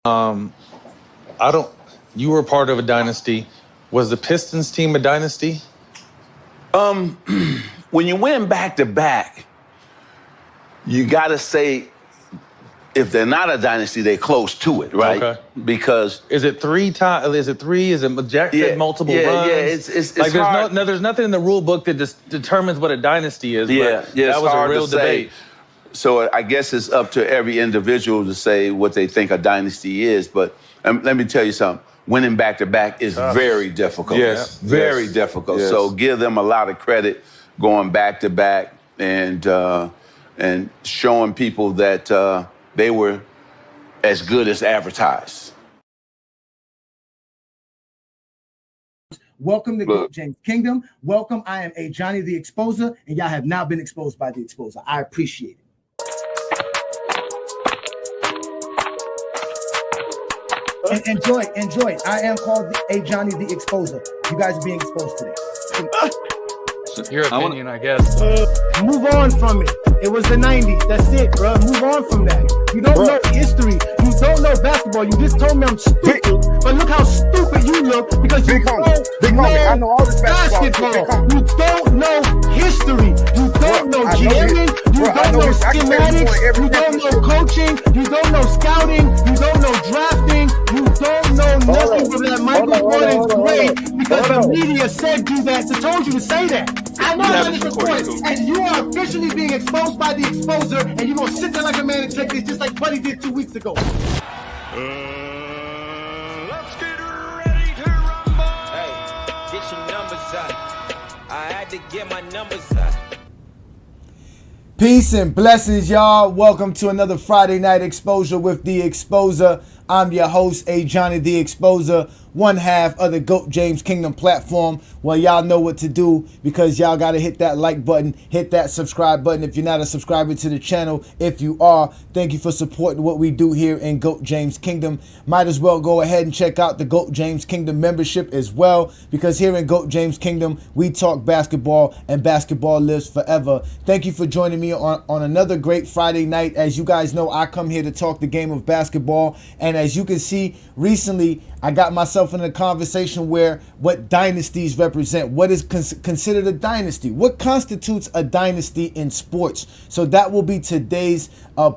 Um, I don't. You were part of a dynasty. Was the Pistons team a dynasty? When you win back to back, you got to say if they're not a dynasty, they're close to it, right? Okay. Because is it 3 times? Is it 3? Is it Jack said multiple runs? Yeah, it's like hard. there's nothing in the rule book that just determines what a dynasty is. Yeah, that was a real debate. So I guess it's up to every individual to say what they think a dynasty is. But let me tell you something. Winning back to back is very difficult. Yes, very difficult. Yes. So give them a lot of credit going back to back and showing people that they were as good as advertised. Welcome to GOAT James Kingdom. Welcome. I am Ajani the Exposer, and y'all have now been exposed by the Exposer. I appreciate it. And enjoy it. I am called Ajani the Exposer. You guys are being exposed today. Your opinion, I guess. Move on from it. It was the 90s. That's it, bro. Move on from that. You don't know history. You don't know basketball. You just told me I'm stupid. But look how stupid you look because you don't know I know all this basketball. You don't know history. You don't know jamming. You don't know schematics. You don't know coaching. You don't know scouting. You don't know drafting. You don't know nothing from that Michael Jordan's great because the media said you that, so told you to say that. I know that is recorded, and you are officially being exposed by the Exposer, and you're going to sit there like a man and take this just like Buddy did 2 weeks ago. Let's get ready to rumble. Hey, get your numbers out. I had to get my numbers out. Peace and blessings, y'all. Welcome to another Friday Night Exposure with the Exposer. I'm your host, Ajani the Exposer, one half of the GOAT James Kingdom platform. Well, y'all know what to do because y'all got to hit that like button, hit that subscribe button if you're not a subscriber to the channel. If you are, thank you for supporting what we do here in GOAT James Kingdom. Might as well go ahead and check out the GOAT James Kingdom membership as well, because here in GOAT James Kingdom, we talk basketball and basketball lives forever. Thank you for joining me on another great Friday night. As you guys know, I come here to talk the game of basketball, and as you can see, recently I got myself in a conversation where what dynasties represent, what is considered a dynasty, what constitutes a dynasty in sports. So that will be today's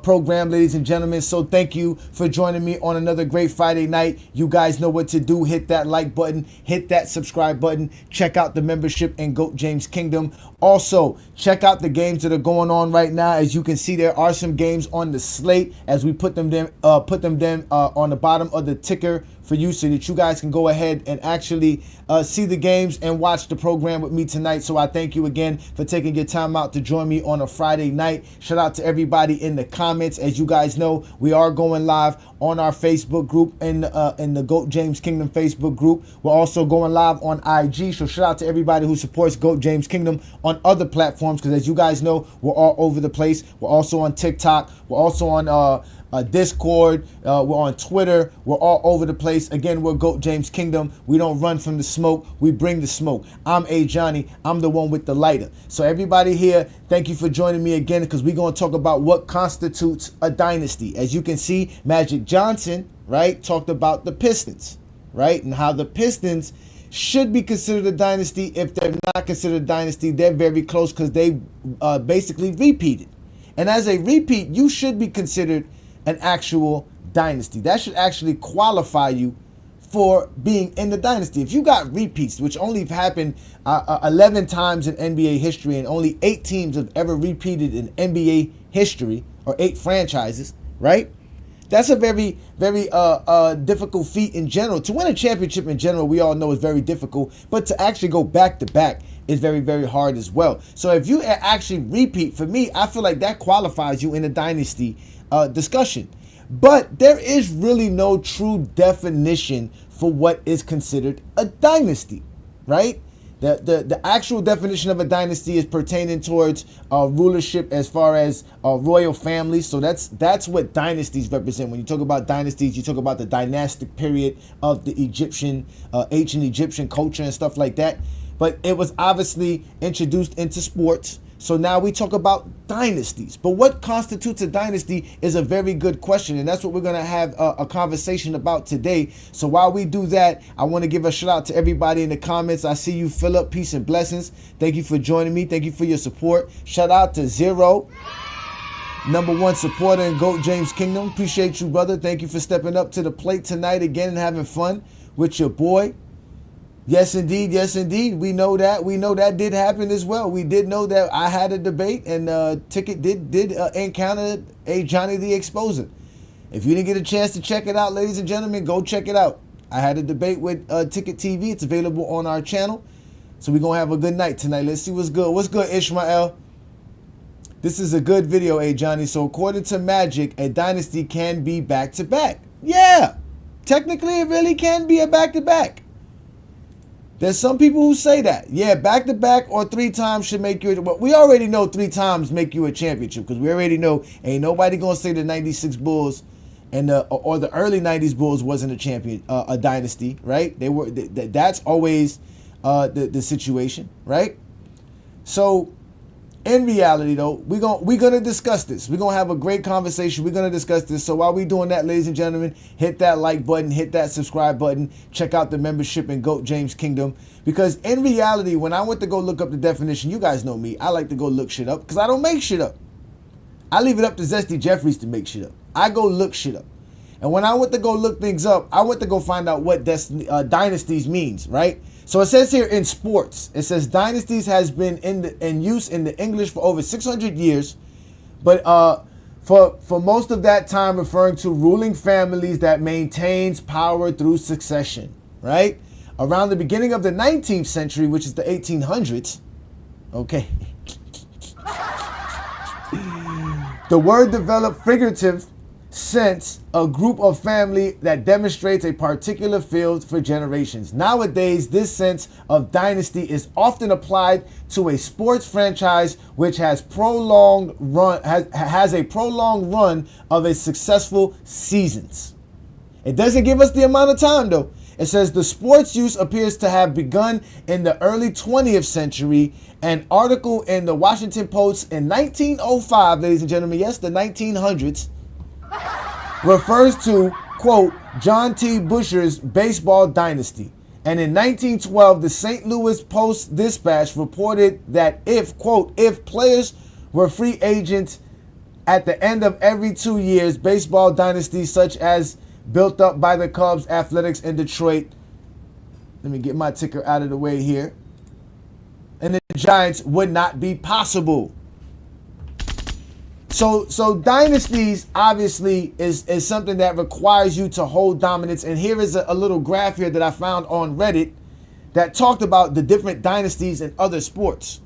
program, ladies and gentlemen. So thank you for joining me on another great Friday night. You guys know what to do. Hit that like button, hit that subscribe button, check out the membership in GOAT James Kingdom. Also, check out the games that are going on right now. As you can see, there are some games on the slate as we put them on the bottom of the ticker for you so that you guys can go ahead and actually see the games and watch the program with me tonight. So I thank you again for taking your time out to join me on a Friday night. Shout out to everybody in the comments. As you guys know, we are going live on our Facebook group in the GOAT James Kingdom Facebook group. We're also going live on IG. So shout out to everybody who supports GOAT James Kingdom on other platforms, because as you guys know, we're all over the place. We're also on TikTok. We're also on Discord. We're on Twitter. We're all over the place. Again, we're GOAT James Kingdom. We don't run from the smoke. We bring the smoke. I'm Ajani. I'm the one with the lighter. So everybody here, thank you for joining me again, because we're going to talk about what constitutes a dynasty. As you can see, Magic Johnson, right, talked about the Pistons, right, and how the Pistons should be considered a dynasty. If they're not considered a dynasty, they're very close because they basically repeated. And as a repeat, you should be considered an actual dynasty. That should actually qualify you for being in the dynasty. If you got repeats, which only have happened 11 times in NBA history, and only 8 teams have ever repeated in NBA history, or 8 franchises, right? That's a very, very difficult feat in general. To win a championship in general, we all know is very difficult, but to actually go back to back is very, very hard as well. So if you actually repeat, for me, I feel like that qualifies you in a dynasty discussion. But there is really no true definition for what is considered a dynasty, right? The actual definition of a dynasty is pertaining towards rulership as far as royal families. So that's what dynasties represent. When you talk about dynasties, you talk about the dynastic period of the Egyptian, ancient Egyptian culture and stuff like that. But it was obviously introduced into sports So now we talk about dynasties. But what constitutes a dynasty is a very good question. And that's what we're going to have a conversation about today. So while we do that, I want to give a shout out to everybody in the comments. I see you, Philip. Peace and blessings. Thank you for joining me. Thank you for your support. Shout out to Zero, #1 supporter in GOAT James Kingdom. Appreciate you, brother. Thank you for stepping up to the plate tonight again and having fun with your boy. Yes, indeed. Yes, indeed. We know that. We know that did happen as well. We did know that I had a debate, and Ticket did encounter a Johnny the Exposer. If you didn't get a chance to check it out, ladies and gentlemen, go check it out. I had a debate with Ticket TV. It's available on our channel. So we're going to have a good night tonight. Let's see what's good. What's good, Ishmael? This is a good video, Ajani. So according to Magic, a dynasty can be back-to-back. Yeah. Technically, it really can be a back-to-back. There's some people who say that. Yeah, back-to-back or 3 times should make you... Well, we already know 3 times make you a championship, because we already know ain't nobody going to say the 96 Bulls and or the early 90s Bulls wasn't a champion, a dynasty, right? They were. That's always the situation, right? So... in reality, though, we're gonna discuss this. We're gonna have a great conversation. We're gonna discuss this. So while we're doing that, ladies and gentlemen, hit that like button, hit that subscribe button, check out the membership in GOAT James Kingdom. Because in reality, when I went to go look up the definition, you guys know me, I like to go look shit up because I don't make shit up. I leave it up to Zesty Jeffries to make shit up. I go look shit up. And when I went to go look things up, I went to go find out what dynasties means, right? So it says here in sports, it says dynasties has been in use in the English for over 600 years, but for most of that time referring to ruling families that maintains power through succession, right? Around the beginning of the 19th century, which is the 1800s, okay, the word developed figurative sense, a group of family that demonstrates a particular field for generations. Nowadays, this sense of dynasty is often applied to a sports franchise which has a prolonged run of a successful seasons. It doesn't give us the amount of time though. It says the sports use appears to have begun in the early 20th century. An article in the Washington Post in 1905, ladies and gentlemen, yes, the 1900s, refers to, quote, John T. Busher's baseball dynasty. And in 1912, the St. Louis Post-Dispatch reported that if, quote, if players were free agents at the end of every 2 years, baseball dynasties such as built up by the Cubs, Athletics, and Detroit, let me get my ticker out of the way here, and the Giants would not be possible. So dynasties obviously is something that requires you to hold dominance. And here is a little graph here that I found on Reddit that talked about the different dynasties in other sports.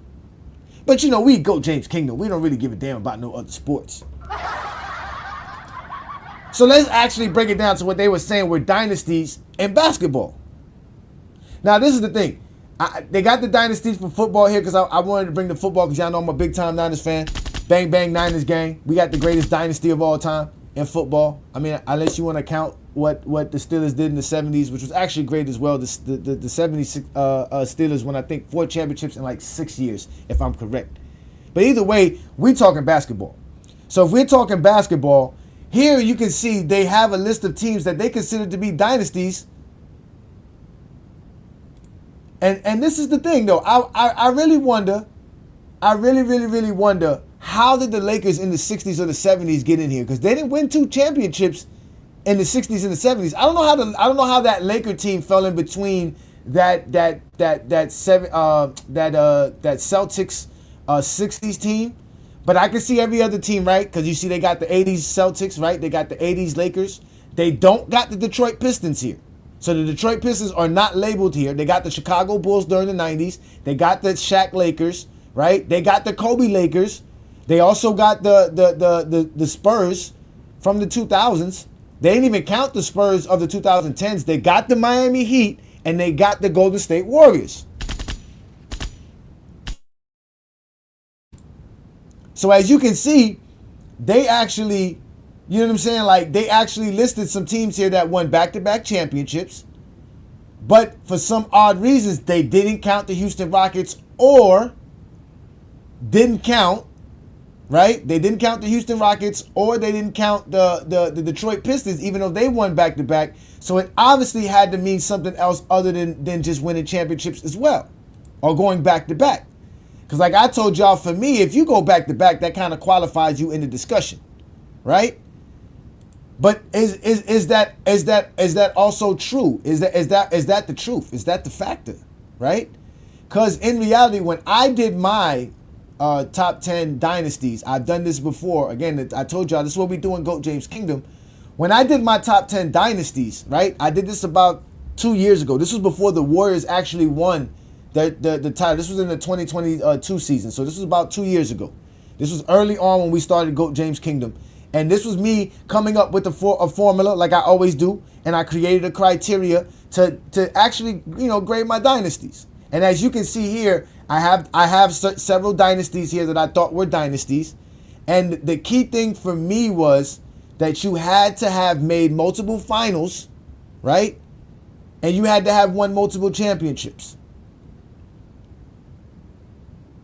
But you know, we GOAT James Kingdom. We don't really give a damn about no other sports. So let's actually break it down to what they were saying were dynasties in basketball. Now, this is the thing. They got the dynasties for football here because I wanted to bring the football because y'all know I'm a big time Niners fan. Bang, bang, Niners gang. We got the greatest dynasty of all time in football. I mean, unless you want to count what the Steelers did in the 70s, which was actually great as well. The 70s Steelers won, I think, 4 championships in like 6 years, if I'm correct. But either way, we talking basketball. So if we're talking basketball, here you can see they have a list of teams that they consider to be dynasties. And this is the thing, though. I really wonder, I really wonder, how did the Lakers in the 60s or the 70s get in here? Because they didn't win 2 championships in the 60s and the 70s. I don't know how that Laker team fell in between that Celtics 60s team. But I can see every other team, right? Because you see they got the 80s Celtics, right? They got the 80s Lakers. They don't got the Detroit Pistons here. So the Detroit Pistons are not labeled here. They got the Chicago Bulls during the 90s. They got the Shaq Lakers, right? They got the Kobe Lakers. They also got the Spurs from the 2000s. They didn't even count the Spurs of the 2010s. They got the Miami Heat and they got the Golden State Warriors. So as you can see, they actually, you know what I'm saying? Like they actually listed some teams here that won back-to-back championships. But for some odd reasons, they didn't count the Houston Rockets or didn't count, right? They didn't count the Houston Rockets, or they didn't count the Detroit Pistons, even though they won back-to-back. So it obviously had to mean something else other than just winning championships as well, or going back-to-back. Because like I told y'all, for me, if you go back-to-back, that kind of qualifies you in the discussion, right? But is that also true? Is that the truth? Is that the factor, right? Because in reality, when I did my top 10 dynasties, I've done this before. Again, I told y'all this is what we do in GOAT James Kingdom. When I did my top 10 dynasties, right? I did this about 2 years ago. This was before the Warriors actually won the title. This was in the 2022 season. So this was about 2 years ago. This was early on when we started GOAT James Kingdom. And this was me coming up with a formula like I always do. And I created a criteria to actually, grade my dynasties. And as you can see here, I have several dynasties here that I thought were dynasties. And the key thing for me was that you had to have made multiple finals, right? And you had to have won multiple championships.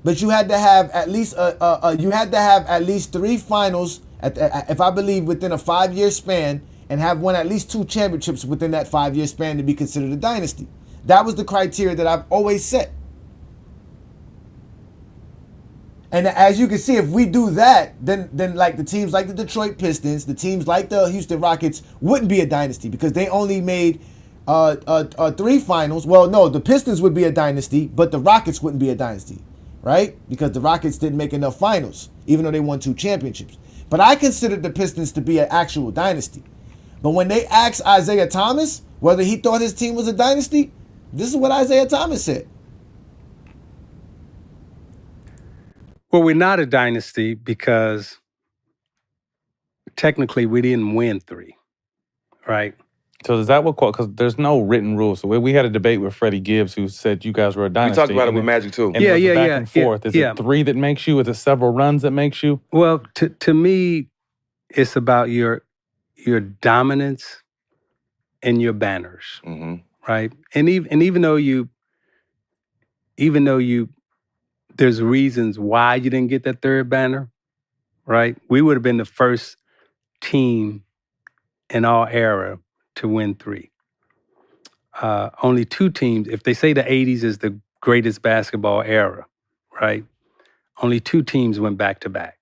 But you had to have at least at least 3 finals, if I believe, within a 5-year span, and have won at least 2 championships within that 5-year span to be considered a dynasty. That was the criteria that I've always set. And as you can see, if we do that, then like the teams like the Detroit Pistons, the teams like the Houston Rockets wouldn't be a dynasty because they only made 3 finals. Well, no, the Pistons would be a dynasty, but the Rockets wouldn't be a dynasty, right? Because the Rockets didn't make enough finals, even though they won 2 championships. But I considered the Pistons to be an actual dynasty. But when they asked Isaiah Thomas whether he thought his team was a dynasty, this is what Isaiah Thomas said. Well, we're not a dynasty because technically we didn't win 3, right? So is that what? Because there's no written rule. So we had a debate with Freddie Gibbs, who said you guys were a We dynasty. talked about it with Magic too. And there's a back and forth. Is it 3 that makes you? Is it several runs that makes you? Well, to me, it's about your dominance and your banners, right? And even though there's reasons why you didn't get that 3rd banner, right? We would have been the first team in our era to win 3. Only 2 teams, if they say the 80s is the greatest basketball era, right? Only 2 teams went back-to-back.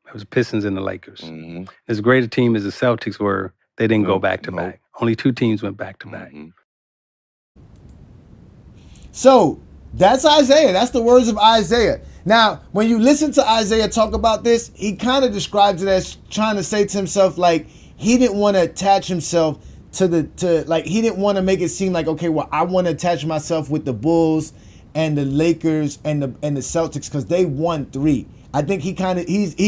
It was the Pistons and the Lakers. As great a team as the Celtics were, they didn't go back-to-back. Only 2 teams went back-to-back. So that's Isaiah. That's the words of Isaiah. Now, when you listen to Isaiah talk about this, he kind of describes it as trying to say to himself, like, he didn't want to attach himself he didn't want to make it seem like, okay, well, I want to attach myself with the Bulls and the Lakers and the Celtics because they won 3. I think he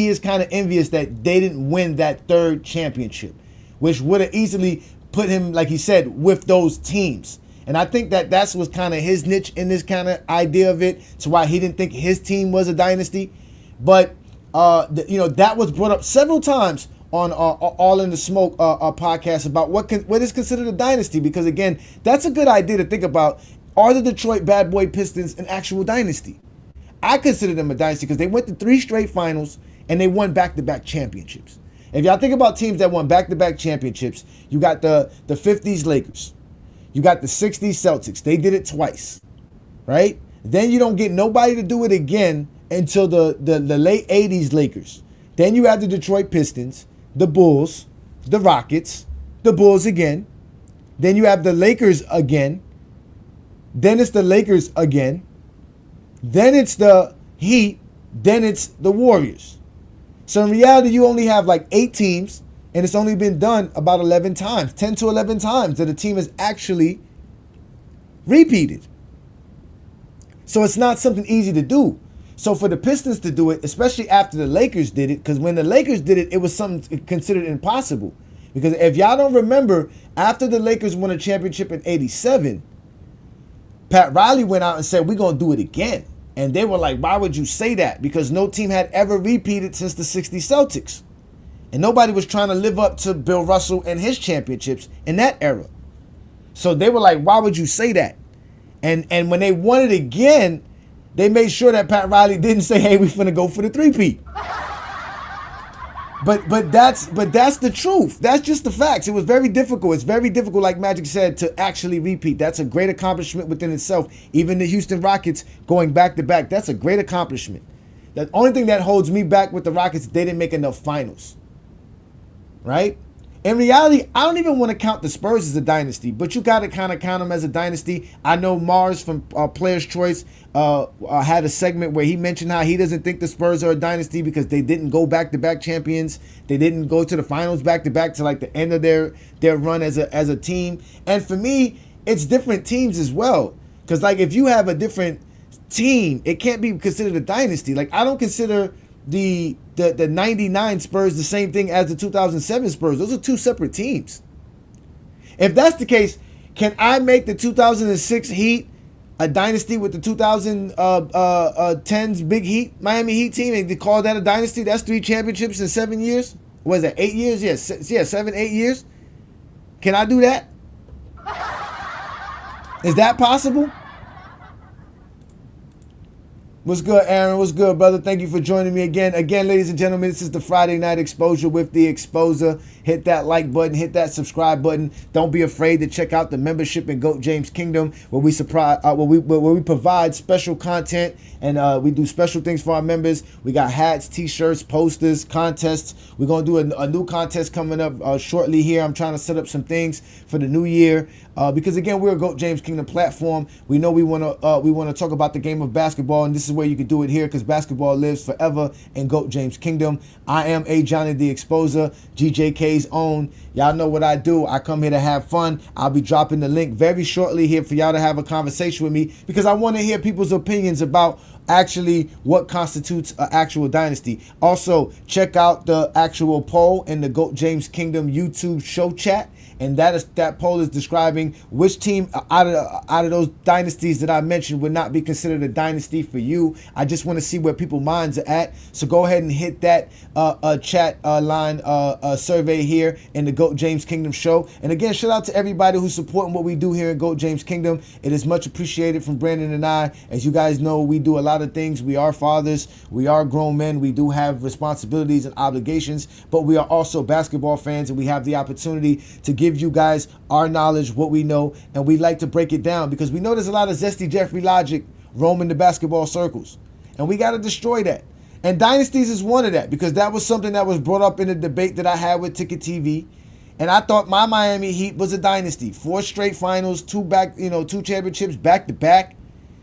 is kind of envious that they didn't win that 3rd championship, which would have easily put him, like he said, with those teams. And I think that was kind of his niche in this kind of idea of it. So why he didn't think his team was a dynasty. But, that was brought up several times on All in the Smoke podcast about what is considered a dynasty. Because, again, that's a good idea to think about. Are the Detroit Bad Boy Pistons an actual dynasty? I consider them a dynasty because they went to 3 straight finals and they won back-to-back championships. If y'all think about teams that won back-to-back championships, you got the 50s Lakers. You got the 60s Celtics. They did it twice, right? Then you don't get nobody to do it again until the late 80s Lakers. Then you have the Detroit Pistons, the Bulls, the Rockets, the Bulls again. Then you have the Lakers again. Then it's the Lakers again. Then it's the Heat. Then it's the Warriors. So in reality, you only have like 8 teams, and it's only been done about 11 times, 10 to 11 times that a team has actually repeated. So it's not something easy to do. So for the Pistons to do it, especially after the Lakers did it, because when the Lakers did it, it was something considered impossible. Because if y'all don't remember, after the Lakers won a championship in '87, Pat Riley went out and said, we're going to do it again. And they were like, why would you say that? Because no team had ever repeated since the '60 Celtics. And nobody was trying to live up to Bill Russell and his championships in that era. So they were like, why would you say that? And when they won it again, They made sure that Pat Riley didn't say, "Hey, we finna go for the three-peat." But that's the truth. That's just the facts. It was very difficult. It's very difficult, like Magic said, to actually repeat. That's a great accomplishment within itself. Even the Houston Rockets going back to back, that's a great accomplishment. The only thing that holds me back with the Rockets is they didn't make enough finals. Right? In reality, I don't even want to count the Spurs as a dynasty, but you got to kind of count them as a dynasty. I know Mars from Player's Choice had a segment where he mentioned how he doesn't think the Spurs are a dynasty because they didn't go back-to-back champions. They didn't go to the finals back-to-back to like the end of their run as a team. And for me, it's different teams as well. Because like if you have a different team, it can't be considered a dynasty. Like I don't consider the 99 Spurs the same thing as the 2007 Spurs. Those are two separate teams. If that's the case, can I make the 2006 Heat a dynasty with the 2010's Big Heat, Miami Heat team, and they call that a dynasty? That's 3 championships in 7 years? Was it 8 years? Yes, 7, 8 years. Can I do that? Is that possible? What's good, Aaron? What's good, brother? Thank you for joining me again. Again, ladies and gentlemen, this is the Friday Night Exposure with the Exposer. Hit that like button, hit that subscribe button. Don't be afraid to check out the membership in GOAT James Kingdom, where we provide special content and we do special things for our members. We got hats, t-shirts, posters, contests. We're gonna do a new contest coming up shortly here. I'm trying to set up some things for the new year. Because again, we're a GOAT James Kingdom platform. We know we want to talk about the game of basketball, and this is where you can do it here because basketball lives forever in GOAT James Kingdom. I am Ajani the Exposer, GJK's own. Y'all know what I do. I come here to have fun. I'll be dropping the link very shortly here for y'all to have a conversation with me because I want to hear people's opinions about actually what constitutes an actual dynasty. Also, check out the actual poll in the GOAT James Kingdom YouTube show chat. And that poll is describing which team out of those dynasties that I mentioned would not be considered a dynasty for you. I just want to see where people's minds are at. So go ahead and hit that chat line survey here in the GOAT James Kingdom show. And again, shout out to everybody who's supporting what we do here in GOAT James Kingdom. It is much appreciated from Brandon and I. As you guys know, we do a lot of things. We are fathers. We are grown men. We do have responsibilities and obligations, but we are also basketball fans, and we have the opportunity to give you guys our knowledge, what we know, and we like to break it down because we know there's a lot of zesty Jeffrey logic roaming the basketball circles, and we got to destroy that. And dynasties is one of that because that was something that was brought up in a debate that I had with Ticket TV, and I thought my Miami Heat was a dynasty. 4 straight finals, 2 championships back to back.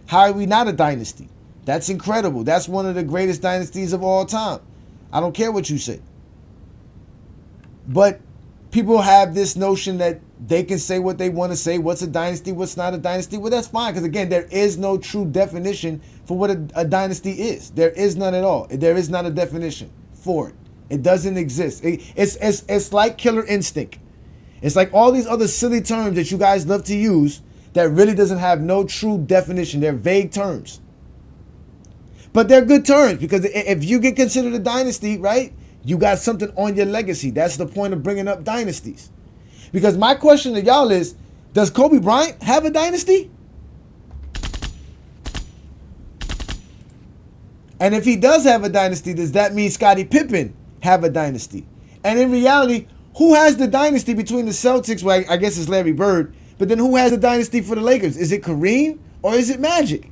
How are we not a dynasty? That's incredible. That's one of the greatest dynasties of all time. I don't care what you say. But people have this notion that they can say what they want to say. What's a dynasty? What's not a dynasty? Well, that's fine because, again, there is no true definition for what a dynasty is. There is none at all. There is not a definition for it. It doesn't exist. It's like Killer Instinct. It's like all these other silly terms that you guys love to use that really doesn't have no true definition. They're vague terms. But they're good terms because if you get considered a dynasty, right, you got something on your legacy. That's the point of bringing up dynasties. Because my question to y'all is, does Kobe Bryant have a dynasty? And if he does have a dynasty, does that mean Scottie Pippen have a dynasty? And in reality, who has the dynasty between the Celtics? Well, I guess it's Larry Bird. But then who has the dynasty for the Lakers? Is it Kareem or is it Magic?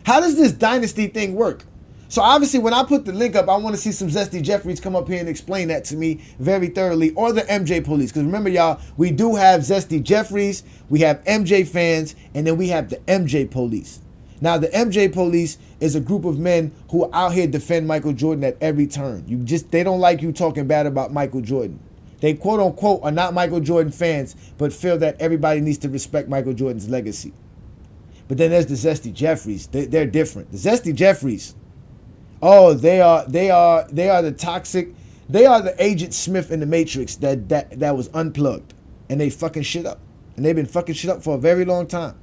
How does this dynasty thing work? So obviously, when I put the link up, I want to see some Zesty Jeffries come up here and explain that to me very thoroughly, or the MJ police. Because remember, y'all, we do have Zesty Jeffries, we have MJ fans, and then we have the MJ police. Now, the MJ police is a group of men who are out here defend Michael Jordan at every turn. They don't like you talking bad about Michael Jordan. They, quote unquote, are not Michael Jordan fans, but feel that everybody needs to respect Michael Jordan's legacy. But then there's the Zesty Jeffries. They're different. The Zesty Jeffries, oh, they are the toxic. They are the Agent Smith in the Matrix that was unplugged, and they fucking shit up, and they've been fucking shit up for a very long time.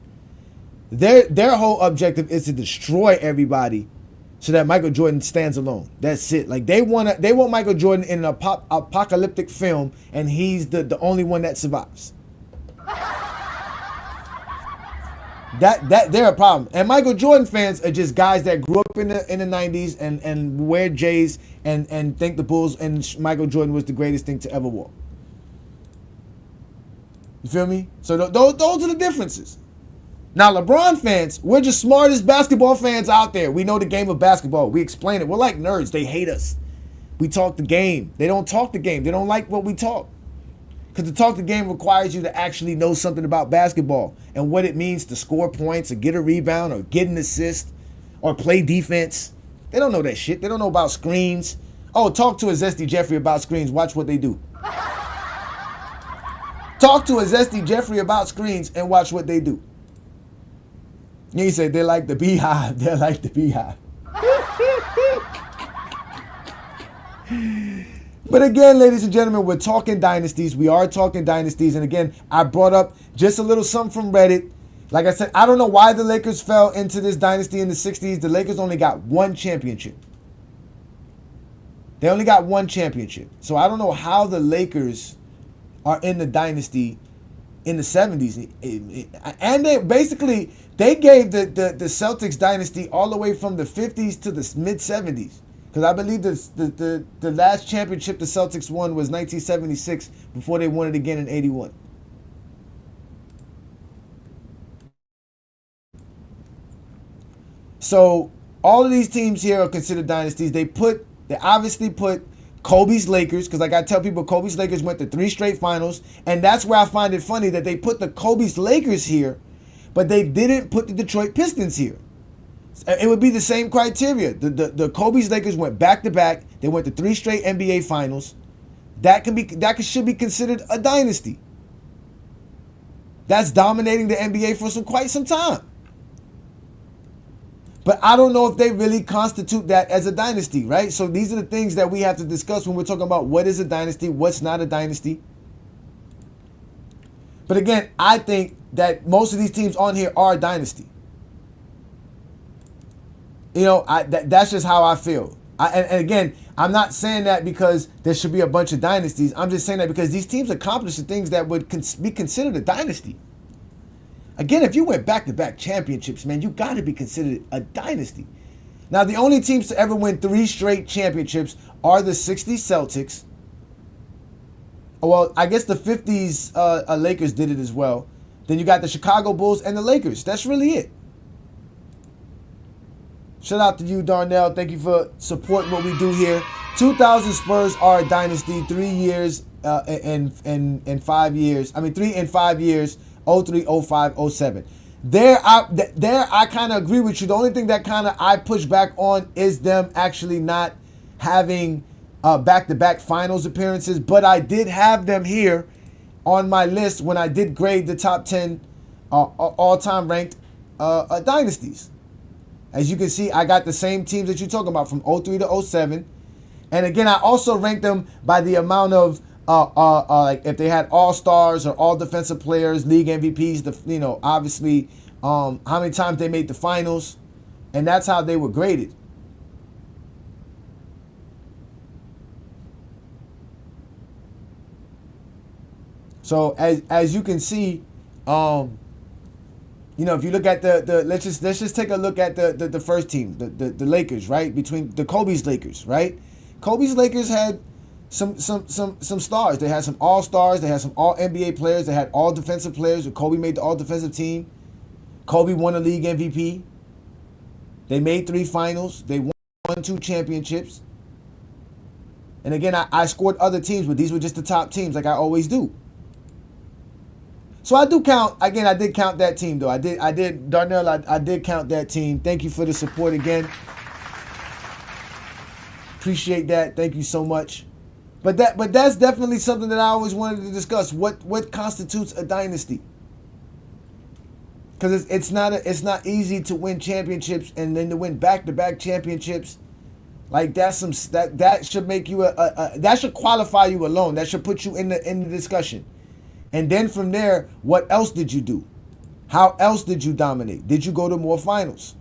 Their whole objective is to destroy everybody, so that Michael Jordan stands alone. That's it. Like they want Michael Jordan in an apocalyptic film, and he's the only one that survives. That they're a problem. And Michael Jordan fans are just guys that grew up in the 90s and wear J's and think the Bulls and Michael Jordan was the greatest thing to ever walk. You feel me? So those are the differences. Now, LeBron fans, we're just smartest basketball fans out there. We know the game of basketball. We explain it. We're like nerds. They hate us. We talk the game. They don't talk the game. They don't like what we talk. Because to talk the game requires you to actually know something about basketball and what it means to score points or get a rebound or get an assist or play defense. They don't know that shit. They don't know about screens. Oh, talk to a Zesty Jeffrey about screens. Watch what they do. Talk to a Zesty Jeffrey about screens and watch what they do. He said they're like the Beehive. They're like the Beehive. But again, ladies and gentlemen, we're talking dynasties. We are talking dynasties. And again, I brought up just a little something from Reddit. Like I said, I don't know why the Lakers fell into this dynasty in the 60s. The Lakers only got one championship. They only got one championship. So I don't know how the Lakers are in the dynasty in the 70s. And they gave the Celtics dynasty all the way from the 50s to the mid 70s. Because I believe the last championship the Celtics won was 1976 before they won it again in 81. So all of these teams here are considered dynasties. They obviously put Kobe's Lakers, because like I tell people, Kobe's Lakers went to 3 straight finals. And that's where I find it funny that they put the Kobe's Lakers here, but they didn't put the Detroit Pistons here. It would be the same criteria. The Kobe's Lakers went back to back. They went to 3 straight NBA finals. That should be considered a dynasty. That's dominating the NBA for quite some time. But I don't know if they really constitute that as a dynasty, right? So these are the things that we have to discuss when we're talking about what is a dynasty, what's not a dynasty. But again, I think that most of these teams on here are a dynasty. You know, that's just how I feel. And again, I'm not saying that because there should be a bunch of dynasties. I'm just saying that because these teams accomplished the things that would be considered a dynasty. Again, if you went back-to-back championships, man, you got to be considered a dynasty. Now, the only teams to ever win 3 straight championships are the 60s Celtics. Well, I guess the 50s Lakers did it as well. Then you got the Chicago Bulls and the Lakers. That's really it. Shout out to you, Darnell. Thank you for supporting what we do here. 2000 Spurs are a dynasty. 3 years and 5 years. 3 and 5 years. 03, 05, 07. There I kind of agree with you. The only thing that kind of I push back on is them actually not having back-to-back finals appearances. But I did have them here on my list when I did grade the top 10 all-time ranked dynasties. As you can see, I got the same teams that you're talking about from 03 to 07. And again, I also ranked them by the amount of like if they had all-stars or all defensive players, league MVPs, obviously how many times they made the finals, and that's how they were graded. So as you can see, if you look at the let's just take a look at the first team, the Lakers, right? Between the Kobe's Lakers, right? Kobe's Lakers had some stars. They had some all-stars. They had some all-NBA players. They had all defensive players. Kobe made the all-defensive team. Kobe won a league MVP. They made 3 finals. They won 2 championships. And again, I scored other teams, but these were just the top teams like I always do. So I do count, again, I did count that team though. I did, Darnell, I did count that team. Thank you for the support again. Appreciate that. Thank you so much. But that's definitely something that I always wanted to discuss. What constitutes a dynasty? Because it's not easy to win championships and then to win back-to-back championships. Like that should make you that should qualify you alone. That should put you in the discussion. And then from there, what else did you do? How else did you dominate? Did you go to more finals?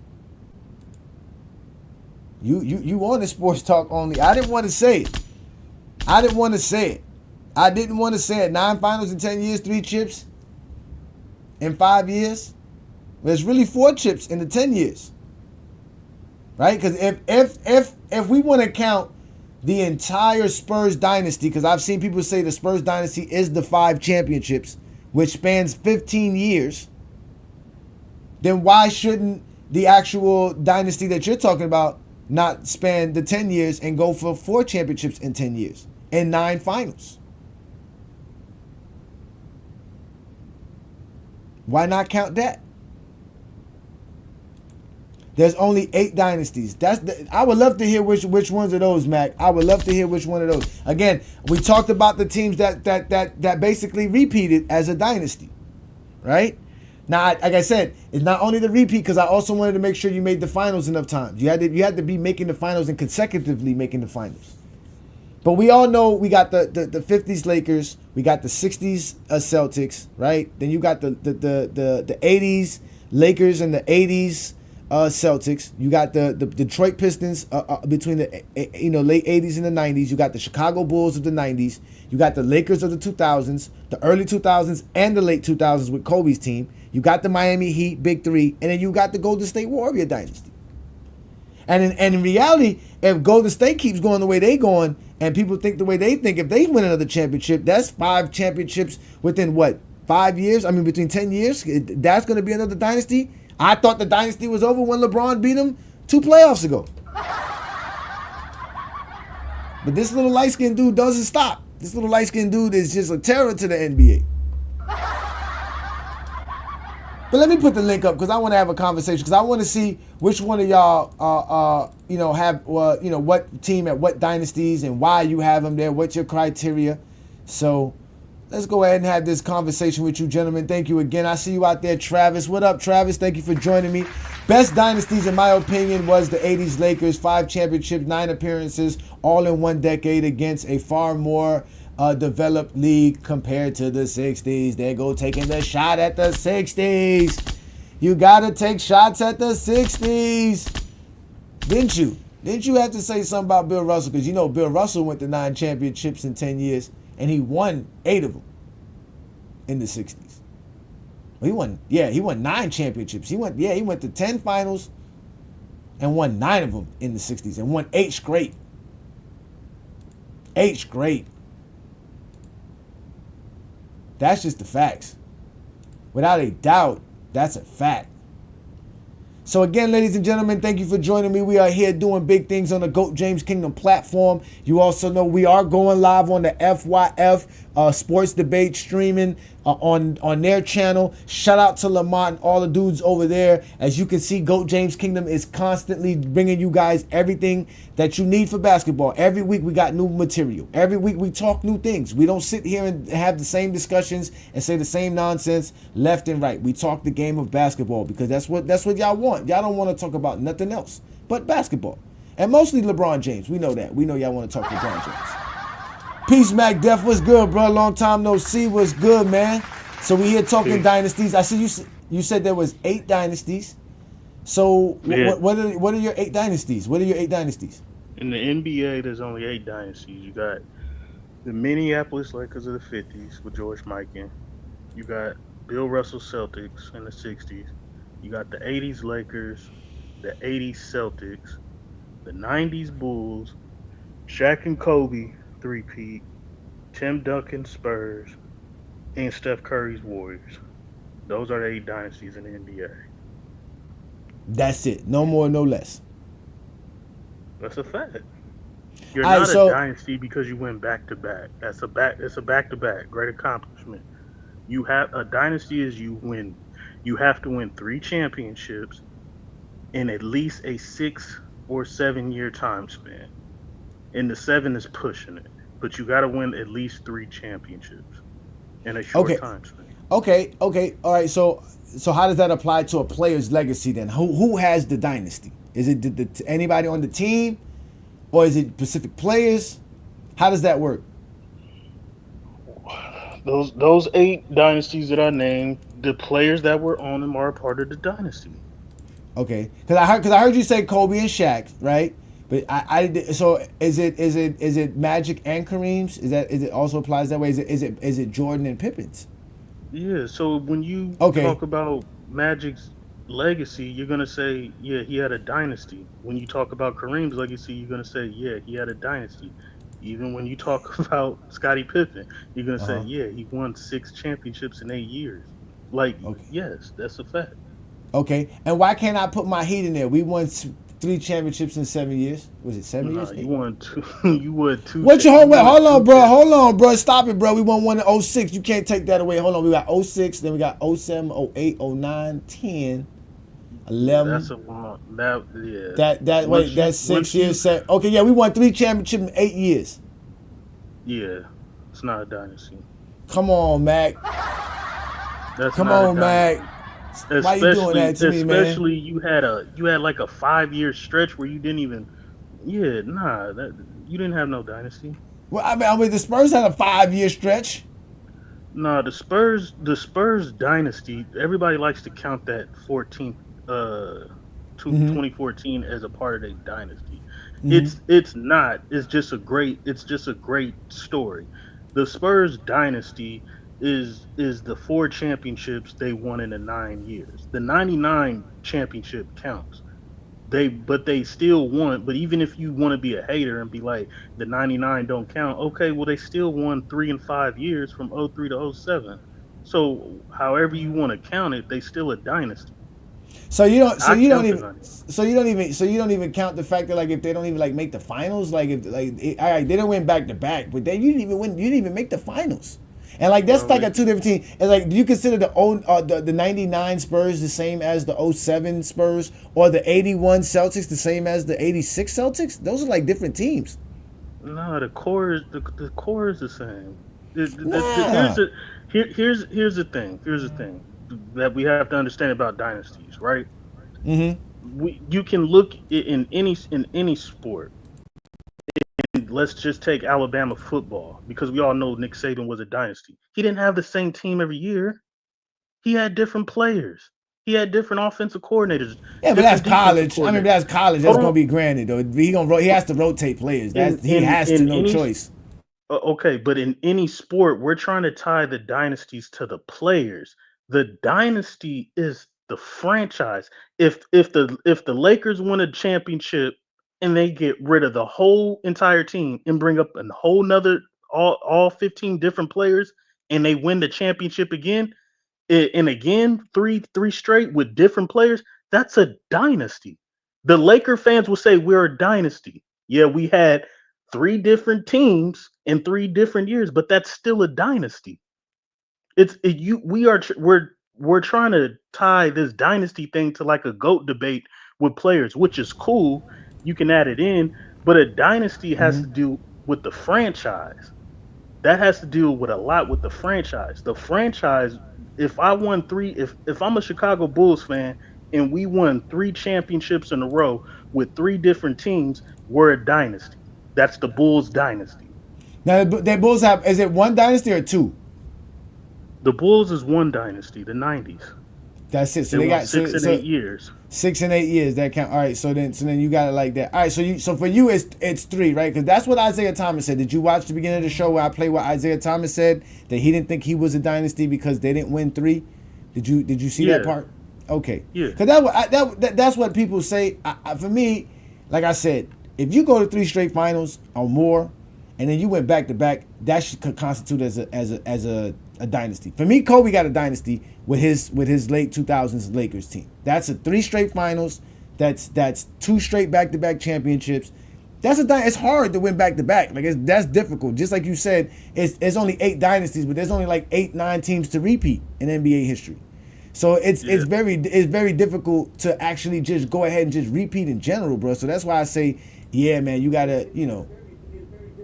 You wanted sports talk only. I didn't want to say it. I didn't want to say it. 9 finals in 10 years, 3 chips in 5 years. There's really 4 chips in the 10 years. Right? Because if we want to count the entire Spurs dynasty, because I've seen people say the Spurs dynasty is the 5 championships, which spans 15 years, then why shouldn't the actual dynasty that you're talking about not span the 10 years and go for 4 championships in 10 years and 9 finals? Why not count that? There's only 8 dynasties. I would love to hear which ones of those, Mac. I would love to hear which one of those. Again, we talked about the teams that basically repeated as a dynasty, right? Now, like I said, it's not only the repeat, because I also wanted to make sure you made the finals enough times. You had to be making the finals and consecutively making the finals. But we all know we got the 50s Lakers, we got the 60s Celtics, right? Then you got the 80s Lakers and the 80s Celtics. You got the Detroit Pistons between the late 80s and the 90s. You got the Chicago Bulls of the 90s. You got the Lakers of the 2000s, the early 2000s and the late 2000s with Kobe's team. You got the Miami Heat, Big Three, and then you got the Golden State Warrior dynasty. And in reality, if Golden State keeps going the way they going, and people think the way they think, if they win another championship, that's 5 championships within what, 5 years? I mean, between 10 years, that's going to be another dynasty. I thought the dynasty was over when LeBron beat him 2 playoffs ago. But this little light-skinned dude doesn't stop. This little light-skinned dude is just a terror to the NBA. But let me put the link up because I want to have a conversation, because I want to see which one of y'all, have, what team at what dynasties and why you have them there. What's your criteria? So let's go ahead and have this conversation with you, gentlemen. Thank you again. I see you out there, Travis. What up, Travis? Thank you for joining me. Best dynasties, in my opinion, was the 80s Lakers. 5 championships, 9 appearances, all in 1 decade against a far more developed league compared to the 60s. There go taking the shot at the 60s. You got to take shots at the 60s. Didn't you? Didn't you have to say something about Bill Russell? Because Bill Russell went to 9 championships in 10 years. And he won 8 of them in the 60s. Well, he won 9 championships. He went to 10 finals and won 9 of them in the 60s and won 8 straight. 8 straight. That's just the facts. Without a doubt, that's a fact. So again, ladies and gentlemen, thank you for joining me. We are here doing big things on the GOAT James Kingdom platform. You also know we are going live on the FYF Sports Debate streaming on their channel. Shout out to Lamont and all the dudes over there. As you can see, GOAT James Kingdom is constantly bringing you guys everything that you need for basketball. Every week we got new material. Every week we talk new things. We don't sit here and have the same discussions and say the same nonsense left and right. We talk the game of basketball because that's what y'all want. Y'all don't want to talk about nothing else but basketball. And mostly LeBron James. We know that. We know y'all want to talk LeBron James. Peace, Mac Def. What's good, bro? Long time no see. What's good, man? So we here talking dynasties. I see you said there was 8 dynasties. So Yeah. what are your 8 dynasties? What are your 8 dynasties? In the NBA, there's only 8 dynasties. You got the Minneapolis Lakers of the 50s with George Mikan. You got Bill Russell Celtics in the 60s. You got the 80s Lakers, the 80s Celtics, the 90s Bulls, Shaq and Kobe, 3-peat, Tim Duncan Spurs, and Steph Curry's Warriors. Those are the 8 dynasties in the NBA. That's it. No more, no less. That's a fact. You're All right, not so- a dynasty because you win back to back. It's a back to back. Great accomplishment. You have a dynasty is you win. You have to win 3 championships in at least a 6 or 7 year time span. And the 7 is pushing it, but you got to win at least 3 championships in a short time span. Okay. All right. So how does that apply to a player's legacy then? Who has the dynasty? Is it anybody on the team, or is it specific players? How does that work? Those 8 dynasties that I named, the players that were on them are a part of the dynasty. Okay, because I heard you say Kobe and Shaq, right? But so is it Magic and Kareem's? Is it also applies that way? Is it Jordan and Pippin's? Yeah. So when you Okay. talk about Magic's legacy, you're gonna say, yeah, he had a dynasty. When you talk about Kareem's legacy, you're gonna say, yeah, he had a dynasty. Even when you talk about Scottie Pippen, you're gonna say, Uh-huh. yeah, he won 6 championships in 8 years. Like, Okay. yes, that's a fact. Okay. And why can't I put my Heat in there? We won 3 championships in 7 years. Was it 7 years? Nah, you won two. You won two. What you You hold? Wait, won hold on, two bro. Hold championships. on, bro. Stop it, bro. We won one in '06. You can't take that away. Hold on. We got '06, then we got '07, '08, '09, 10, Yeah, that's 11. a long. That yeah. That Once wait, you that's once 6 years. you Okay, yeah, we won 3 championships in 8 years. yeah, it's not a dynasty. Come on, Mac. That's Come not a on, Mac. dynasty. Why you doing that to me, man? Especially you had like a 5 year stretch where you didn't even yeah, nah, that you didn't have no dynasty. Well, I mean, the Spurs had a 5 year stretch. Nah, the Spurs dynasty, everybody likes to count that 14th uh Mm-hmm. 2014 as a part of their dynasty. Mm-hmm. It's not. It's just a great story. The Spurs dynasty is the 4 championships they won in the 9 years. The 99 championship counts. But they still won. But even if you want to be a hater and be like the 99 don't count, okay, well they still won 3 and 5 years from '03 to '07. So however you want to count it, they still a dynasty. So you don't. So I you don't count the even. 90. So you don't even. So you don't even count the fact that like if they don't even like make the finals, like if all right, they don't win back to back, but then you didn't even win. You didn't even make the finals. And like that's Well, like a two different team. And like, do you consider the '99 Spurs the same as the '07 Spurs, or the '81 Celtics the same as the '86 Celtics? Those are like different teams. no, the core is the same. Nah. Here's the thing. Here's the thing that we have to understand about dynasties, right? Mm-hmm. You can look in any sport. And let's just take Alabama football because we all know Nick Saban was a dynasty. He didn't have the same team every year. He had different players. He had different offensive coordinators, Yeah, but that's different defensive college. I mean, coordinators. that's college. That's Hold gonna on. be granted though. He has to rotate players. In He in has to, in no any choice. Okay, but in any sport, we're trying to tie the dynasties to the players. The dynasty is the franchise. If the Lakers win a championship and they get rid of the whole entire team and bring up a whole nother all 15 different players and they win the championship again, and again three straight with different players, that's a dynasty. The Laker fans will say we're a dynasty. Yeah, we had three different teams in 3 different years, but that's still a dynasty. It's it, you we are tr- we're trying to tie this dynasty thing to like a goat debate with players, which is cool. You can add it in, but a dynasty has to do with the franchise. That has to do with a lot with the franchise. The franchise, if I won three, if I'm a Chicago Bulls fan and we won 3 championships in a row with 3 different teams, we're a dynasty. That's the Bulls dynasty. Now the Bulls have, is it one dynasty or two? The Bulls is one dynasty, the '90s. That's it. So They they won got six and so 8 years. 6 and 8 years that count. All right. So then you got it like that. All right. So for you it's three, right? Because that's what Isaiah Thomas said. Did you watch the beginning of the show where I played what Isaiah Thomas said that he didn't think he was a dynasty because they didn't win three? Did you see that Yeah, part? Okay. yeah. Because that's what people say. For me, like I said, if you go to three straight finals or more, and then you went back to back, that should constitute as a dynasty. For me, Kobe got a dynasty with his late 2000s Lakers team. That's a three straight finals. That's two straight back to back championships. It's hard to win back to back. Like that's difficult. Just like you said, it's only 8 dynasties, but there's only like 8-9 teams to repeat in NBA history. So it's Yeah. very difficult to actually just go ahead and just repeat in general, bro. So that's why I say, yeah, man, you gotta,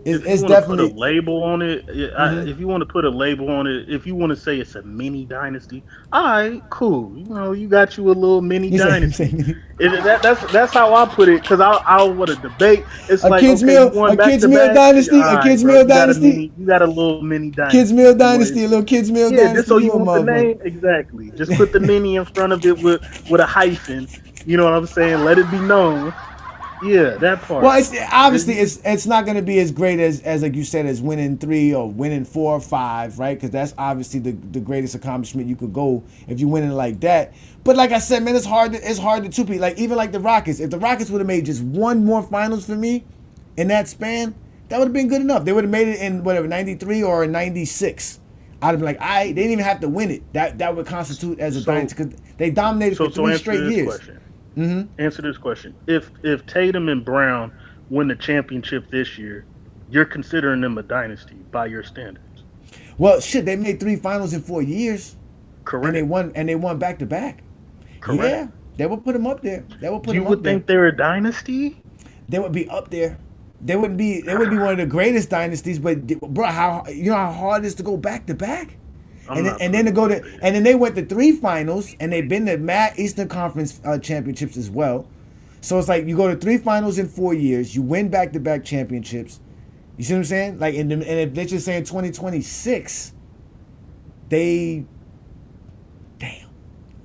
If you it's want to put a definitely. label on it, if you want to put a label on it, if you want to say it's a mini dynasty, all right, cool. You got you a little mini You say, dynasty. That's how I put it because I want to debate. It's a like kids okay, you meal, won a back kids to meal back. dynasty, All a right, kids bro, meal dynasty, you got a little mini kids dynasty. meal You want dynasty, a little kids meal yeah, just dynasty. so You you a want the motherfucker. name exactly. Just put the mini in front of it with a hyphen. You know what I'm saying? Let it be known. Yeah, that part. Well, it's obviously it's not going to be as great as like you said as winning 3 or winning 4 or 5, right? Because that's obviously the greatest accomplishment you could go if you winning like that. But like I said, man, it's hard to two-peat. Like even like the Rockets, if the Rockets would have made just one more finals for me in that span, that would have been good enough. They would have made it in whatever 93 or 96. I'd have been like, they didn't even have to win it. That would constitute as a dynasty because they dominated for 3 answer straight this years. question. Answer this question. If Tatum and Brown win the championship this year, you're considering them a dynasty by your standards. Well, shit, they made 3 finals in 4 years. Correct. And they won back to back. Correct. Yeah, they would put them up there. You would think they're a dynasty? They would be up there. They wouldn't be one of the greatest dynasties, but bro, how hard it is to go back to back? And then they went to 3 finals and they've been to Eastern Conference championships as well. So it's like you go to 3 finals in 4 years, you win back to back championships. You see what I'm saying? Like and if they're just saying 2026, damn.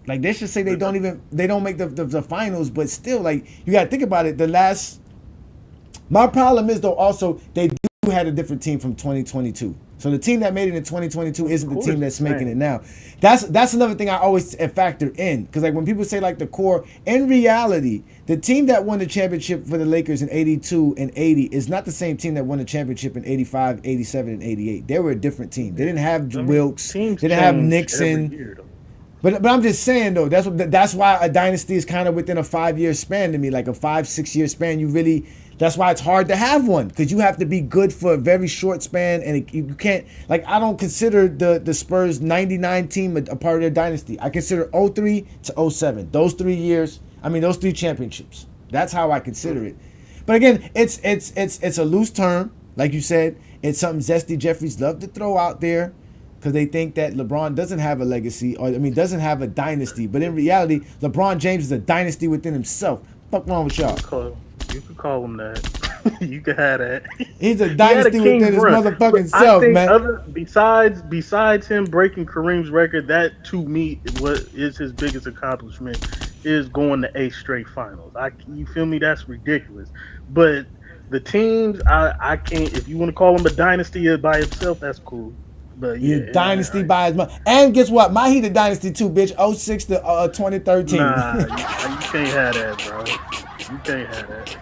Like they should say they don't make the finals, but still, like you gotta think about it. My problem is though also they do had a different team from 2022. So the team that made it in 2022 isn't the team that's making it now. That's another thing I always factor in, because like when people say like the core, in reality, the team that won the championship for the Lakers in 82 and 80 is not the same team that won the championship in 85, 87, and 88. They were a different team. They didn't have Wilkes. They didn't have Nixon. But I'm just saying though, that's why a dynasty is kind of within a 5-year span to me, like a 5-6 year span. That's why it's hard to have one, because you have to be good for a very short span, and you can't. Like I don't consider the Spurs '99 team a part of their dynasty. I consider 03 to 07, those 3 years. I mean those 3 championships. That's how I consider it. But again, it's a loose term, like you said. It's something Zesty Jeffries love to throw out there, because they think that LeBron doesn't have a legacy, doesn't have a dynasty. But in reality, LeBron James is a dynasty within himself. Fuck wrong with y'all? You could call him that. You could have that. He's a dynasty within his motherfucking self, man. Besides him breaking Kareem's record, that to me what is his biggest accomplishment is going to 8 straight finals. You feel me? That's ridiculous. But the teams, I can't. If you want to call him a dynasty by himself, that's cool. But yeah, dynasty by his mother. And guess what? My Heat a dynasty too, bitch. 06 to 2013. Nah, you can't have that, bro. You can't have that.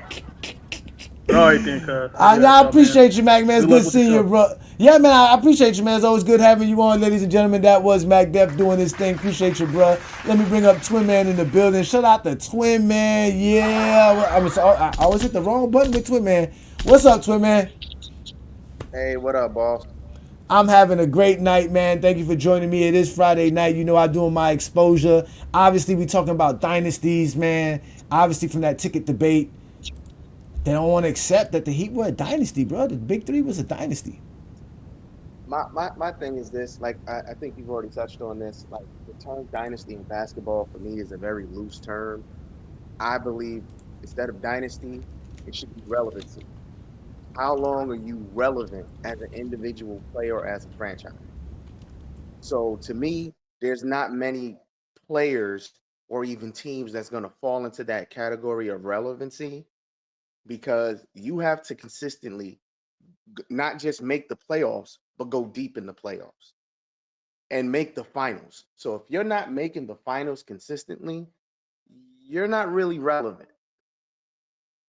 All right, then, cuz. I appreciate you, Mac, man. It's good seeing you, bro. Yeah, man, I appreciate you, man. It's always good having you on, ladies and gentlemen. That was Mac Def doing his thing. Appreciate you, bro. Let me bring up Twin Man in the building. Shout out to Twin Man. Yeah. I always hit the wrong button with Twin Man. What's up, Twin Man? Hey, what up, boss? I'm having a great night, man. Thank you for joining me. It is Friday night. You know I'm doing my exposure. Obviously, we talking about dynasties, man. Obviously, from that ticket debate, they don't want to accept that the Heat were a dynasty, bro. The Big Three was a dynasty. My thing is this. Like, I think you've already touched on this. Like, the term dynasty in basketball for me is a very loose term. I believe instead of dynasty, it should be relevancy. How long are you relevant as an individual player or as a franchise? So to me, there's not many players or even teams that's going to fall into that category of relevancy, because you have to consistently not just make the playoffs, but go deep in the playoffs and make the finals. So if you're not making the finals consistently, you're not really relevant.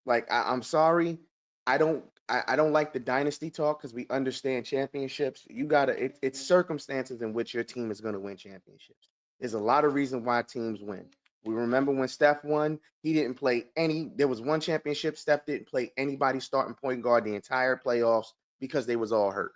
Like, I'm sorry, I don't like the dynasty talk, because we understand championships. It's circumstances in which your team is going to win championships. There's a lot of reasons why teams win. We remember when Steph won, he didn't play there was one championship, Steph didn't play anybody starting point guard the entire playoffs because they was all hurt.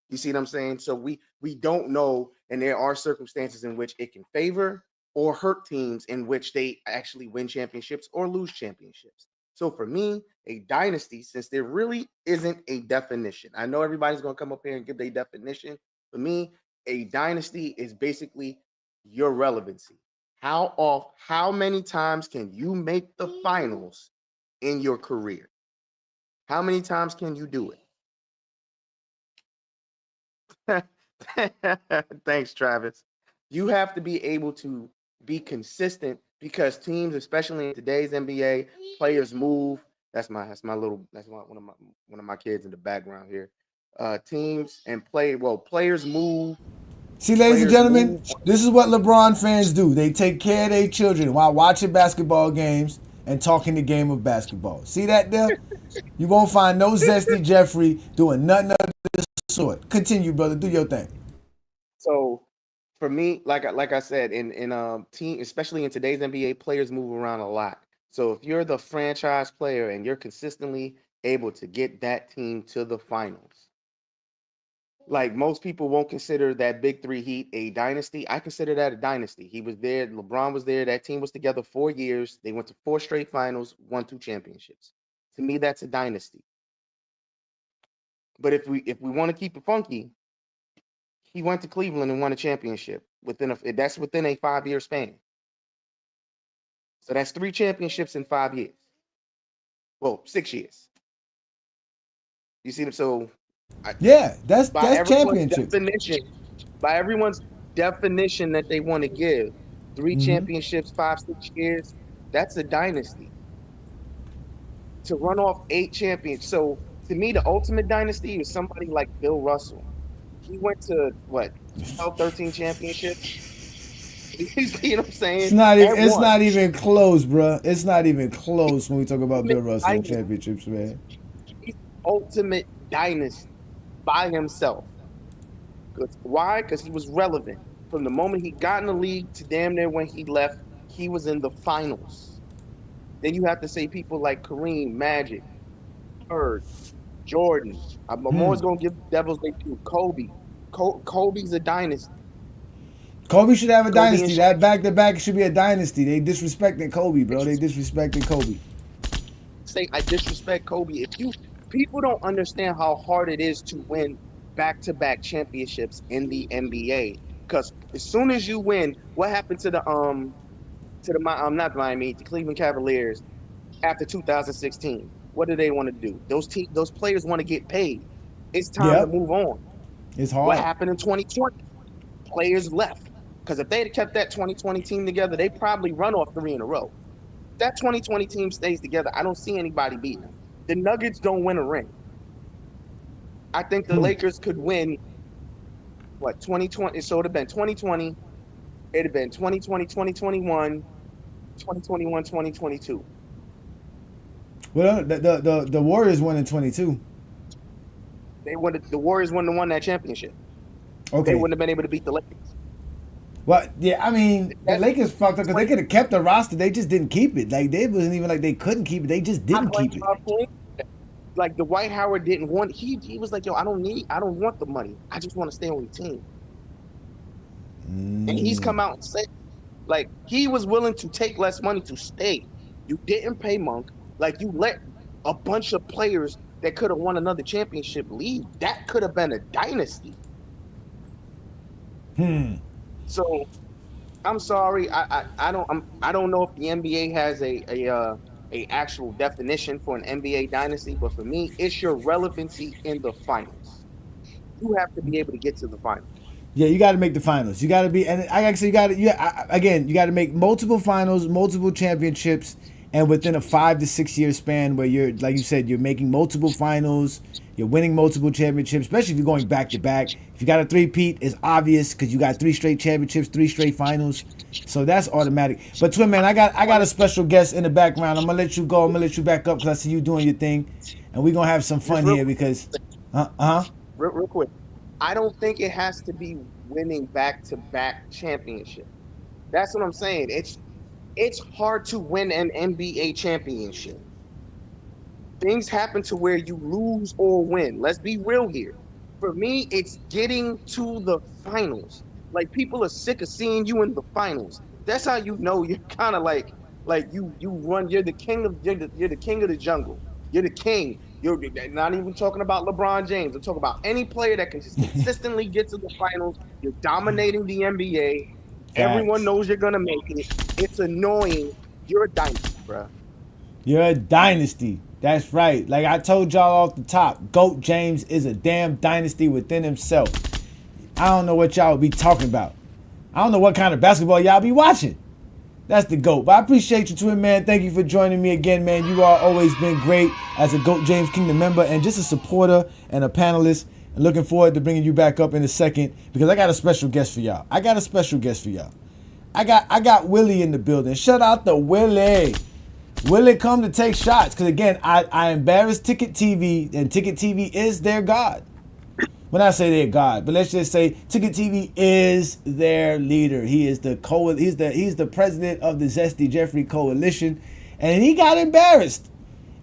You see what I'm saying? So we don't know, and there are circumstances in which it can favor or hurt teams in which they actually win championships or lose championships. So for me, a dynasty, since there really isn't a definition, I know everybody's going to come up here and give their definition. For me, a dynasty is basically your relevancy. How many times can you make the finals in your career? How many times can you do it? Thanks, Travis. You have to be able to be consistent, because teams, especially in today's NBA, players move. That's one of my kids in the background here. Teams and players move. See, ladies and Players gentlemen, move. this is what LeBron fans do. They take care of their children while watching basketball games and talking the game of basketball. See that there? You won't find no zesty Jeffrey doing nothing of this sort. Continue, brother. Do your thing. So for me, like I said, in team, especially in today's NBA, players move around a lot. So if you're the franchise player and you're consistently able to get that team to the finals, like most people won't consider that Big Three Heat a dynasty. I consider that a dynasty. He was there. LeBron was there. That team was together 4 years. They went to 4 straight finals, won 2 championships. To me, that's a dynasty. But if we want to keep it funky, he went to Cleveland and won a championship that's within a 5-year span. So that's 3 championships in 5 years. Well, 6 years. You see them? So Yeah, that's everyone's championship. by everyone's definition that they want to give, 3 championships, 5-6 years, that's a dynasty. To run off 8 champions. So to me, the ultimate dynasty is somebody like Bill Russell. He went to 12, 13 championships. You know what I'm saying? It's not even close, bro. It's not even close when we talk about Bill Russell and championships, man. He's ultimate dynasty by himself. Why? Because he was relevant. From the moment he got in the league to damn near when he left, he was in the finals. Then you have to say people like Kareem, Magic, Bird, Jordan. I'm always going to give Devils they do. Kobe. Kobe's a dynasty. Kobe should have a dynasty. That back-to-back should be a dynasty. They disrespecting Kobe, bro. They disrespecting Kobe. Say I disrespect Kobe. People don't understand how hard it is to win back-to-back championships in the NBA. Because as soon as you win, what happened to the not Miami, the Cleveland Cavaliers after 2016? What do they want to do? Those players want to get paid. It's time to move on. It's hard. What happened in 2020? Players left. Because if they'd kept that 2020 team together, they probably run off 3 in a row. If that 2020 team stays together, I don't see anybody beating them. The Nuggets don't win a ring. I think the Lakers could win, 2020? So it would have been 2020. It would have been 2020, 2021, 2021, 2022. Well, the Warriors won in 22. The Warriors wouldn't have won that championship. Okay. They wouldn't have been able to beat the Lakers. Well, yeah, I mean, the Lakers fucked up because they could have kept the roster. They just didn't keep it. Like, they wasn't even like they couldn't keep it. They just didn't keep it. Like, the Dwight Howard didn't want. He was like, yo, I don't want the money. I just want to stay on the team. And he's come out and said, like, he was willing to take less money to stay. You didn't pay Monk. Like, you let a bunch of players that could have won another championship leave. That could have been a dynasty. So, I'm sorry. I don't know if the NBA has a actual definition for an NBA dynasty, but for me, it's your relevancy in the finals. You have to be able to get to the finals. Yeah, you got to make the finals. You got to be, and I actually got to. You got to make multiple finals, multiple championships, and within a 5 to 6 year span, where you're, like you said, you're making multiple finals, you're winning multiple championships, especially if you're going back to back. If you got a three-peat, it's obvious because you got 3 straight championships, 3 straight finals, so that's automatic. But Twin Man, I got a special guest in the background. I'm gonna let you go. I'm gonna let you back up because I see you doing your thing, and we're gonna have some fun here because, Real quick. I don't think it has to be winning back-to-back championship. That's what I'm saying. It's hard to win an NBA championship. Things happen to where you lose or win. Let's be real here. For me, it's getting to the finals. Like, people are sick of seeing you in the finals. That's how you know you're kind of like you run. You're the king of the jungle. You're the king. You're not even talking about LeBron James. I'm talking about any player that can just consistently get to the finals. You're dominating the NBA. Facts. Everyone knows you're gonna make it. It's annoying. You're a dynasty, bro. You're a dynasty. That's right. Like I told y'all off the top, GOAT James is a damn dynasty within himself. I don't know what y'all be talking about. I don't know what kind of basketball y'all be watching. That's the GOAT. But I appreciate you, twin man. Thank you for joining me again, man. You are always been great as a GOAT James Kingdom member and just a supporter and a panelist. And looking forward to bringing you back up in a second because I got a special guest for y'all. I got Willie in the building. Shout out to Willie. Willie come to take shots because, again, I embarrassed Ticket TV, and Ticket TV is their God. When I say their God, but let's just say Ticket TV is their leader. He is the he's the president of the Zesty Jeffrey Coalition, and he got embarrassed.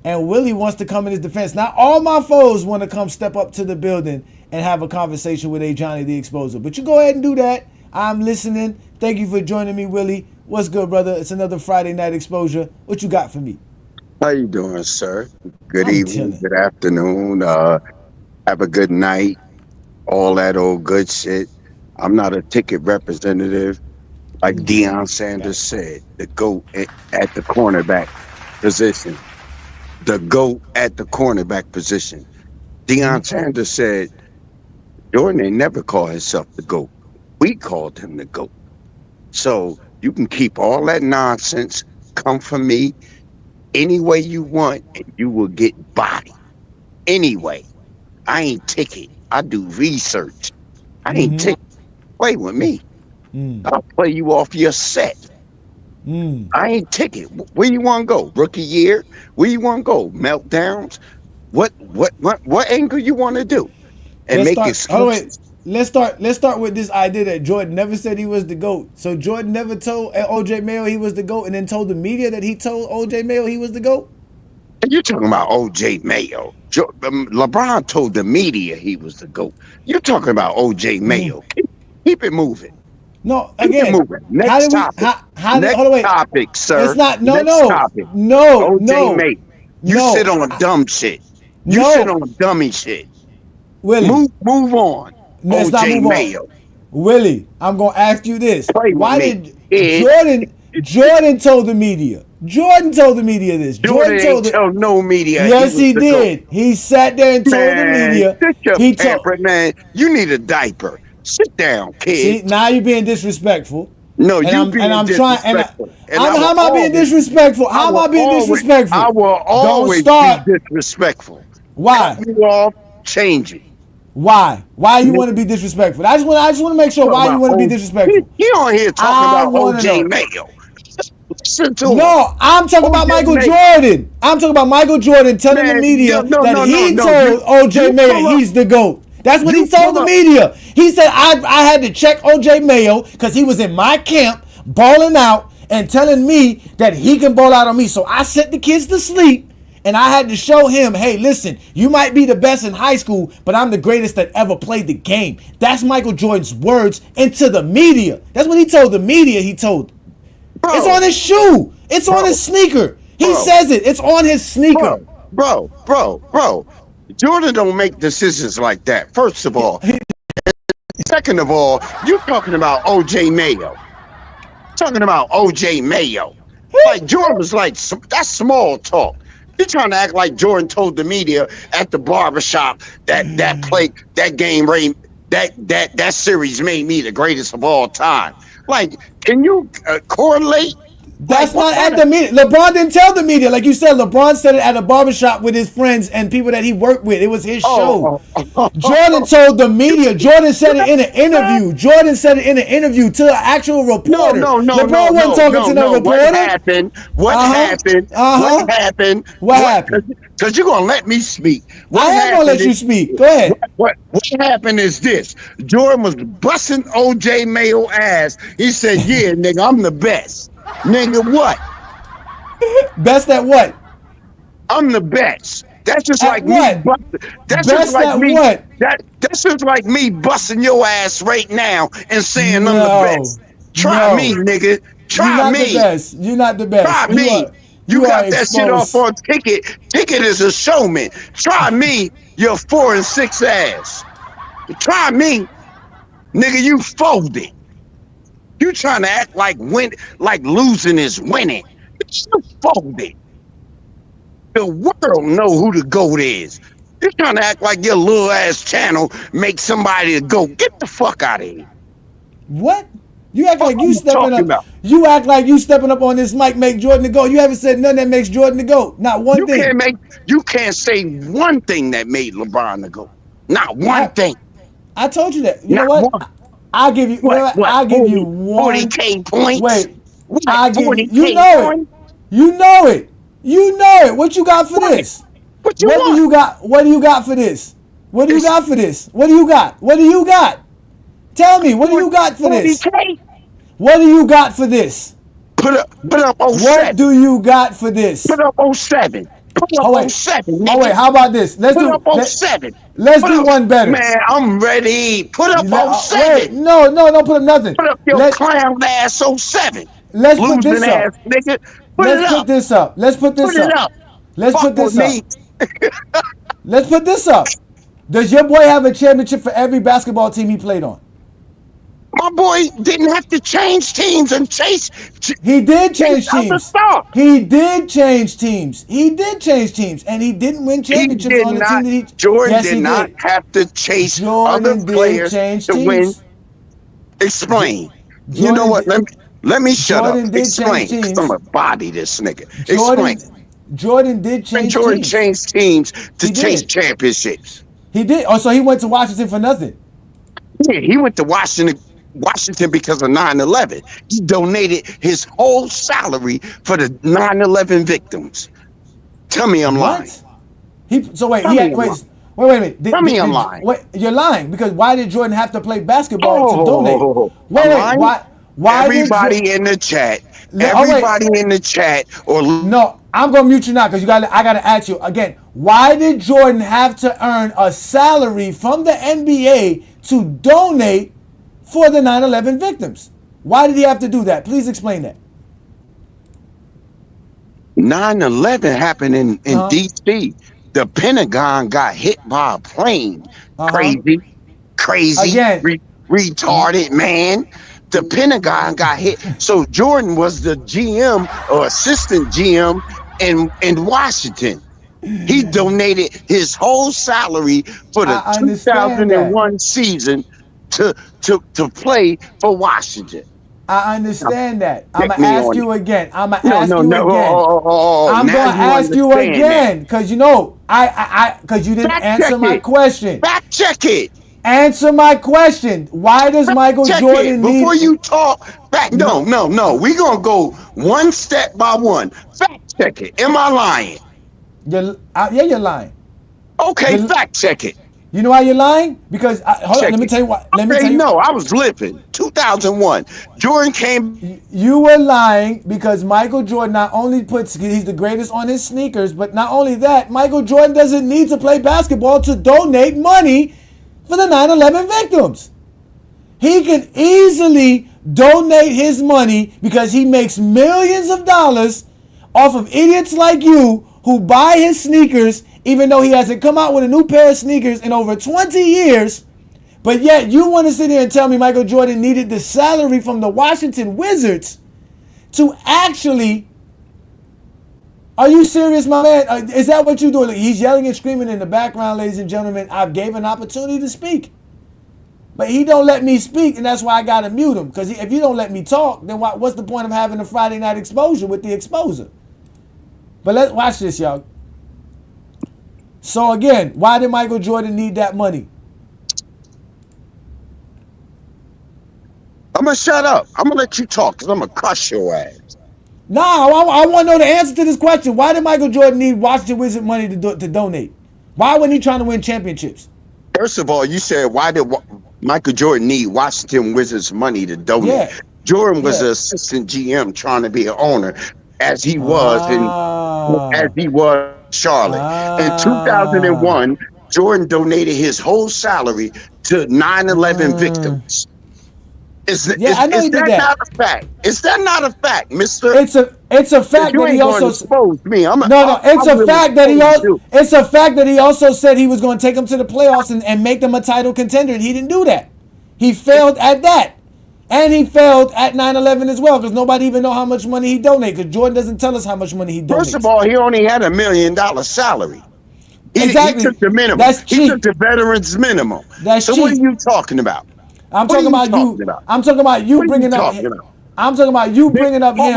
And Willie wants to come in his defense. Not all my foes want to come step up to the building and have a conversation with Ajani the Exposer. But you go ahead and do that. I'm listening. Thank you for joining me, Willie. What's good, brother? It's another Friday night exposure. What you got for me? How you doing, sir? Good I'm evening, chilling. good afternoon. Have a good night. All that old good shit. I'm not a ticket representative. Like Deion Sanders said, the GOAT at the cornerback position. The GOAT at the cornerback position. Deion Sanders said, Jordan ain't never called himself the GOAT. We called him the GOAT. So you can keep all that nonsense, come for me any way you want, and you will get bodied. Anyway, I ain't ticket. I do research. I ain't ticket. Play with me. I'll play you off your set. I ain't ticket. Where you want to go? Rookie year? Where you want to go? Meltdowns? What angle you want to do? And make excuses. Let's start with this idea that Jordan never said he was the GOAT. So Jordan never told OJ Mayo he was the GOAT and then told the media that he told OJ Mayo he was the GOAT? You're talking about OJ Mayo. LeBron told the media he was the GOAT. You're talking about OJ Mayo. Keep it moving. No, again. Keep it moving. Next topic, sir. It's not. OJ Mayo. You sit on dumb shit. You sit on dummy shit. Willie, move on. Let's OJ Mayo. Willie, I'm gonna ask you this. Why did Jordan told the media? Jordan told the media this. Jordan ain't tell no media. Yes, he did. He sat there and told the media. He told, man, you need a diaper. Sit down, kid. See, now you're being disrespectful. No, you being disrespectful. How am I being disrespectful? How am I being disrespectful? I will always be disrespectful. Why? Cut you off, change it. Why? Why you want to be disrespectful? I just want to make sure why you want to be disrespectful. He on here talking about OJ Mayo. Listen to him. No, I'm talking about Michael Jordan. I'm talking about Michael Jordan telling the media that he told OJ Mayo he's the GOAT. That's what he told the media. He said I had to check OJ Mayo because he was in my camp balling out and telling me that he can ball out on me. So I sent the kids to sleep. And I had to show him, hey, listen, you might be the best in high school, but I'm the greatest that ever played the game. That's Michael Jordan's words into the media. That's what he told the media. He told. Bro, it's on his shoe. It's on his sneaker. He says it. It's on his sneaker. Bro. Jordan don't make decisions like that, first of all. Second of all, you're talking about OJ Mayo. Talking about OJ Mayo. Like, Jordan was like, that's small talk. You're trying to act like Jordan told the media at the barbershop that series made me the greatest of all time. Like, can you correlate? That's not at the media. LeBron didn't tell the media. Like you said, LeBron said it at a barbershop with his friends and people that he worked with. It was his show. Jordan told the media. Jordan said it in an interview. Jordan said it in an interview to an actual reporter. No. LeBron wasn't talking to no reporter. What happened? Because you're going to let me speak. I am going to let you speak. Go ahead. What happened is this. Jordan was busting OJ Mayo ass. He said, yeah, nigga, I'm the best. Nigga, what? Best at what? I'm the best. That's just like me. That's just like me busting your ass right now and saying I'm the best. Try me, nigga. Try me. You're not the best. Try me. You got that shit off on Ticket. Ticket is a showman. Try me, your 4 and 6 ass. Try me, nigga. You folded. You trying to act like losing is winning. You folded. The world know who the GOAT is. You're trying to act like your little ass channel makes somebody a GOAT. Get the fuck out of here. What? You act like you stepping talking up. about? You act like you stepping up on this mic, make Jordan the GOAT. You haven't said nothing that makes Jordan the GOAT. Not one thing. You can't say one thing that made LeBron the GOAT. Not one thing. I told you that. You know Not what? one. I'll give you. You know what? I'll give you 40K points. Wait. What, I give you. 40K You know points? it. You know it. You know it. What you got for this? What do you got? What do you got for this? What do you got for this? What do you got? What do you got? Tell me. What do you got for this? 40K? What do you got for this? Put up 07. What do you got for this? Put up 07. Put up 07. Nigga. Oh wait, how about this? Let's put do up 07. Let's do one better. Man, I'm ready. Put up 07. Wait, no, don't put up nothing. Put up your clown ass 07. Let's put this up. Ass nigga. Let's put this up. Let's put this up. Let's put this up. Let's put this up. Does your boy have a championship for every basketball team he played on? My boy didn't have to change teams and chase. He did change teams. He did change teams. He did change teams, and he didn't win championships on the team that he. Jordan did not have to chase other players to win. Explain. You know what? Let me shut up. Explain. Because I'm gonna body this nigga. Explain. Jordan did change. Jordan changed teams to chase championships. He did. Oh, so he went to Washington for nothing. Yeah, he went to Washington because of 9/11. He donated his whole salary for the 9/11 victims. Tell me I'm lying. Wait a minute. Tell me I'm lying. Wait, you're lying because why did Jordan have to play basketball to donate? Why? Everybody in the chat. Everybody in the chat. No, I'm gonna mute you now because I gotta ask you again. Why did Jordan have to earn a salary from the NBA to donate for the 9/11 victims? Why did he have to do that? Please explain that. 9/11 happened in D.C. The Pentagon got hit by a plane. Crazy, again, retarded man. The Pentagon got hit. So Jordan was the GM or assistant GM in Washington. He donated his whole salary for the 2001 season to play for Washington. I understand that. I'm gonna ask you again. I'm gonna ask you again. I'm gonna ask you again because because you didn't answer my question. Fact check it. Answer my question. Why does Michael Jordan need? Before you talk, no. We're gonna go one step by one. Fact check it. Am I lying? You're lying. Okay, fact check it. You know why you're lying? Because hold on, let me tell you why. No, I was living. 2001. Jordan came. You were lying because Michael Jordan not only he's the greatest on his sneakers, but not only that, Michael Jordan doesn't need to play basketball to donate money for the 9/11 victims. He can easily donate his money because he makes millions of dollars off of idiots like you who buy his sneakers even though he hasn't come out with a new pair of sneakers in over 20 years. But yet you want to sit here and tell me Michael Jordan needed the salary from the Washington Wizards to actually... Are you serious, my man? Is that what you're doing? He's yelling and screaming in the background, ladies and gentlemen. I've gave an opportunity to speak. But he don't let me speak, and that's why I got to mute him. Because if you don't let me talk, then what's the point of having a Friday night exposure with the exposer? But let's watch this, y'all. So again, why did Michael Jordan need that money? I'm going to shut up. I'm going to let you talk because I'm going to cuss your ass. Nah, I want to know the answer to this question. Why did Michael Jordan need Washington Wizards money to donate? Why wasn't he trying to win championships? First of all, you said, why did Michael Jordan need Washington Wizards money to donate? Yeah. Jordan was an assistant GM trying to be an owner, as he was in Charlotte. In 2001, Jordan donated his whole salary to 9/11 victims. Is that not a fact? Is that not a fact, Mister? It's a fact that he also exposed me. It's a fact that he also said he was going to take them to the playoffs and make them a title contender, and he didn't do that. He failed at that, and he failed at 9/11 as well because nobody even know how much money he donated. Because Jordan doesn't tell us how much money he donates. First of all, he only had $1 million salary. He took the minimum. That's cheap. He took the veterans minimum. That's cheap. What are you talking about? I'm What are talking you about talking you. about? I'm talking about you What are you bringing up. talking about? I'm talking about you bringing up him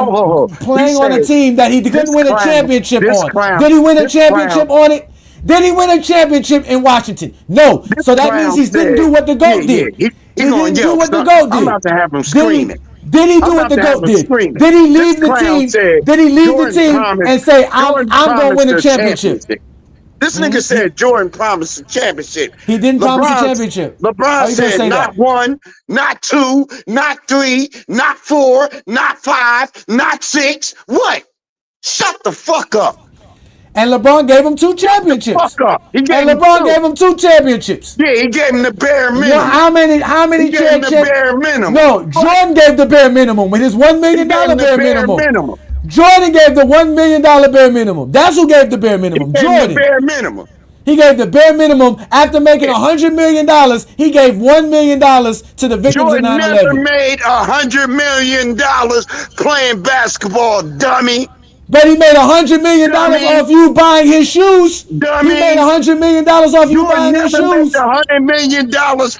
playing on a team that he couldn't win a championship on. Did he win a championship on it? Did he win a championship in Washington? No. So that means he didn't do what the GOAT did. He He going didn't to do yell, what the son. GOAT I'm did. about to have him Did he? screaming. Did he do I'm what the about to have GOAT him did? screaming. Did he This leave the clown team? said Did he leave the Jordan team promised- and say, Jordan I'm going to win a promised championship? This nigga said Jordan promised a championship. He didn't promise a championship. How LeBron you gonna said say not that? 1, not 2, not 3, not 4, not 5, not 6. What? Shut the fuck up. And LeBron gave him 2 championships. Fuck up. He gave And him LeBron 2. gave him 2 championships. Yeah, he gave him the bare minimum. Well, how many He gave him the bare minimum. No, Jordan gave the bare minimum with his $1 million bare minimum. Jordan gave the $1 million bare minimum. That's who gave the bare minimum. Jordan. The bare minimum. He gave the bare minimum after making $100 million. He gave $1 million to the victims Jordan of 9/11. never made $100 million playing basketball, dummy. But he made $100 million off you buying his shoes. Dummy. He made $100 million off you buying his shoes. $100 million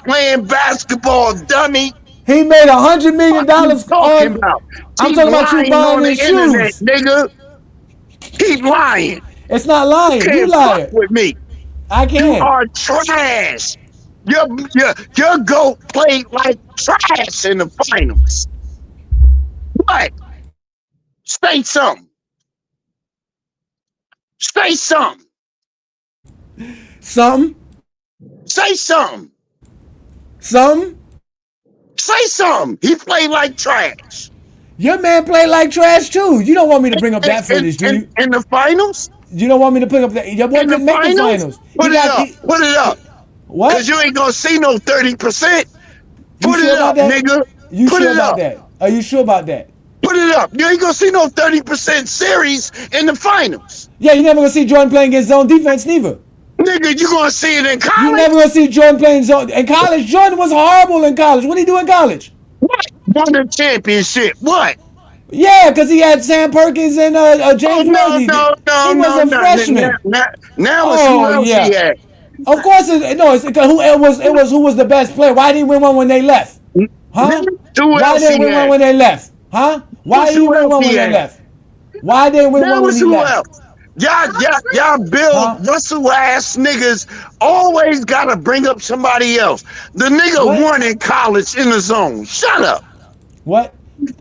playing basketball, dummy. He made $100 million talking about? I'm talking about you buying his internet, shoes. Nigga. Keep lying. It's not lying. You can't lying. fuck with me. I can't. You are trash. Your GOAT played like trash in the finals. What? Say something. Say something. Something? Say something. Something? Say something. He played like trash. Your man played like trash too. You don't want me to bring up that footage, do you? In the finals? You don't want me to pick up that. Your boy couldn't make the finals. Put it up. What? Because you ain't going to see no 30%. Put it up, nigga. You Put sure it about up. that? Are you sure about that? Put it up. You ain't going to see no 30% series in the finals. Yeah, you're never going to see Jordan playing against zone defense neither. Nigga, you going to see it in college? You're never going to see Jordan playing zone. In college, Jordan was horrible in college. What did he do in college? What? Won a championship. What? Yeah, because he had Sam Perkins and James Worthy. No. He was a freshman. Now it's who else he had. Of course, it was who was the best player. Why didn't he win one when they left? Huh? Why didn't he win one when they left? Huh? Why didn't he win one when they left? Why didn't he win one when he left? Y'all Bill Russell ass niggas always gotta bring up somebody else. The nigga won in college in the zone. Shut up. What?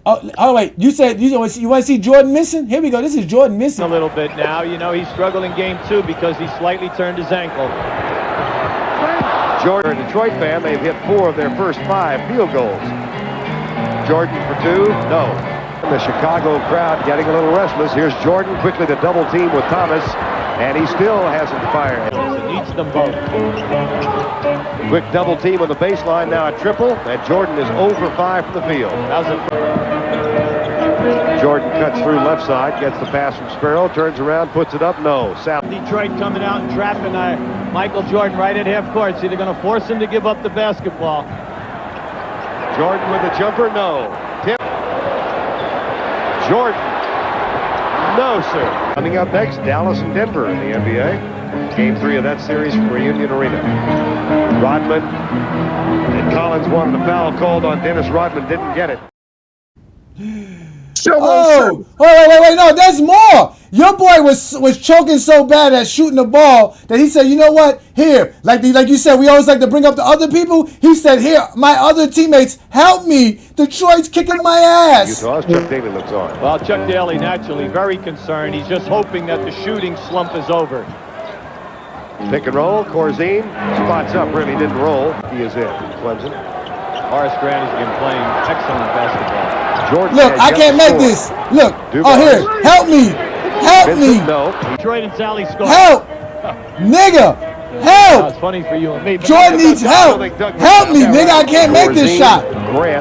Oh wait, you said you want to see Jordan missing? Here we go. This is Jordan missing a little bit now. You know, he struggled in game 2 because he slightly turned his ankle. Jordan, a Detroit fan, they've hit 4 of their first 5 field goals. Jordan for 2, no. The Chicago crowd getting a little restless. Here's Jordan quickly to double team with Thomas, and he still hasn't fired. He needs them both. Quick double team on the baseline, now a triple, and Jordan is 0 for 5 from the field. Jordan cuts through left side, gets the pass from Sparrow, turns around, puts it up, no. South. Detroit coming out and trapping Michael Jordan right at half court. So they're going to force him to give up the basketball. Jordan with a jumper, no. Tip. Jordan. No, sir. Coming up next, Dallas and Denver in the NBA. Game 3 of that series from Reunion Arena. Rodman and Collins wanted a foul called on Dennis Rodman, wait, no, there's more. Your boy was choking so bad at shooting the ball that he said, you know what, here, like you said, we always like to bring up the other people. He said, here, my other teammates, help me. Detroit's kicking my ass. Utah's Chuck Daly looks on. Well, Chuck Daly naturally very concerned. He's just hoping that the shooting slump is over. Pick and roll, Corzine spots up, really didn't roll. He is in, Clemson. Horace Grant has been playing excellent basketball. Jordan look, I can't make this. Look, here, help me. Help me. No. Detroit and Sally score. Help. Nigga, help. It's funny for you and me. Jordan needs help. Help me, nigga, I can't make this shot.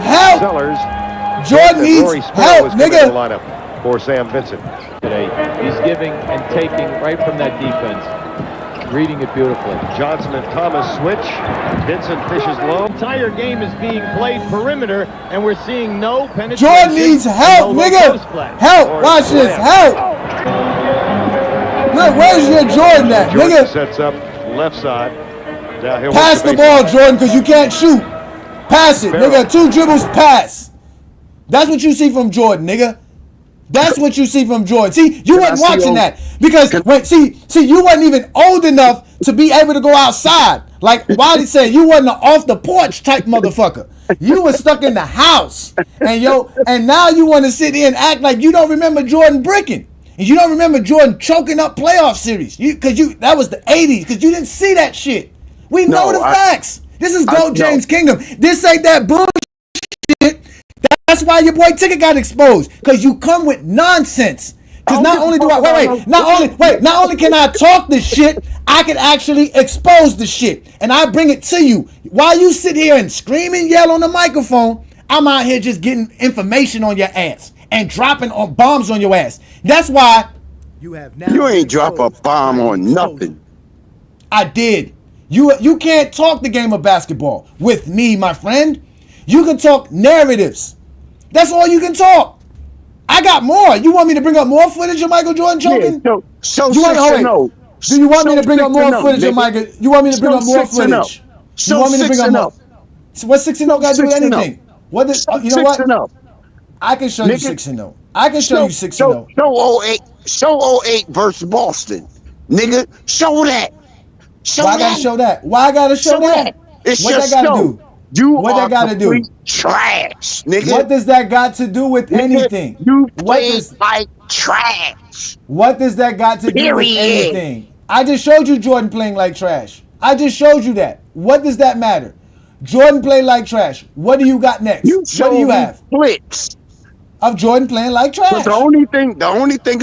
Help. Jordan needs help, nigga. Lineup for Sam Vincent. Today, he's giving and taking right from that defense. Reading it beautifully. Johnson and Thomas switch. Vincent fishes low. The entire game is being played perimeter, and we're seeing no penetration. Jordan needs help, nigga. Help. Watch this. Help. Look, where's your Jordan at, Jordan nigga? sets up left side. Now he'll pass the ball, Jordan, because you can't shoot. Pass it, nigga. 2 dribbles, pass. That's what you see from Jordan, nigga. That's what you see from Jordan. See, you wasn't watching that because you wasn't even old enough to be able to go outside. Like Wiley said, you wasn't an off the porch type motherfucker. You was stuck in the house, and now you want to sit here and act like you don't remember Jordan bricking, and you don't remember Jordan choking up playoff series. That was the '80s because you didn't see that shit. We know the facts. This is GOAT James Kingdom. This ain't that bullshit. That's why your boy Ticket got exposed, because you come with nonsense. Because not only can I talk the shit, I can actually expose the shit, and I bring it to you. While you sit here and scream and yell on the microphone, I'm out here just getting information on your ass and dropping bombs on your ass. That's why you ain't drop a bomb on nothing. I did. You can't talk the game of basketball with me, my friend. You can talk narratives. That's all you can talk. I got more. You want me to bring up more footage of Michael Jordan choking? Yeah, Do you want me to bring up more footage of Michael? You want me to bring up more footage? You want me to bring up more? So what 6-0 got to do with anything? What is? You know what? I can show you 6-0. I can show you 6-0. Show 08 versus Boston, nigga. Show that. Why I gotta show that? Why I gotta show that? It's what your that gotta show. do? What that gotta do? Trash, nigga. What does that got to do with anything? You play like trash. What does that got to do with anything? I just showed you Jordan playing like trash. I just showed you that. What does that matter? Jordan played like trash. What do you got next? What do you have? Flicks of Jordan playing like trash. But the only thing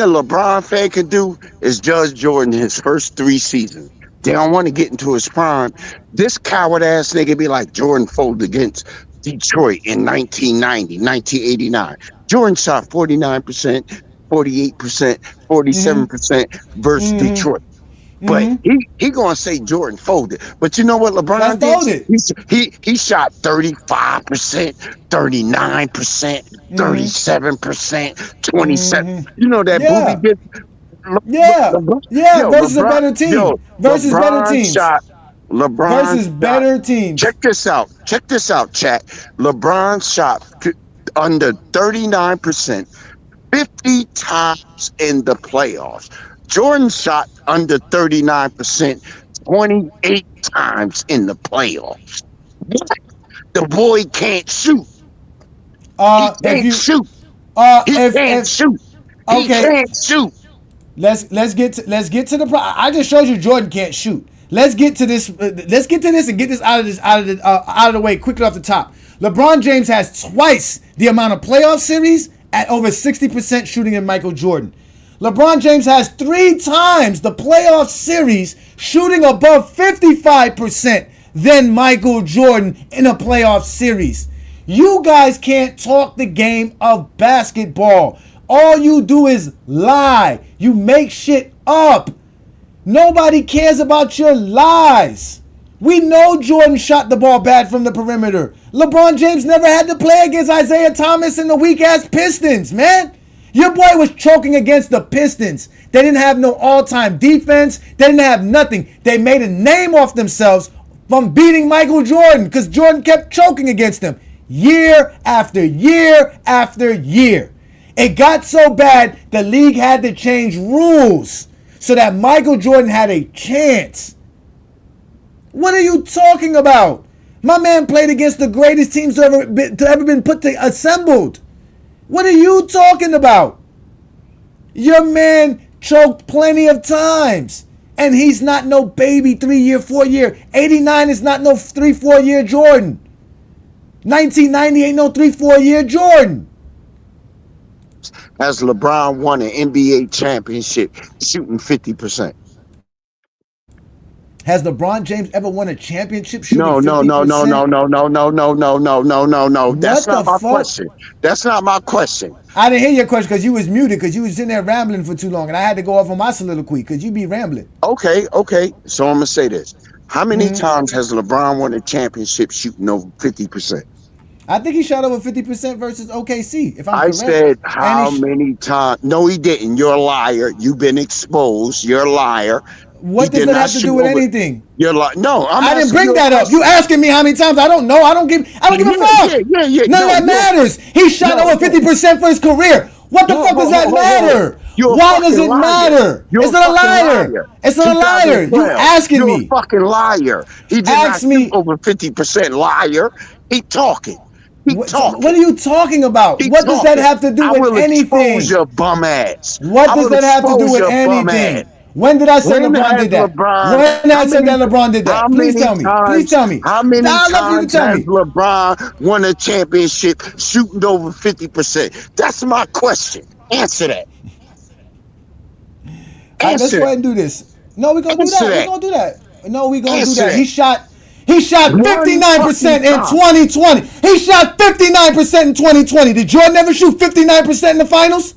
a LeBron fan can do is judge Jordan his first 3 seasons. They don't want to get into his prime. This coward ass nigga be like Jordan folded against Detroit in 1990, 1989. Jordan shot 49%, 48%, 47% versus Detroit. But he gonna say Jordan folded. But you know what LeBron did? He shot 35%, 39%, 37%, 27%. You know that booby did. Versus a better team. Versus better teams. Versus better teams. Check this out, chat. LeBron shot under 39%, 50 times in the playoffs. Jordan shot under 39%, 28 times in the playoffs. The boy can't shoot. He can't shoot. He can't shoot. He can't shoot. Let's get to the. I just showed you Jordan can't shoot. Let's get to this. Let's get to this and get this out of the way quickly off the top. LeBron James has twice the amount of playoff series at over 60% shooting than Michael Jordan. LeBron James has 3 times the playoff series shooting above 55% than Michael Jordan in a playoff series. You guys can't talk the game of basketball. All you do is lie. You make shit up. Nobody cares about your lies. We know Jordan shot the ball bad from the perimeter. LeBron James never had to play against Isaiah Thomas and the weak-ass Pistons, man. Your boy was choking against the Pistons. They didn't have no all-time defense. They didn't have nothing. They made a name off themselves from beating Michael Jordan because Jordan kept choking against them year after year after year. It got so bad, the league had to change rules so that Michael Jordan had a chance. What are you talking about? My man played against the greatest teams to ever been assembled. What are you talking about? Your man choked plenty of times. And he's not no baby 3-year, 4-year. 89 is not no 3-4 year Jordan. 1990 ain't no 3-4 year Jordan. Has LeBron won an NBA championship shooting 50%? Has LeBron James ever won a championship shooting 50%? No. That's not my question. That's not my question. I didn't hear your question because you was muted because you was sitting there rambling for too long and I had to go off on my soliloquy because you be rambling. Okay. So I'm going to say this. How many times has LeBron won a championship shooting over 50%? I think he shot over 50% versus OKC, if I'm correct. I said how many times? No, he didn't. You're a liar. You've been exposed. You're a liar. What does that have to do with anything? You're like, no, I didn't bring that up. You asking me how many times? I don't know. I don't give a fuck. None of that matters. He shot over 50% for his career. What the fuck does that matter? Why does it matter? It's not a liar. It's not a liar. You asking me? You're a fucking liar. He did not shoot over 50%. Liar. He talking. What are you talking about? What does that have to do with anything? Expose your bum ass. What does that have to do with anything? When did I say LeBron did that? When did I say that LeBron did that? Please tell me. Please tell me. How many times has LeBron won a championship shooting over 50%? That's my question. Answer that. Let's go ahead and do this. No, we're gonna do that. We're gonna do that. No, we're gonna do that. He shot 59% in 2020. He shot 59% in 2020. Did Jordan ever shoot 59% in the finals?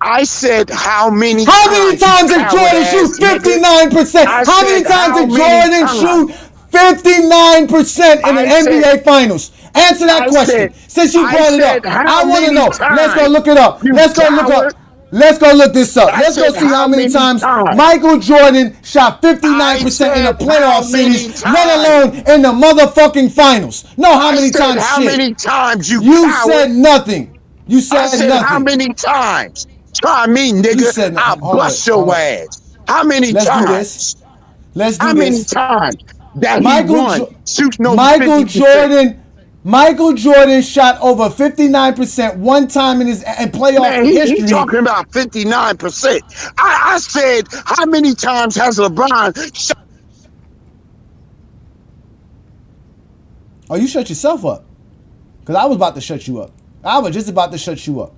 I said how many times did Jordan shoot 59%? How many times did Jordan shoot 59% in the NBA finals? Answer that question. Since you brought it up, I want to know. Let's go look it up. Let's go look up. Let's go look this up. Let's go see how many times Michael Jordan shot 59% in a playoff series, let alone in the motherfucking finals. No, how many times? How many times you said nothing. You said nothing. How many times? Try me, nigga. I'll bust your ass. How many times? Let's do this. Let's do this. How many times that Michael Jordan shot over 59% one time in his playoff history. He's talking about 59%. I said, how many times has LeBron shot? Oh, you shut yourself up. Because I was about to shut you up. I was just about to shut you up.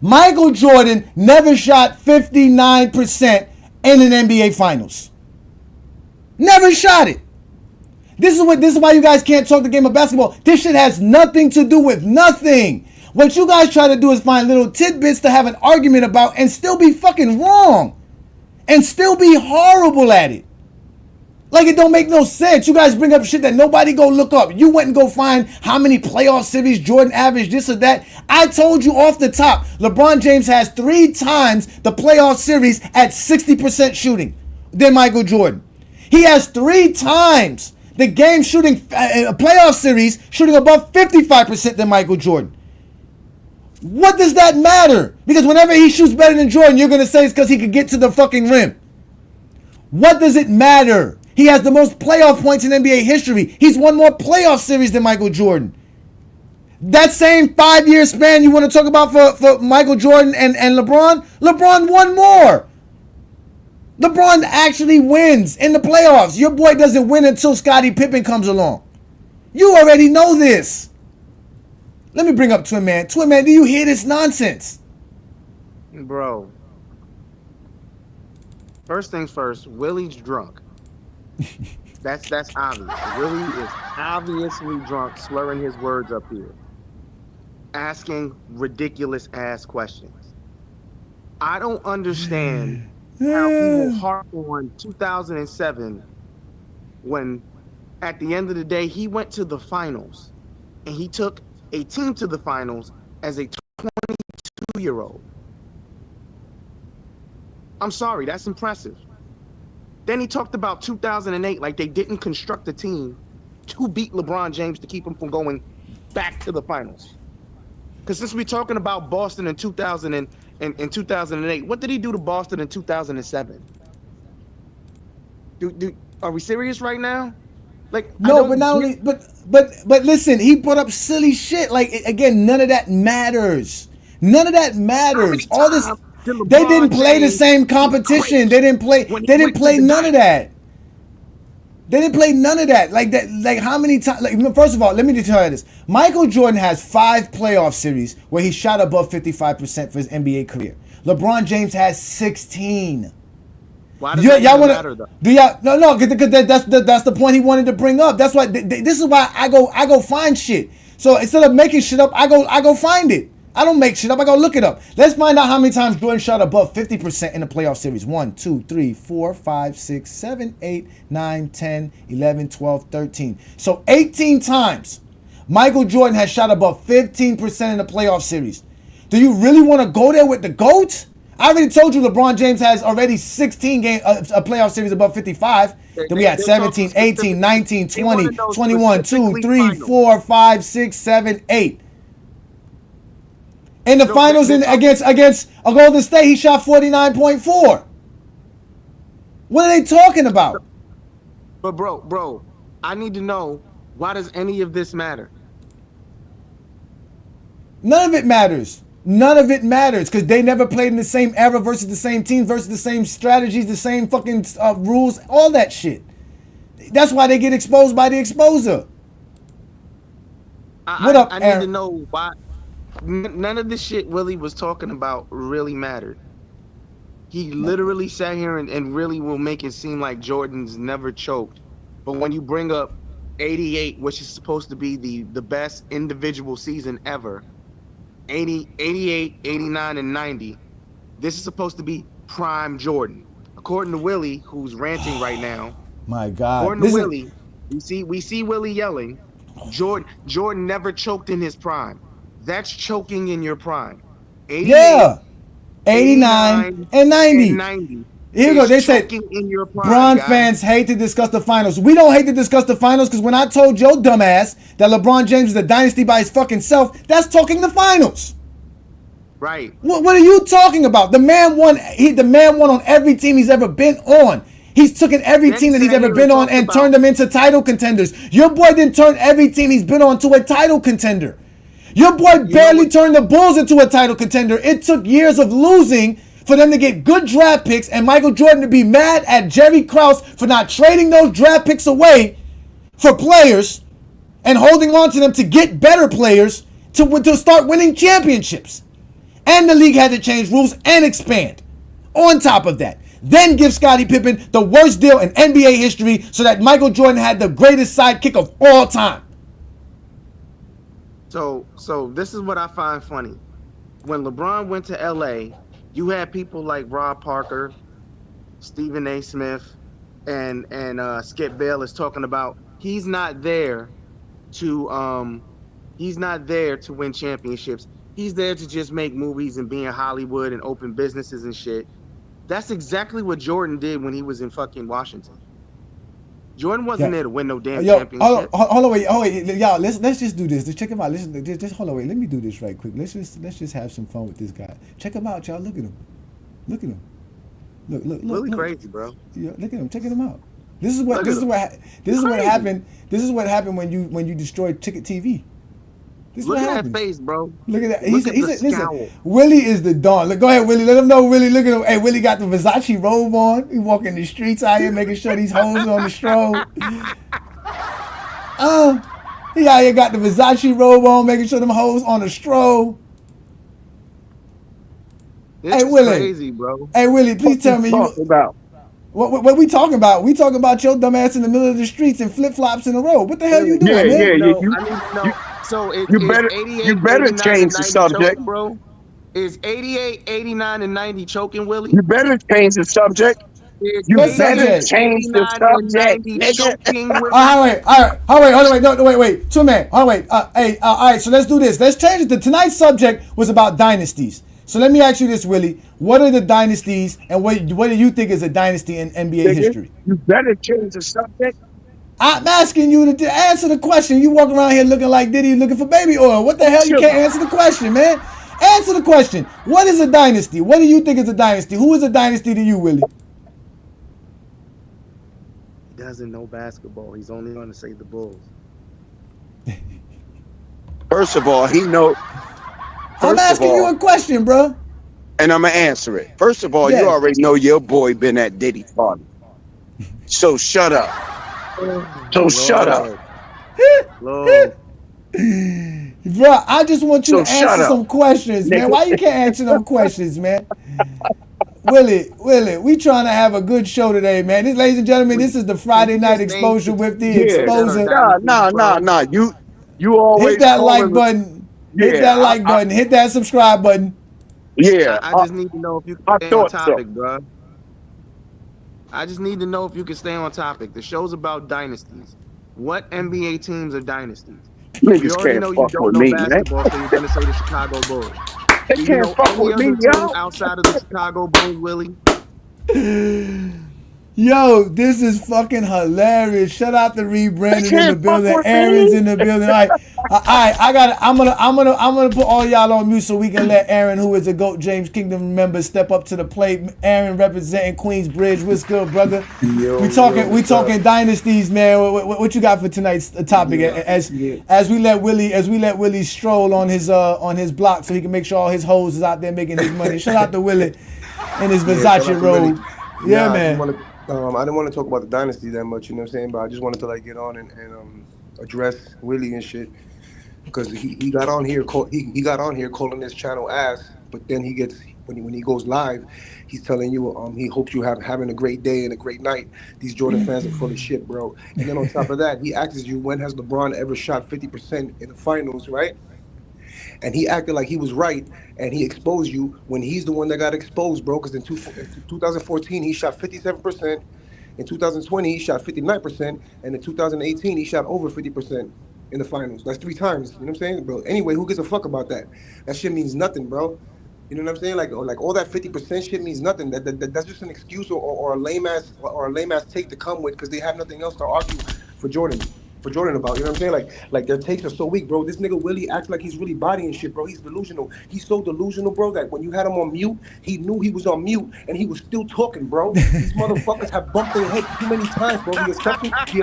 Michael Jordan never shot 59% in an NBA Finals. Never shot it. This is why you guys can't talk the game of basketball. This shit has nothing to do with nothing. What you guys try to do is find little tidbits to have an argument about and still be fucking wrong. And still be horrible at it. Like it don't make no sense. You guys bring up shit that nobody go look up. You went and go find how many playoff series Jordan averaged, this or that. I told you off the top, LeBron James has 3 times the playoff series at 60% shooting than Michael Jordan. He has 3 times the game shooting, a playoff series shooting above 55% than Michael Jordan. What does that matter? Because whenever he shoots better than Jordan, you're going to say it's because he could get to the fucking rim. What does it matter? He has the most playoff points in NBA history. He's won more playoff series than Michael Jordan. That same 5-year span you want to talk about for Michael Jordan and LeBron, LeBron won more. LeBron actually wins in the playoffs. Your boy doesn't win until Scottie Pippen comes along. You already know this. Let me bring up Twin Man. Twin Man, do you hear this nonsense? Bro. First things first, Willie's drunk. That's obvious. Willie is obviously drunk, slurring his words up here. Asking ridiculous ass questions. I don't understand how people harp on 2007 when at the end of the day he went to the finals and he took a team to the finals as a 22-year-old. I'm sorry, that's impressive. Then he talked about 2008 like they didn't construct a team to beat LeBron James to keep him from going back to the finals. Because since we're talking about Boston in 2008, what did he do to Boston in 2007? Are we serious right now? Like no, but not only, but listen, he brought up silly shit. Like again, none of that matters. None of that matters. All this. They didn't play the same competition. They didn't play. They didn't play none of that. They didn't play none of that. Like that. Like how many times? Like first of all, let me just tell you this: Michael Jordan has 5 playoff series where he shot above 55% for his NBA career. LeBron James has 16. Why does that matter though? Do y'all? No, because that's the point he wanted to bring up. That's why. This is why I go find shit. So instead of making shit up, I go find it. I don't make shit up. I go look it up. Let's find out how many times Jordan shot above 50% in the playoff series. 1, 2, 3, 4, 5, 6, 7, 8, 9, 10, 11, 12, 13. So 18 times Michael Jordan has shot above 15% in the playoff series. Do you really want to go there with the GOAT? I already told you LeBron James has already 16 game a playoff series above 55. Then we had 17, 18, 19, 20, 21, 2, 3, 4, 5, 6, 7, 8. In the finals against a Golden State, he shot 49.4. What are they talking about? But bro, I need to know, why does any of this matter? None of it matters. None of it matters because they never played in the same era versus the same teams versus the same strategies, the same fucking rules, all that shit. That's why they get exposed by the exposer. What up, I Aaron? need to know why none of the shit Willie was talking about really mattered. He literally sat here and really will make it seem like Jordan's never choked. But when you bring up 88, which is supposed to be the best individual season ever, 80, 88, 89, and 90, this is supposed to be prime Jordan. According to Willie, who's ranting right now, my God. according to Willie, we see Willie yelling, Jordan never choked in his prime. That's choking in your prime. 89 and 90. Here we go. They said LeBron fans hate to discuss the finals. We don't hate to discuss the finals because when I told your dumbass that LeBron James is a dynasty by his fucking self, that's talking the finals. Right. What are you talking about? The man won. The man won on every team he's ever been on. He's taken every team that he's ever been on and turned them into title contenders. Your boy didn't turn every team he's been on to a title contender. Your boy barely turned the Bulls into a title contender. It took years of losing for them to get good draft picks and Michael Jordan to be mad at Jerry Krause for not trading those draft picks away for players and holding on to them to get better players to start winning championships. And the league had to change rules and expand. On top of that, then give Scottie Pippen the worst deal in NBA history so that Michael Jordan had the greatest sidekick of all time. So this is what I find funny. When LeBron went to LA, you had people like Rob Parker, Stephen A. Smith, and Skip Bayless talking about he's not there to win championships. He's there to just make movies and be in Hollywood and open businesses and shit. That's exactly what Jordan did when he was in fucking Washington. Jordan wasn't there to win no damn championship. Hold on, wait, y'all. Let's just do this. Just check him out. Listen, just hold on, wait. Let me do this right quick. Let's just have some fun with this guy. Check him out, y'all. Look at him. Look at him. Look. Really crazy, bro. Yeah, look at him. Checking him out. This is what happened. This is what happened when you destroyed Ticket TV. Look at that face, bro. Look at that. Listen, Willie is the dawn. Look, go ahead, Willie. Let him know, Willie. Look at him. Hey, Willie got the Versace robe on. He walking the streets out here making sure these hoes on the stroll. He out here got the Versace robe on, making sure them hoes on the stroll. This is Willie. Crazy, bro. Hey, Willie, please tell me what we talking about? We talking about your dumb ass in the middle of the streets in flip flops in a row. What the hell you doing, man? I need to know. So you better change the subject, choking, bro. Is 88, 89, and 90 choking, Willie? You better change the subject. You better change the subject, nigga. All right. Wait. Two man. All right. All right. So let's do this. Let's change it. Tonight's subject was about dynasties. So let me ask you this, Willie. What are the dynasties, and what do you think is a dynasty in NBA history? You better change the subject. I'm asking you to answer the question. You walk around here looking like Diddy looking for baby oil. What the hell? You can't answer the question, man. Answer the question. What is a dynasty? What do you think is a dynasty? Who is a dynasty to you, Willie? He doesn't know basketball. He's only going to say the Bulls. First of all, he knows. I'm asking you a question, bro. And I'm going to answer it. First of all, you already know your boy been at Diddy's party. So shut up. Shut up. Bro, I just want you to answer some questions, man. Why you can't answer them questions, man? Willie, we trying to have a good show today, man. Ladies and gentlemen, this is the Friday Night Exposure with the Exposer. Nah. You always hit that like button. Hit that like button. Hit that subscribe button. Yeah. I just need to know if you can stay on topic, bro. I just need to know if you can stay on topic. The show's about dynasties. What NBA teams are dynasties? Niggas You already can't know fuck you don't with know me, basketball, so you're going to say the Chicago Bulls. They Do you can't know fuck any with me, other team yo. outside of the Chicago Bulls, Willie? Yo, this is fucking hilarious. Shout out to Reed They Brandon in the can't fuck building. with Aaron's me. in the building. All right, I got it. I'm gonna put all y'all on mute so we can let Aaron, who is a GOAT James Kingdom member, step up to the plate. Aaron representing Queensbridge. What's good, brother? We talking dynasties, man. What you got for tonight's topic? As we let Willie stroll on his block so he can make sure all his hoes is out there making his money. Shout out to Willie in his Versace robe. Yeah, man. I didn't want to talk about the dynasty that much, you know what I'm saying? But I just wanted to like get on and address Willie and shit, because he got on here he got on here calling this channel ass, but then he gets when he goes live, he's telling you he hopes you having a great day and a great night. These Jordan fans are full of shit, bro. And then on top of that, he asks you, when has LeBron ever shot 50% in the finals, right? And he acted like he was right, and he exposed you when he's the one that got exposed, bro. Because in 2014, he shot 57%. In 2020, he shot 59%. And in 2018, he shot over 50% in the finals. That's 3 times. You know what I'm saying, bro? Anyway, who gives a fuck about that? That shit means nothing, bro. You know what I'm saying? Like all that 50% shit means nothing. That's just an excuse or a lame ass take to come with, because they have nothing else to argue for Jordan about. You know what I'm saying? Like their takes are so weak, bro. This nigga Willie acts like he's really bodying shit, bro. He's delusional. He's so delusional, bro, that when you had him on mute, he knew he was on mute and he was still talking, bro. These motherfuckers have bumped their head too many times, bro. The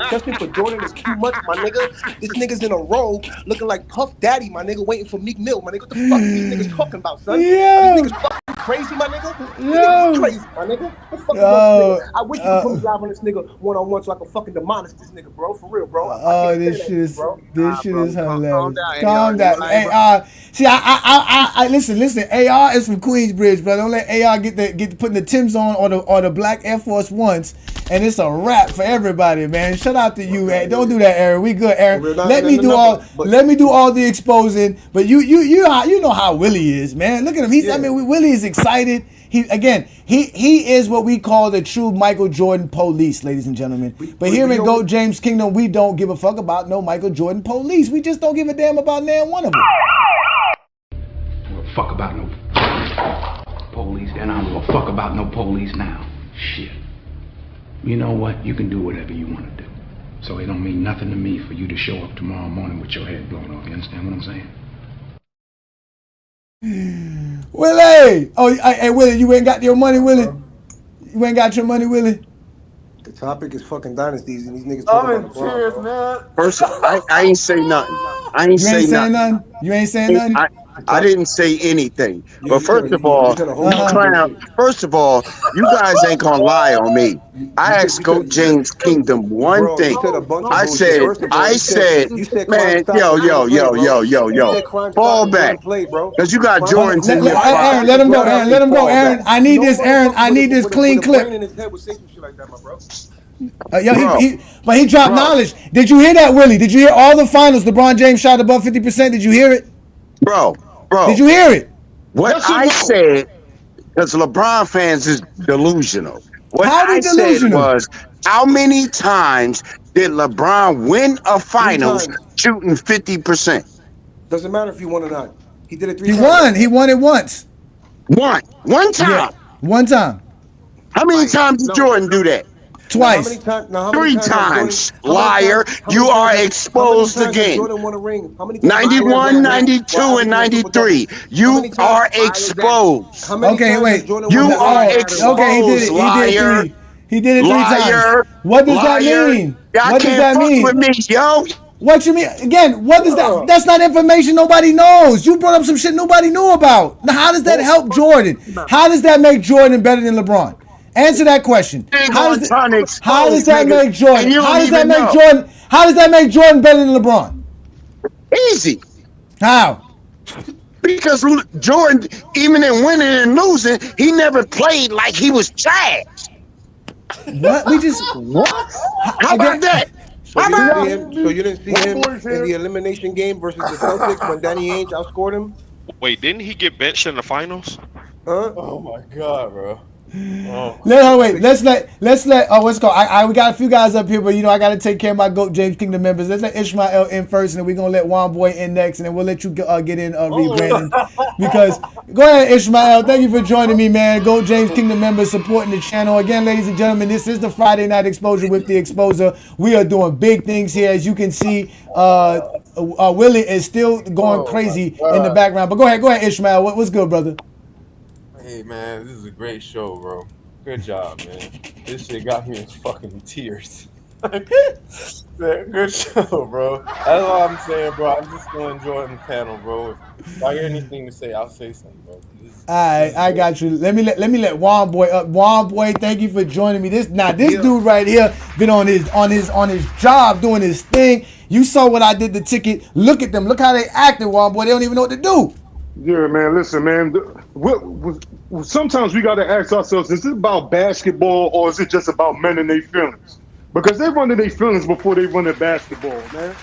obsession for Jordan is too much, my nigga. This nigga's in a row looking like Puff Daddy, my nigga, waiting for Meek Mill, my nigga. What the fuck are these niggas talking about, son? Are these niggas fucking crazy, my nigga? These niggas is crazy, my nigga. What the fuck is this nigga? I wish you could put me live on this nigga one-on-one so I could fucking demolish this nigga, bro. For real, bro. This shit is hilarious. Calm down. Hey, see, I listen. AR is from Queensbridge, bro. Don't let AR get putting the Timbs on or the black Air Force Ones, and it's a wrap for everybody, man. Shout out to you, man. Don't do that, Aaron. We good, Aaron. Let me do all the exposing. But you know how Willie is, man. Look at him. Willie is excited. He is what we call the true Michael Jordan police, ladies and gentlemen. But here in GOAT James Kingdom, we don't give a fuck about no Michael Jordan police. We just don't give a damn about nan one of them. Well, fuck about no police, and I don't give a fuck about no police now. Shit. You know what? You can do whatever you want to do. So it don't mean nothing to me for you to show up tomorrow morning with your head blown off. You understand what I'm saying? Willie! Oh, hey, Willie, you ain't got your money, Willie? You ain't got your money, Willie? The topic is fucking dynasties, and these niggas talking about LeBron, man. First, I ain't say nothing. I ain't say nothing. You ain't saying nothing? I didn't say anything. But first of all, first of all, you guys ain't gonna lie on me. I asked GOAT James Kingdom one thing. I said, man, yo, fall back. Because you got Jordans in your Aaron, let him go, Aaron. I need this clean clip. But he dropped knowledge. Did you hear that, Willie? Did you hear all the finals? LeBron James shot above 50%. Did you hear it? Bro. Did you hear it? What I said, because LeBron fans is delusional. What I said was, how many times did LeBron win a finals shooting 50%? Doesn't matter if he won or not. He did it 3 times. He won it once. One time. Yeah. One time. How many times did Jordan do that? Twice. 3 times, liar. You are exposed again. 91, 92, and 93. You are exposed. Okay, wait. You are exposed, liar. He did it 3 times. What does that mean? What does that mean? With me, yo. What you mean? Again, what does that? That's not information nobody knows. You brought up some shit nobody knew about. Now, how does that help Jordan? How does that make Jordan better than LeBron? Answer that question. How does that make Jordan? How does that make Jordan better than LeBron? Easy. How? Because Jordan, even in winning and losing, he never played like he was trash. What? What? How about that? So you didn't see him in the elimination game versus the Celtics when Danny Ainge outscored him? Wait, didn't he get benched in the finals? Huh? Oh my God, bro. Wait. Let's let. What's it called? We got a few guys up here, but I got to take care of my GOAT James Kingdom members. Let's let Ishmael in first, and then we're gonna let Juan Boy in next, and then we'll let you get in, Rebrandon. Because go ahead, Ishmael. Thank you for joining me, man. GOAT James Kingdom members supporting the channel again, ladies and gentlemen. This is the Friday Night Exposure with the Exposer. We are doing big things here, as you can see. Willie is still going crazy in the background, but go ahead, Ishmael. What's good, brother? Hey man, this is a great show, bro. Good job, man. This shit got me in fucking tears. Man, good show, bro. That's all I'm saying, bro. I'm just gonna enjoy the panel, bro. If I hear anything to say, I'll say something, bro. All right, I got you. Let me let Juan Boy up. Juan Boy, thank you for joining me. This dude right here been on his job doing his thing. You saw what I did the ticket. Look at them. Look how they acting, Juan Boy. They don't even know what to do. Yeah, man. Listen, man. Sometimes we gotta ask ourselves: is it about basketball or is it just about men and their feelings? Because they run to their feelings before they run to basketball, man.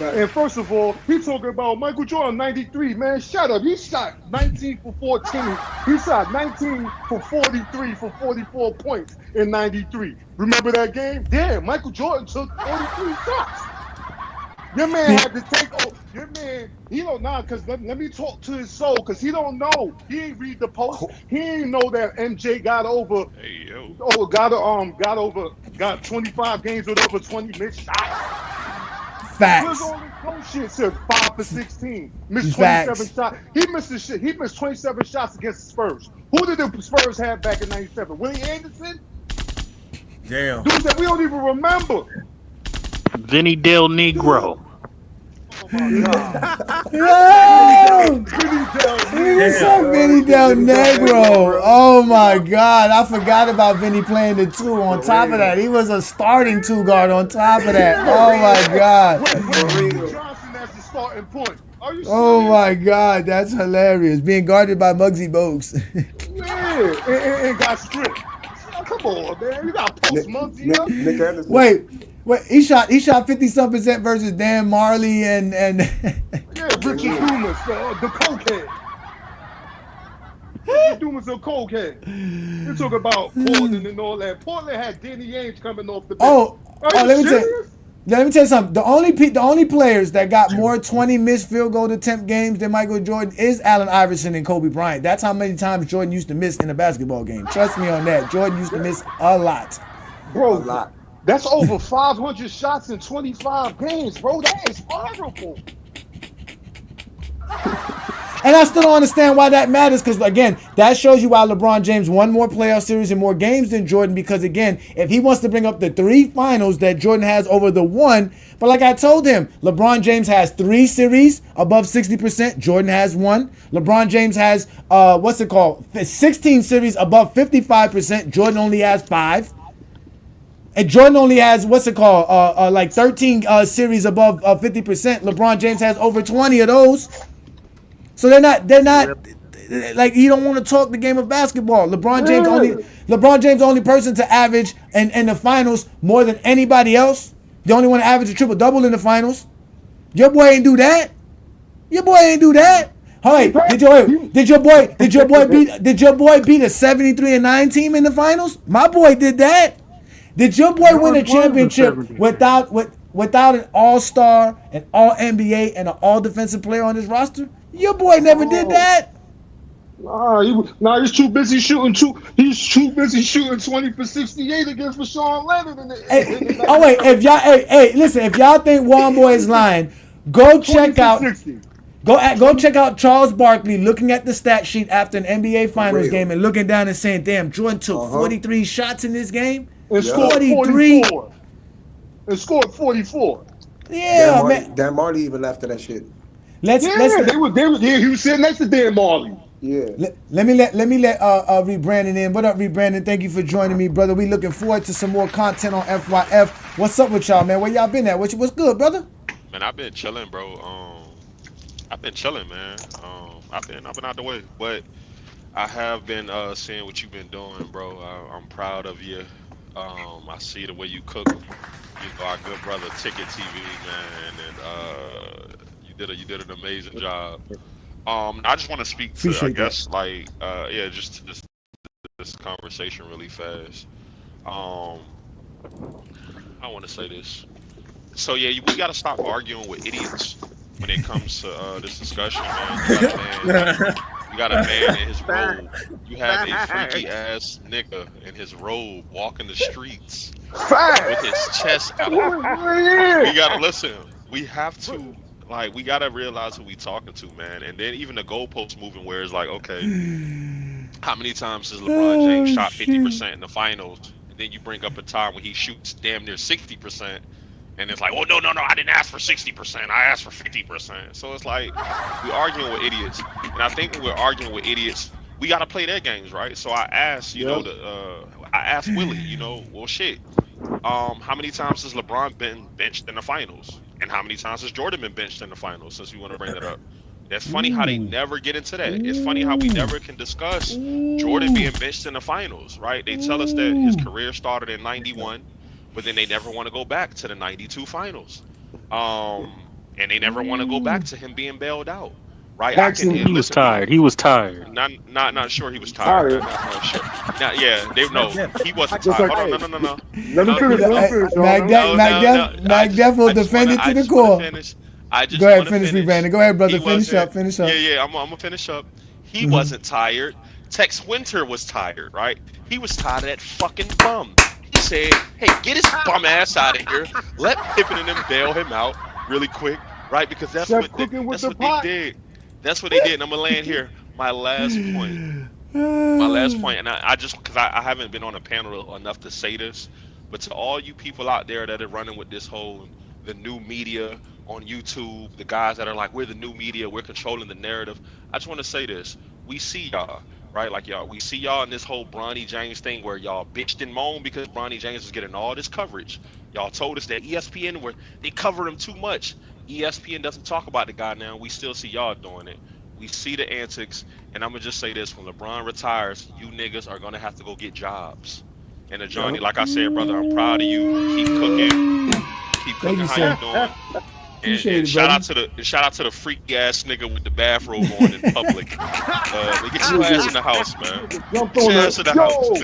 And first of all, he talking about Michael Jordan, 93, man. Shut up. He shot 19 for 14. He shot 19 for 43 for 44 points in 93. Remember that game? Damn, Michael Jordan took 43 shots. Your man had to take over. Your man, he don't know, because let me talk to his soul, because he don't know. He ain't read the post. He ain't know that MJ got over. Hey, yo. Oh, got 25 games with over 20 missed shots. Facts. Shit said 5 for 16. Missed 27 shots. He missed the shit. He missed 27 shots against the Spurs. Who did the Spurs have back in 97? Willie Anderson? Damn. Dudes that we don't even remember. Vinny Del Negro. Oh my God. Yo! What's up, Vinny Del Negro? Oh my God. I forgot about Vinny playing the 2. On top of that, he was a starting 2 guard on top of that. Oh my God. Johnson as the starting point. Are you Oh my God, that's hilarious. Being guarded by Muggsy Bogues. Yeah, and got stripped. Come on, man. You got post Muggsy up. Nick Anderson. Wait, he shot 50-some% versus Dan Marley and yeah, Richard Dumas, the cokehead. Richard Dumas, the cokehead. You talk about Portland and all that. Portland had Danny Ainge coming off the bench. Let me tell you something. The only players that got more 20 missed field goal attempt games than Michael Jordan is Allen Iverson and Kobe Bryant. That's how many times Jordan used to miss in a basketball game. Trust me on that. Jordan used to miss a lot. Bro, a lot. That's over 500 shots in 25 games, bro. That is horrible. And I still don't understand why that matters, because, again, that shows you why LeBron James won more playoff series and more games than Jordan, because, again, if he wants to bring up the 3 finals that Jordan has over the 1, but like I told him, LeBron James has 3 series above 60%. Jordan has 1. LeBron James has, 16 series above 55%. Jordan only has 5. And Jordan only has, 13 series above 50%. LeBron James has over 20 of those. So they're not like, you don't want to talk the game of basketball. LeBron James only person to average in the finals more than anybody else. The only one to average a triple-double in the finals. Your boy ain't do that. Hey, did your boy beat a 73-9 team in the finals? My boy did that. Did your boy win a championship without an all-star, an all-NBA, and an all-defensive player on his roster? Your boy never did that. He's too busy shooting. He's too busy shooting 20 for 68 against Rashawn Leonard. Listen. If y'all think Juan Boy is lying, go check out Charles Barkley looking at the stat sheet after an NBA Finals game and looking down and saying, "Damn, Jordan took 43 shots in this game and scored 44. And scored 44. Yeah, man. Dan Marley even laughed at that shit. He was sitting next to Dan Marley. Yeah. Let me let Rebrandon in. What up, Rebrandon? Thank you for joining me, brother. We looking forward to some more content on FYF. What's up with y'all, man? Where y'all been at? What's good, brother? Man, I've been chilling, bro. I've been chilling, man. I've been out the way, but I have been seeing what you've been doing, bro. I'm proud of you. I see the way you cook. Our good brother Ticket TV, man, and you did an amazing job. I just want to speak to, just to discuss conversation really fast. Um, I want to say this. So yeah, we got to stop arguing with idiots when it comes to this discussion, man. You got a man. You got a man in his robe. You have a freaky ass nigga in his robe walking the streets with his chest out. We gotta listen. We have to we gotta realize who we talking to, man. And then even the goalpost moving where it's like, okay, how many times has LeBron James shot 50% in the finals? And then you bring up a time when he shoots damn near 60%. And it's like, oh, no, I didn't ask for 60%. I asked for 50%. So it's like, we're arguing with idiots. And I think when we're arguing with idiots, we got to play their games, right? So I asked, I asked Willie, well, shit. How many times has LeBron been benched in the finals? And how many times has Jordan been benched in the finals, since you want to bring that up? That's funny how they never get into that. It's funny how we never can discuss Jordan being benched in the finals, right? They tell us that his career started in 91. But then they never want to go back to the 92 finals. And they never want to go back to him being bailed out. Right? He was tired. He was tired. Not sure he was tired. Not sure. He wasn't tired. Hold on, no. Let me finish. Mac will defend it to the core. Go ahead, finish me, Brandon. Go ahead, brother. Finish up. Yeah, I'm gonna finish up. He wasn't tired. Tex Winter was tired, right? He was tired of that fucking bum. He said, hey, get his bum ass out of here. Let Pippen and them bail him out really quick, right? Because that's what they did. That's what they did. And I'm going to land here. My last point. And I just, because I haven't been on a panel enough to say this, but to all you people out there that are running with this whole, the new media on YouTube, the guys that are like, we're the new media, we're controlling the narrative. I just want to say this. We see y'all. Right, like y'all, we see y'all in this whole Bronny James thing where y'all bitched and moaned because Bronny James was getting all this coverage. Y'all told us that ESPN they cover him too much. ESPN doesn't talk about the guy now. We still see y'all doing it. We see the antics, and I'm gonna just say this: when LeBron retires, you niggas are gonna have to go get jobs. And Ajani, like I said, brother, I'm proud of you. Keep cooking how you doing. And shout out to the freaky ass nigga with the bathrobe on in public. Get your ass in the house, man. Get your ass in the house.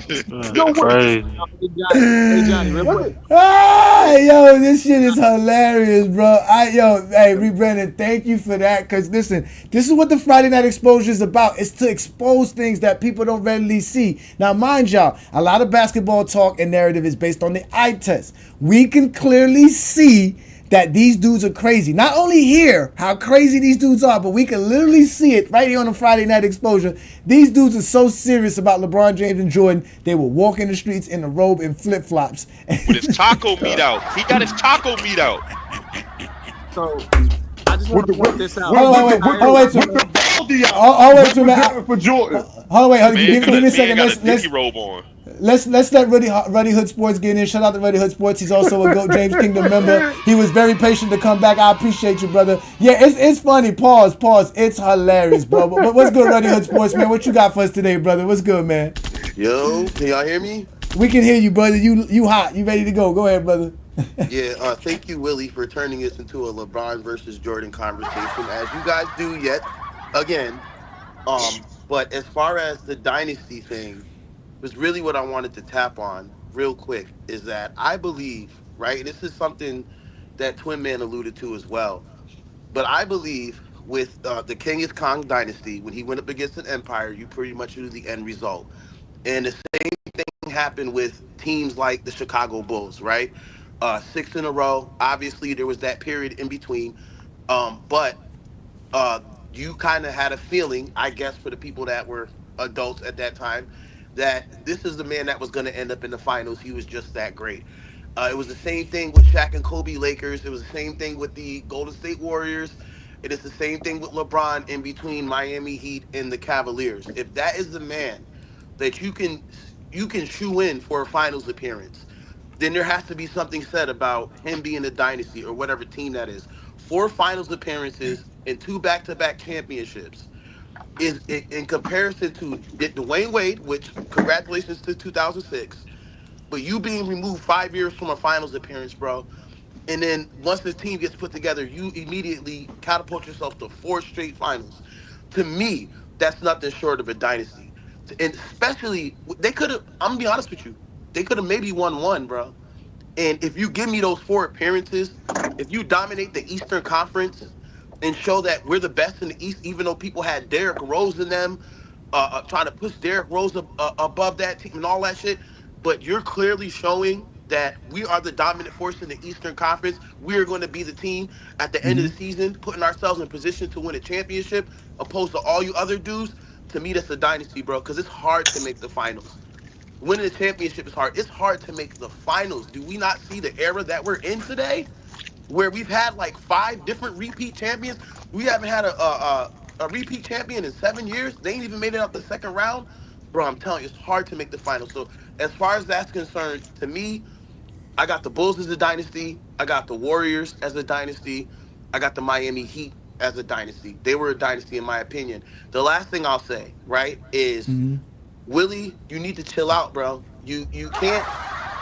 Hey Johnny, real quick. Yo, this shit is hilarious, bro. Hey, Brandon, thank you for that. Cause listen, this is what the Friday Night Exposure is about. It's to expose things that people don't readily see. Now, mind y'all, a lot of basketball talk and narrative is based on the eye test. We can clearly see that these dudes are crazy. Not only hear how crazy these dudes are, but we can literally see it right here on the Friday Night Exposure. These dudes are so serious about LeBron James and Jordan, they will walk in the streets in a robe and flip-flops. With his taco meat out. He got his taco meat out. So, I just want to point this out. Give me a second. Got a Dickie robe on. Let's let Ruddy Hood Sports get in. Shout out to Ruddy Hood Sports. He's also a GOAT James Kingdom member. He was very patient to come back. I appreciate you, brother. Yeah, it's funny. Pause. It's hilarious, bro. But what's good, Ruddy Hood Sports, man? What you got for us today, brother? What's good, man? Yo, can y'all hear me? We can hear you, brother. You hot. You ready to go? Go ahead, brother. Yeah, thank you, Willie, for turning this into a LeBron versus Jordan conversation, as you guys do yet again. But as far as the dynasty thing, was really what I wanted to tap on real quick is that I believe, right, and this is something that Twin Man alluded to as well, but I believe with the Genghis Khan dynasty, when he went up against an empire, you pretty much knew the end result. And the same thing happened with teams like the Chicago Bulls, right? 6 in a row. Obviously, there was that period in between. But you kind of had a feeling, I guess, for the people that were adults at that time, that this is the man that was going to end up in the finals. He was just that great. It was the same thing with Shaq and Kobe Lakers. It was the same thing with the Golden State Warriors. It is the same thing with LeBron in between Miami Heat and the Cavaliers. If that is the man that you can shoe in for a finals appearance, then there has to be something said about him being a dynasty or whatever team that is. 4 finals appearances and 2 back-to-back championships is in comparison to Dwayne Wade, which congratulations to 2006, but you being removed 5 years from a finals appearance, bro. And then once the team gets put together, you immediately catapult yourself to 4 straight finals. To me, that's nothing short of a dynasty. And especially they could have. I'm gonna be honest with you. They could have maybe won one, bro. And if you give me those 4 appearances, if you dominate the Eastern Conference and show that we're the best in the East, even though people had Derrick Rose in them, trying to push Derrick Rose above that team and all that shit, but you're clearly showing that we are the dominant force in the Eastern Conference. We are going to be the team at the end of the season, putting ourselves in position to win a championship, opposed to all you other dudes. To me, that's a dynasty, bro, because it's hard to make the finals. Winning the championship is hard. It's hard to make the finals. Do we not see the era that we're in today, where we've had like 5 different repeat champions? We haven't had a repeat champion in 7 years. They ain't even made it out the second round, bro. I'm telling you, it's hard to make the finals. So as far as that's concerned, to me, I got the Bulls as a dynasty. I got the Warriors as a dynasty. I got the Miami Heat as a dynasty. They were a dynasty in my opinion. The last thing I'll say, right, is Willie, you need to chill out, bro. You can't.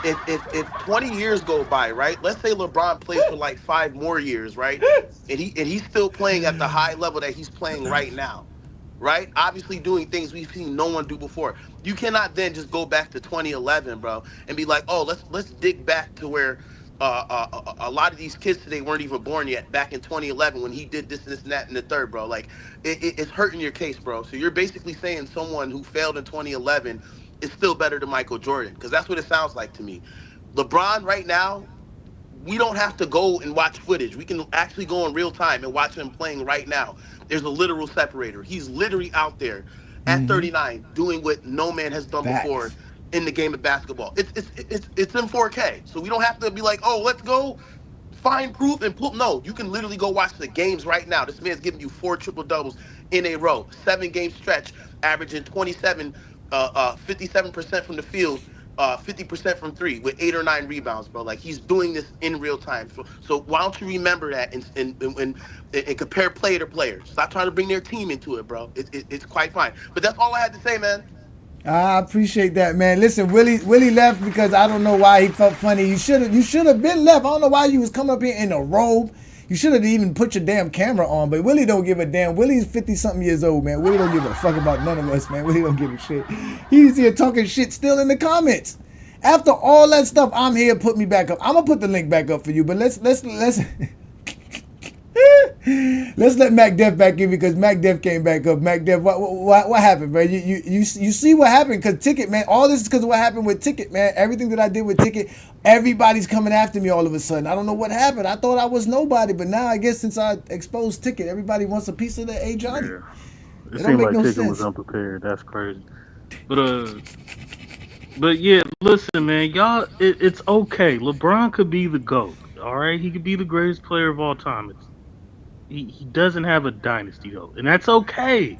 If 20 years go by, right? Let's say LeBron plays for like 5 more years, right? And he's still playing at the high level that he's playing right now, right? Obviously doing things we've seen no one do before. You cannot then just go back to 2011, bro, and be like, oh, let's dig back to where a lot of these kids today weren't even born yet, back in 2011 when he did this and that and the third, bro. Like it's hurting your case, bro. So you're basically saying someone who failed in 2011 is still better than Michael Jordan, because that's what it sounds like to me. LeBron right now, we don't have to go and watch footage. We can actually go in real time and watch him playing right now. There's a literal separator. He's literally out there at 39 doing what no man has done before in the game of basketball. It's in 4K. So we don't have to be like, oh, let's go find proof and pull. No, you can literally go watch the games right now. This man's giving you 4 triple doubles in a row, 7-game stretch, averaging 57% from the field, 50% from 3 with 8 or 9 rebounds, bro. Like he's doing this in real time. So why don't you remember that and compare player to player? Stop trying to bring their team into it, bro. It's quite fine. But that's all I had to say, man. I appreciate that, man. Listen, Willie left because I don't know why he felt funny. You should have been left. I don't know why you was coming up here in a robe. You should have even put your damn camera on. But Willie don't give a damn. Willie's 50-something years old, man. Willie don't give a fuck about none of us, man. Willie don't give a shit. He's here talking shit still in the comments. After all that stuff, I'm here. Put me back up. I'm gonna put the link back up for you. But let's let's let Mac Def back in because Mac Def came back up. Mac Def, what happened, bro? You see what happened? Because Ticket, man, all this is because of what happened with Ticket, man. Everything that I did with Ticket, everybody's coming after me all of a sudden. I don't know what happened. I thought I was nobody, but now I guess since I exposed Ticket, everybody wants a piece of the Ajani. Yeah. It seemed like Ticket was unprepared. That's crazy. But yeah, listen, man, y'all, it's okay. LeBron could be the GOAT, all right? He could be the greatest player of all time. He doesn't have a dynasty, though, and that's okay.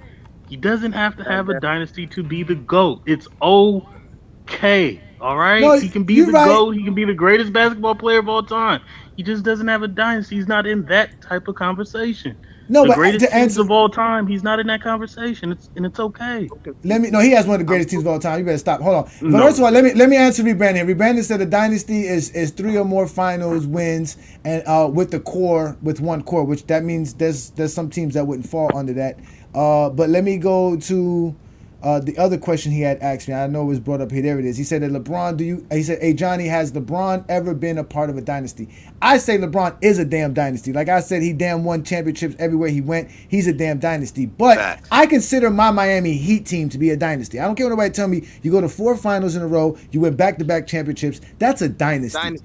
He doesn't have to have a dynasty to be the GOAT. It's okay, all right? No, he can be the GOAT. He can be the greatest basketball player of all time. He just doesn't have a dynasty. He's not in that type of conversation. No, the but greatest to teams answer, of all time, he's not in that conversation. It's okay. He has one of the greatest teams of all time. You better stop. Hold on. But first of all, let me answer Rebrandon. Rebrandon said a dynasty is 3 or more finals wins and with the core, with one core, which that means there's some teams that wouldn't fall under that. But let me go to the other question he had asked me. I know it was brought up here. There it is. He said that he said, hey, Johnny, has LeBron ever been a part of a dynasty? I say LeBron is a damn dynasty. Like I said, he damn won championships everywhere he went. He's a damn dynasty. But I consider my Miami Heat team to be a dynasty. I don't care what nobody tell me. You go to 4 finals in a row. You win back-to-back championships. That's a dynasty.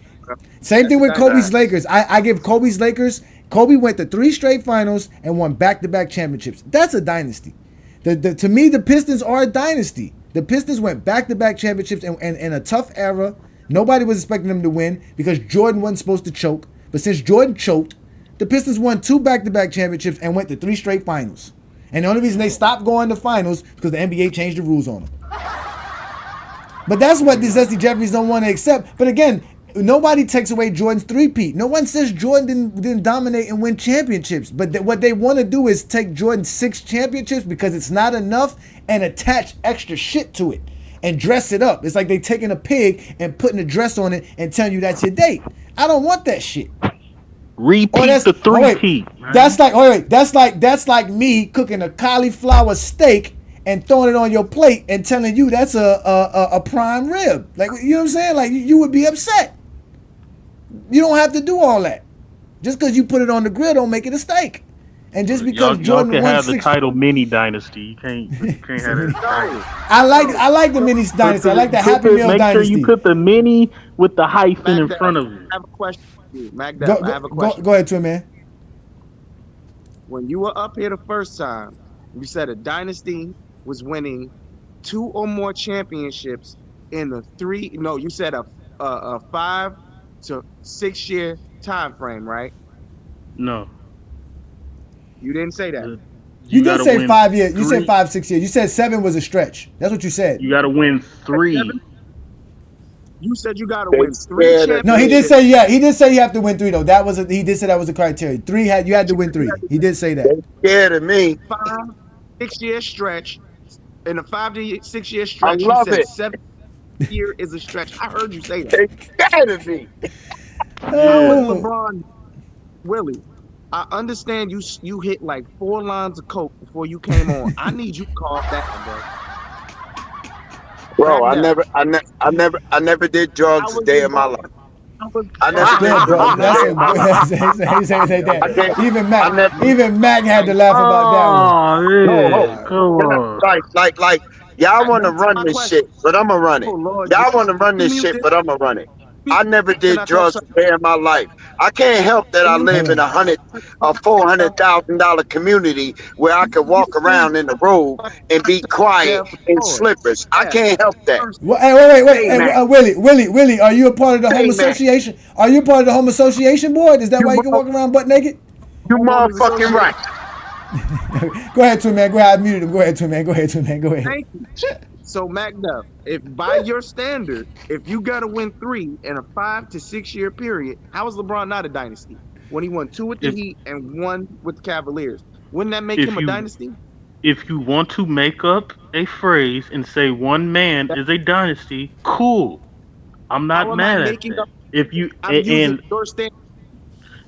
Same thing with Kobe's Lakers. I give Kobe's Lakers. Kobe went to 3 straight finals and won back-to-back championships. That's a dynasty. To me, the Pistons are a dynasty. The Pistons went back-to-back championships in a tough era. Nobody was expecting them to win because Jordan wasn't supposed to choke. But since Jordan choked, the Pistons won 2 back-to-back championships and went to 3 straight finals. And the only reason they stopped going to finals because the NBA changed the rules on them. But that's what the Zesty Jeffries don't want to accept. But again, nobody takes away Jordan's three-peat. No one says Jordan didn't dominate and win championships. But what they want to do is take Jordan's 6 championships because it's not enough and attach extra shit to it and dress it up. It's like they taking a pig and putting a dress on it and telling you that's your date. I don't want that shit. Repeat the three-peat. That's like me cooking a cauliflower steak and throwing it on your plate and telling you that's a prime rib. Like, you know what I'm saying? Like, you would be upset. You don't have to do all that. Just because you put it on the grill don't make it a steak. And just because Y'all Jordan can won have the 6, title mini dynasty. You can't have that. I like the mini dynasty. I like the Happy Meal Make dynasty. sure you put the mini with the hyphen in front of it. I have a question for you, Magda. I have a question. Go ahead, Twin Man. When you were up here the first time, you said a dynasty was winning 2 or more championships in the 3. No, you said a 5 to 6 year time frame, right? No. You didn't say that. You did say 5 years. You said 5, 6 years. You said 7 was a stretch. That's what you said. You got to win 3. You said you got to win 3 championships. No, he did say He did say you have to win 3 though. He did say that was a criteria. You had to win 3. He did say that. Scared of me. 5, 6 year stretch. In a 5 to 6 year stretch, I love you said it. 7 year is a stretch. I heard you say that. They scared of me. How was LeBron, Willie? I understand you hit like 4 lines of coke before you came on. I need you to calm down, bro. Bro, I never did drugs a day in my life. I never did drugs. Even Mac had to laugh about that one. Like, y'all want to run this shit, but I'm gonna run it. Y'all want to run this shit, but I'm gonna run it. I never did drugs a day in my life. I can't help that I live in a $400,000 community where I can walk around in the road and be quiet in slippers. I can't help that. Wait. Willie, are you a part of the home association? Are you a part of the home association board? Is that why you can walk around butt naked? You motherfucking right. Go ahead, Twin Man. Go ahead. I muted him. Go ahead, Twin Man. Go ahead. Thank you. So, Magda, if by your standard, if you got to win 3 in a 5 to 6 year period, how is LeBron not a dynasty? When he won 2 with the Heat and 1 with the Cavaliers, wouldn't that make him a dynasty? If you want to make up a phrase and say one man is a dynasty, cool. I'm not mad at that.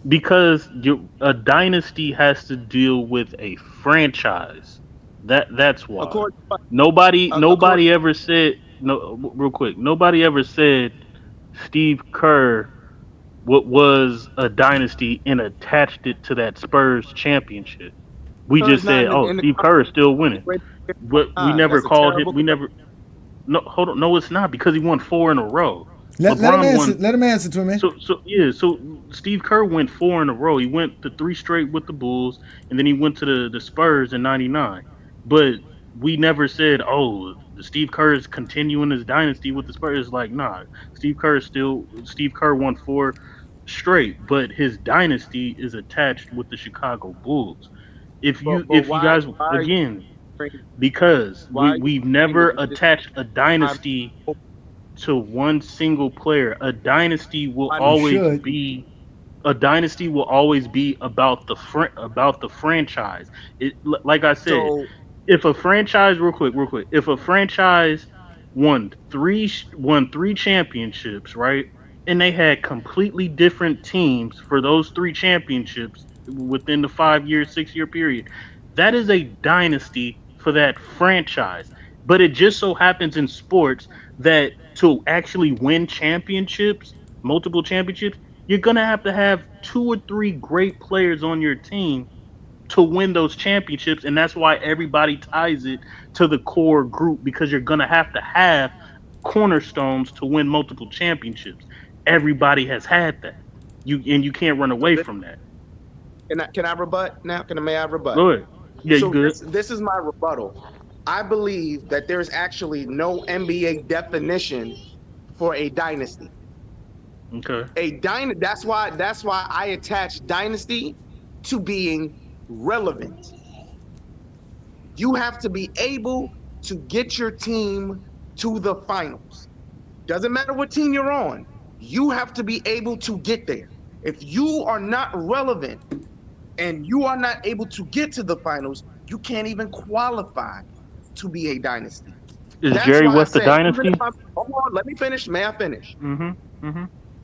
Because a dynasty has to deal with a franchise. That's why. Nobody ever said real quick. Nobody ever said Steve Kerr was a dynasty and attached it to that Spurs championship. We just said, Steve Kerr is still winning. But we never called him. No, hold on. No, it's not, because he won 4 in a row. Let him answer to me. So Steve Kerr went 4 in a row. He went to 3 straight with the Bulls, and then he went to the Spurs in '99. But we never said, Steve Kerr is continuing his dynasty with the Spurs. Like, nah, Steve Kerr won 4 straight, but his dynasty is attached with the Chicago Bulls. Because we've never attached a dynasty to one single player. A dynasty will always be about the franchise. Like I said, if a franchise, real quick, if a franchise won three championships, right, and they had completely different teams for those 3 championships within the 5-year, 6-year period, that is a dynasty for that franchise. But it just so happens in sports that to actually win championships, multiple championships, you're going to have 2 or 3 great players on your team to win those championships. And that's why everybody ties it to the core group, because you're going to have cornerstones to win multiple championships. Everybody has had that. You can't run away from that. Can I rebut now? May I rebut? Go ahead. Yeah, so you good. This is my rebuttal. I believe that there's actually no NBA definition for a dynasty. Okay. That's why I attach dynasty to being relevant. You have to be able to get your team to the finals. Doesn't matter what team you're on. You have to be able to get there. If you are not relevant and you are not able to get to the finals, you can't even qualify to be a dynasty. Is Jerry West a dynasty? Hold on, let me finish. May I finish?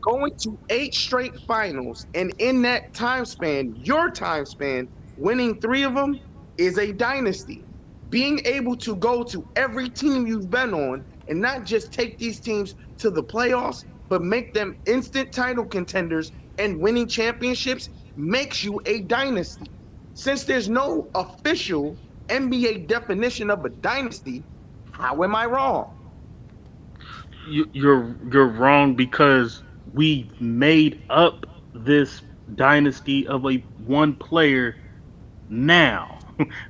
Going to 8 straight finals, and in that time span, your time span, winning 3 of them is a dynasty. being able to go to every team you've been on and not just take these teams to the playoffs, but make them instant title contenders and winning championships makes you a dynasty. Since there's no official NBA definition of a dynasty, how am I wrong? You're wrong because we made up this dynasty of a one player now.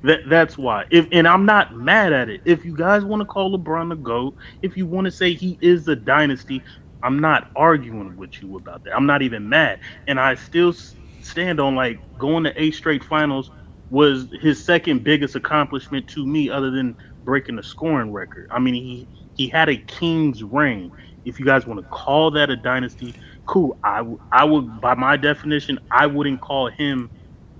That's why. And I'm not mad at it. If you guys want to call LeBron the GOAT, if you want to say he is the dynasty, I'm not arguing with you about that. I'm not even mad. And I still stand on like going to 8 straight finals was his second biggest accomplishment to me other than breaking the scoring record. I mean, he had a king's reign. If you guys want to call that a dynasty, cool. I would, by my definition, I wouldn't call him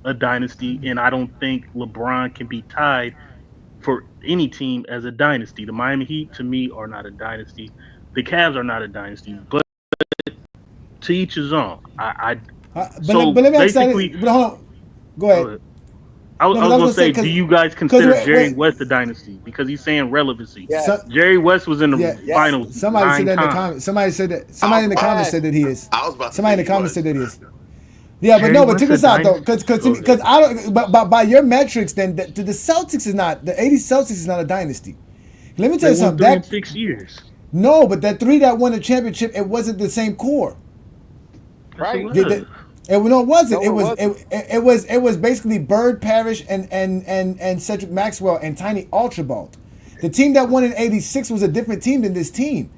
a dynasty, and I don't think LeBron can be tied for any team as a dynasty. The Miami Heat, to me, are not a dynasty. The Cavs are not a dynasty, but to each his own. But let me ask you. But hold on. Go ahead. I was going to say, do you guys consider Jerry West a dynasty? Because he's saying relevancy. Yeah. Jerry West was in the finals. Somebody said that in the comments. Somebody said that. Somebody in the comments said that he is. Somebody in the comments said that he is. Yeah, but no, but check this out though, because I don't. But by your metrics, then the Celtics is not the '80s Celtics is not a dynasty. Let me tell you something. That 6 years. No, but that 3 that won the championship, it wasn't the same core. Right. It wasn't. It was basically Bird, Parrish, and Cedric Maxwell and Tiny Archibald. The team that won in '86 was a different team than this team.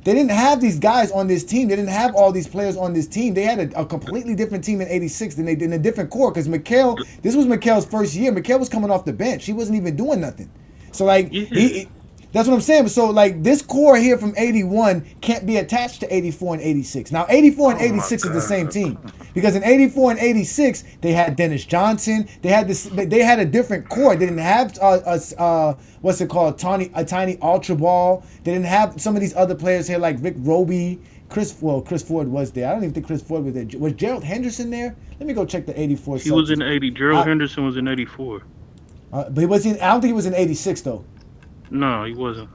They didn't have these guys on this team. They didn't have all these players on this team. They had a completely different team in '86 than they did in a different core. Because this was McHale's first year. McHale was coming off the bench. He wasn't even doing nothing. So like that's what I'm saying. So like this core here from '81 can't be attached to '84 and '86. Now '84 and '86 is the same team because in '84 and '86 they had Dennis Johnson. They had this. They had a different core. They didn't have what's it called? Tiny Archibald. They didn't have some of these other players here like Rick Roby. Chris Ford was there. I don't even think Chris Ford was there. Was Gerald Henderson there? Let me go check the '84. He was in '80. Gerald Henderson was in '84. But he was in. I don't think he was in '86 though. No, he wasn't.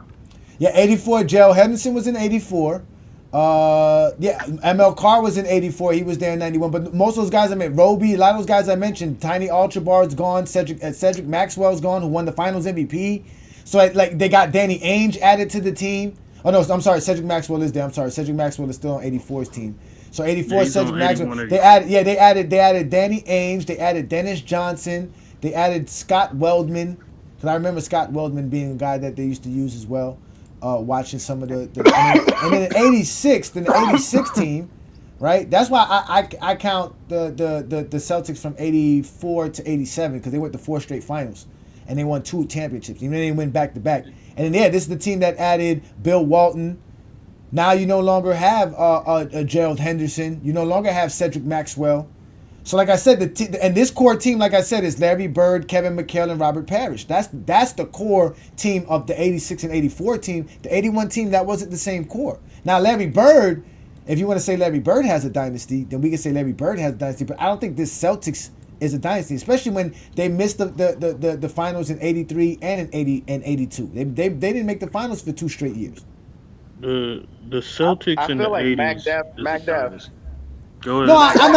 Yeah, '84. Gerald Henderson was in '84. ML Carr was in '84. He was there in '91. But most of those guys I meant, Roby, a lot of those guys I mentioned, Tiny Archibald's gone, Cedric Maxwell's gone, who won the Finals MVP. So like they got Danny Ainge added to the team. Oh no, I'm sorry, Cedric Maxwell is there. I'm sorry, Cedric Maxwell is still on '84's team. So '84, Cedric Maxwell. They added Danny Ainge. They added Dennis Johnson. They added Scott Weldman. Because I remember Scott Weldman being a guy that they used to use as well, watching some of the and then in '86, then the '86 team, right? That's why I count the Celtics from '84 to '87 because they went to 4 straight finals and they won 2 championships. Even though they went back to back. And then this is the team that added Bill Walton. Now you no longer have a Gerald Henderson. You no longer have Cedric Maxwell. So like I said, and this core team, like I said, is Larry Bird, Kevin McHale, and Robert Parrish. That's the core team of the '86 and '84 team. The '81 team, that wasn't the same core. Now Larry Bird, if you want to say Larry Bird has a dynasty, then we can say Larry Bird has a dynasty. But I don't think this Celtics is a dynasty, especially when they missed the finals in '83 and in '80 and '82. They didn't make the finals for 2 straight years. The Celtics in the '80s. MacDev. No, I'm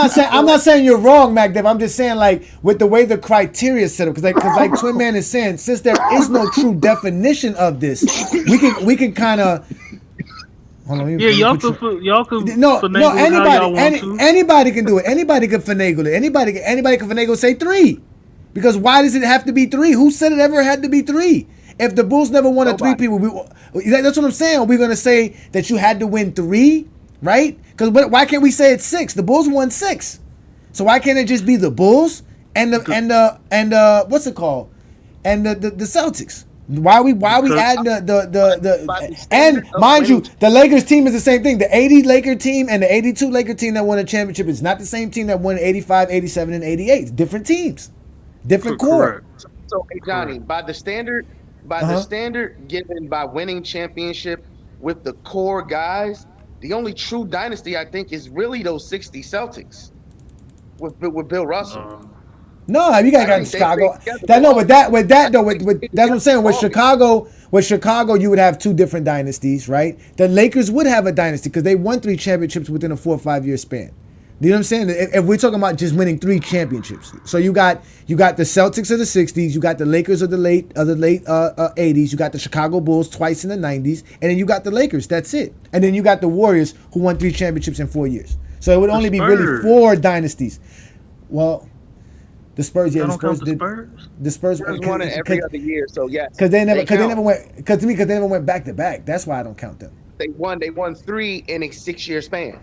not saying you're wrong, MacDev. I'm just saying like with the way the criteria is set up, because like Twin Man is saying, since there is no true definition of this, we can kind of. Y'all could anybody can do it. Anybody can finagle it. Anybody can finagle say 3, because why does it have to be 3? Who said it ever had to be 3? If the Bulls never won a 3 people, that's what I'm saying. We're gonna say that you had to win 3. Right? Because why can't we say it's 6? The Bulls won 6, so why can't it just be the Bulls and the what's it called, and the Celtics? Why are we adding the and mind you, the Lakers team is the same thing. The '80 Laker team and the '82 Laker team that won a championship is not the same team that won '85, '87, and '88. It's different teams, different core. So hey Johnny, by the standard given by winning championship with the core guys. The only true dynasty, I think, is really those '60 Celtics with Bill Russell. No, you got in Chicago. That's what I'm saying. With Chicago, you would have two different dynasties, right? The Lakers would have a dynasty because they won 3 championships within a 4 or 5 year span. You know what I'm saying? If we're talking about just winning 3 championships, so you got the Celtics of the '60s, you got the Lakers of the late '80s, you got the Chicago Bulls twice in the '90s, and then you got the Lakers. That's it. And then you got the Warriors who won 3 championships in 4 years. So it would only be really 4 dynasties. Well, the Spurs, yeah, the Spurs won it every other year. So yes, because they never went back to back. That's why I don't count them. They won 3 in a 6-year span.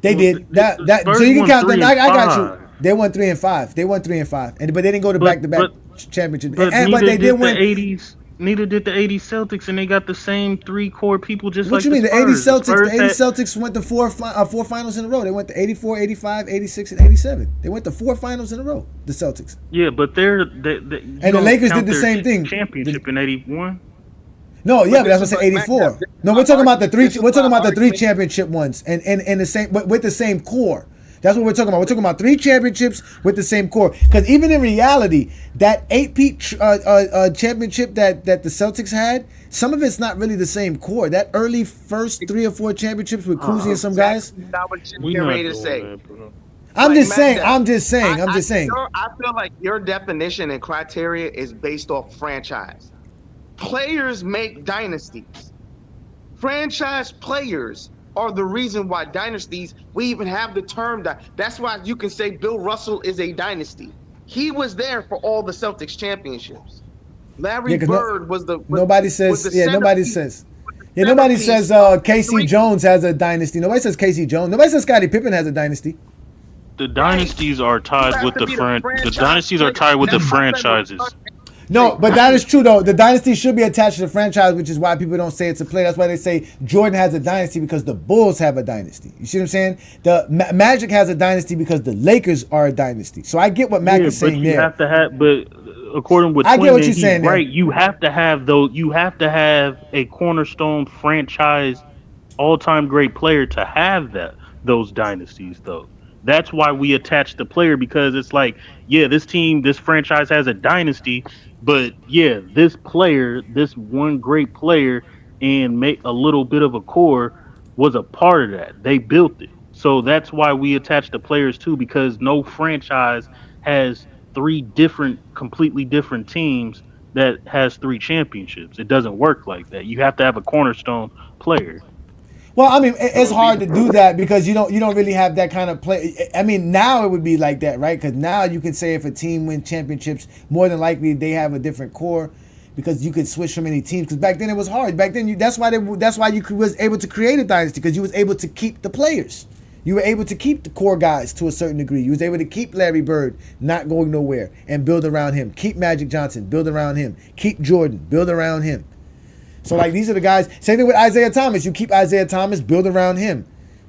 They did that. So you can count them. I got you. They won 3 and 5. But they didn't go to back-to-back championships. But they did win. The '80s. Neither did the '80s Celtics, and they got the same 3 core people. Just what like you mean? The '80s Celtics. The '80s Celtics went to 4 finals in a row. They went to 84, 85, 86, and 87. They went to 4 finals in a row. The Celtics. Yeah, but and the Lakers did the same thing. Championship in '81. No, yeah, but that's what I said. 84. No, we're talking about the 3. We're talking about the 3 championship ones, and the same with the same core. That's what we're talking about. We're talking about 3 championships with the same core. Because even in reality, that 8-peat championship that the Celtics had, some of it's not really the same core. That early first 3 or 4 championships with Cousy and some guys. Not what you're ready to say. I'm just saying. I feel like your definition and criteria is based off franchise. Players make dynasties. Franchise players are the reason why dynasties, we even have the term that. That's why you can say Bill Russell is a dynasty. He was there for all the Celtics championships. Larry Bird was the. Nobody says. Casey Jones has a dynasty. Nobody says Casey Jones. Nobody says Scottie Pippen has a dynasty. The dynasties are tied with the dynasties are tied with the franchises. No, but that is true though. The dynasty should be attached to the franchise, which is why people don't say it's a play. That's why they say Jordan has a dynasty because the Bulls have a dynasty. You see what I'm saying? The Magic has a dynasty because the Lakers are a dynasty. So I get what Mac is saying there. But according with I get what you're saying, right? You have to have You have to have a cornerstone franchise, all-time great player to have those dynasties though. That's why we attach the player, because it's like, yeah, this franchise has a dynasty, but yeah, this one great player and make a little bit of a core was a part of that. They built it. So that's why we attach the players too, because no franchise has 3 completely different teams that has 3 championships. It doesn't work like that. You have to have a cornerstone player. Well, I mean, it's hard to do that because you don't really have that kind of play. I mean, now it would be like that, right? Because now you can say if a team wins championships, more than likely they have a different core, because you could switch from any teams. Because back then it was hard. Back then that's why you was able to create a dynasty, because you was able to keep the players. You were able to keep the core guys to a certain degree. You was able to keep Larry Bird not going nowhere and build around him. Keep Magic Johnson, build around him. Keep Jordan, build around him. So, like, these are the guys. Same thing with Isaiah Thomas. You keep Isaiah Thomas, build around him.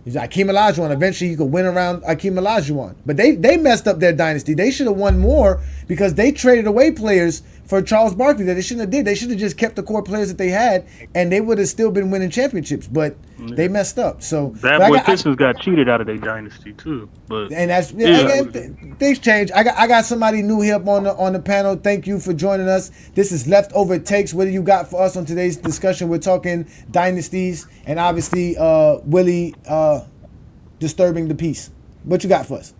Akeem Olajuwon. Eventually, you could win around Akeem Olajuwon. But they messed up their dynasty. They should have won more because they traded away players for Charles Barkley that they shouldn't have did. They should have just kept the core players that they had, and they would have still been winning championships. But they messed up. So Bad Boy Pistons got cheated out of their dynasty too. But things change. I got somebody new here up on the panel. Thank you for joining us. This is Leftover Takes. What do you got for us on today's discussion? We're talking dynasties and obviously Willie disturbing the peace. What you got for us?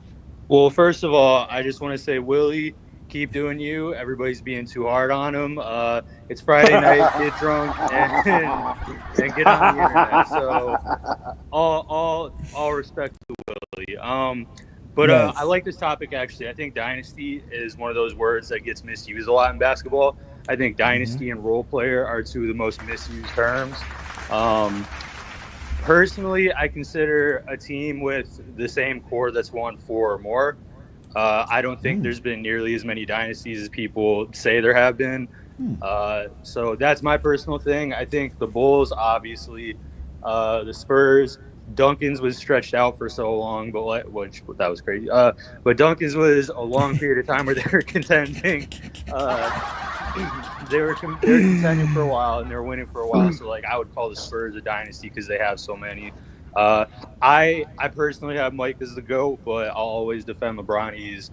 Well, first of all, I just want to say, Willie, keep doing you. Everybody's being too hard on him. It's Friday night. Get drunk and get on the internet. So all respect to Willie. I like this topic actually. I think dynasty is one of those words that gets misused a lot in basketball. I think dynasty and role player are 2 of the most misused terms. Personally, I consider a team with the same core that's won 4 or more. I don't think there's been nearly as many dynasties as people say there have been. So that's my personal thing. I think the Bulls, obviously, the Spurs, Duncan's was stretched out for so long, which that was crazy. But Duncan's was a long period of time where they were contending. They were contending for a while and they were winning for a while. So I would call the Spurs a dynasty because they have so many. I personally have Mike as the GOAT, but I'll always defend LeBron. He's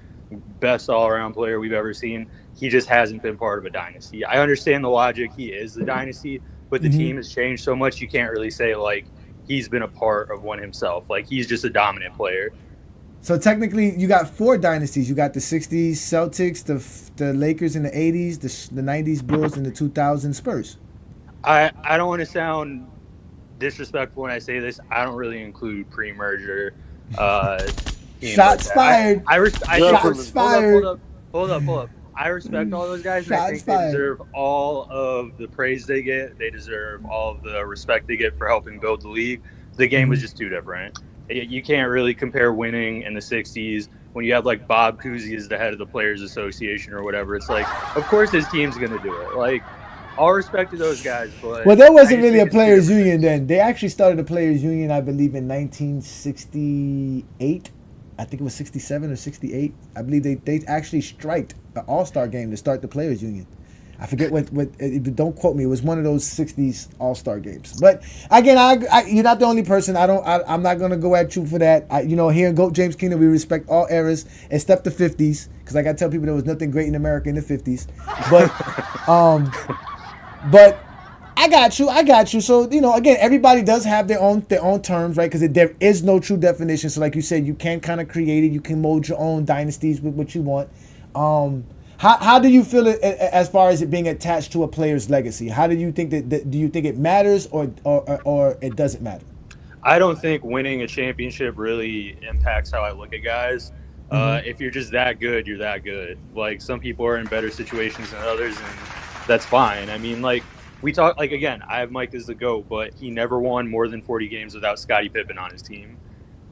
best all-around player we've ever seen. He just hasn't been part of a dynasty. I understand the logic. He is the dynasty, but the team has changed so much you can't really say like he's been a part of one himself. Like he's just a dominant player. So technically, you got 4 dynasties. You got the '60s Celtics, the Lakers in the '80s, the '90s Bulls, and the 2000 Spurs. I don't want to sound disrespectful when I say this. I don't really include pre-merger. Shots fired. Shots fired. Hold up. I respect all those guys, and I think they deserve all of the praise they get. They deserve all of the respect they get for helping build the league. The game was just too different. You can't really compare winning in the 60s when you have like Bob Cousy as the head of the Players Association or whatever. It's like, of course his team's going to do it. Like, all respect to those guys. But well, there wasn't really a Players Union then. They actually started a Players Union, I believe, in 1968. I think it was 67 or 68. I believe they actually striked an All-Star game to start the Players Union. I forget what don't quote me. It was one of those 60s All-Star games. But again, you're not the only person. I'm not gonna go at you for that. Here in GOAT James Kingdom, we respect all eras except the 50s, because I gotta tell people there was nothing great in America in the 50s. But but I got you. So again, everybody does have their own terms, right? Because there is no true definition. So like you said, you can kind of create it. You can mold your own dynasties with what you want. How do you feel it as far as it being attached to a player's legacy? How do you think that do you think it matters or it doesn't matter? I don't think winning a championship really impacts how I look at guys. If you're just that good, you're that good. Like some people are in better situations than others, and that's fine. I mean, like we talk, like again, I have Mike as the GOAT, but he never won more than 40 games without Scottie Pippen on his team.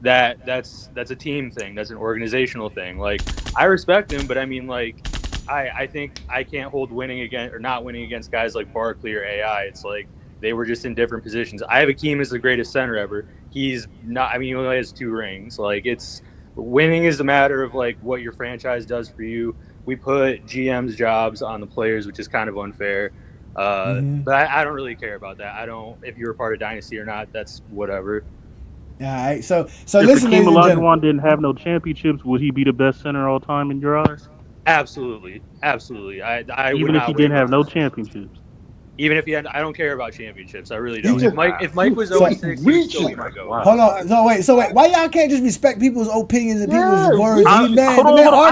That's a team thing. That's an organizational thing. Like I respect him, but I mean, like I think I can't hold winning against or not winning against guys like Barkley or AI. It's like they were just in different positions. I have Akeem as the greatest center ever. He's not. I mean, he only has 2 rings. Like it's winning is a matter of like what your franchise does for you. We put GM's jobs on the players, which is kind of unfair. But I don't really care about that. I don't. If you're a part of Dynasty or not, that's whatever. All right. So if listen, Hakeem Olajuwon didn't have no championships, would he be the best center all time in your eyes? Absolutely. I even if he didn't have no championships. Even if he had, I don't care about championships. I really don't. If Mike was 06, he'd still be my GOAT. Hold on. So wait. Why y'all can't just respect people's opinions and people's words? I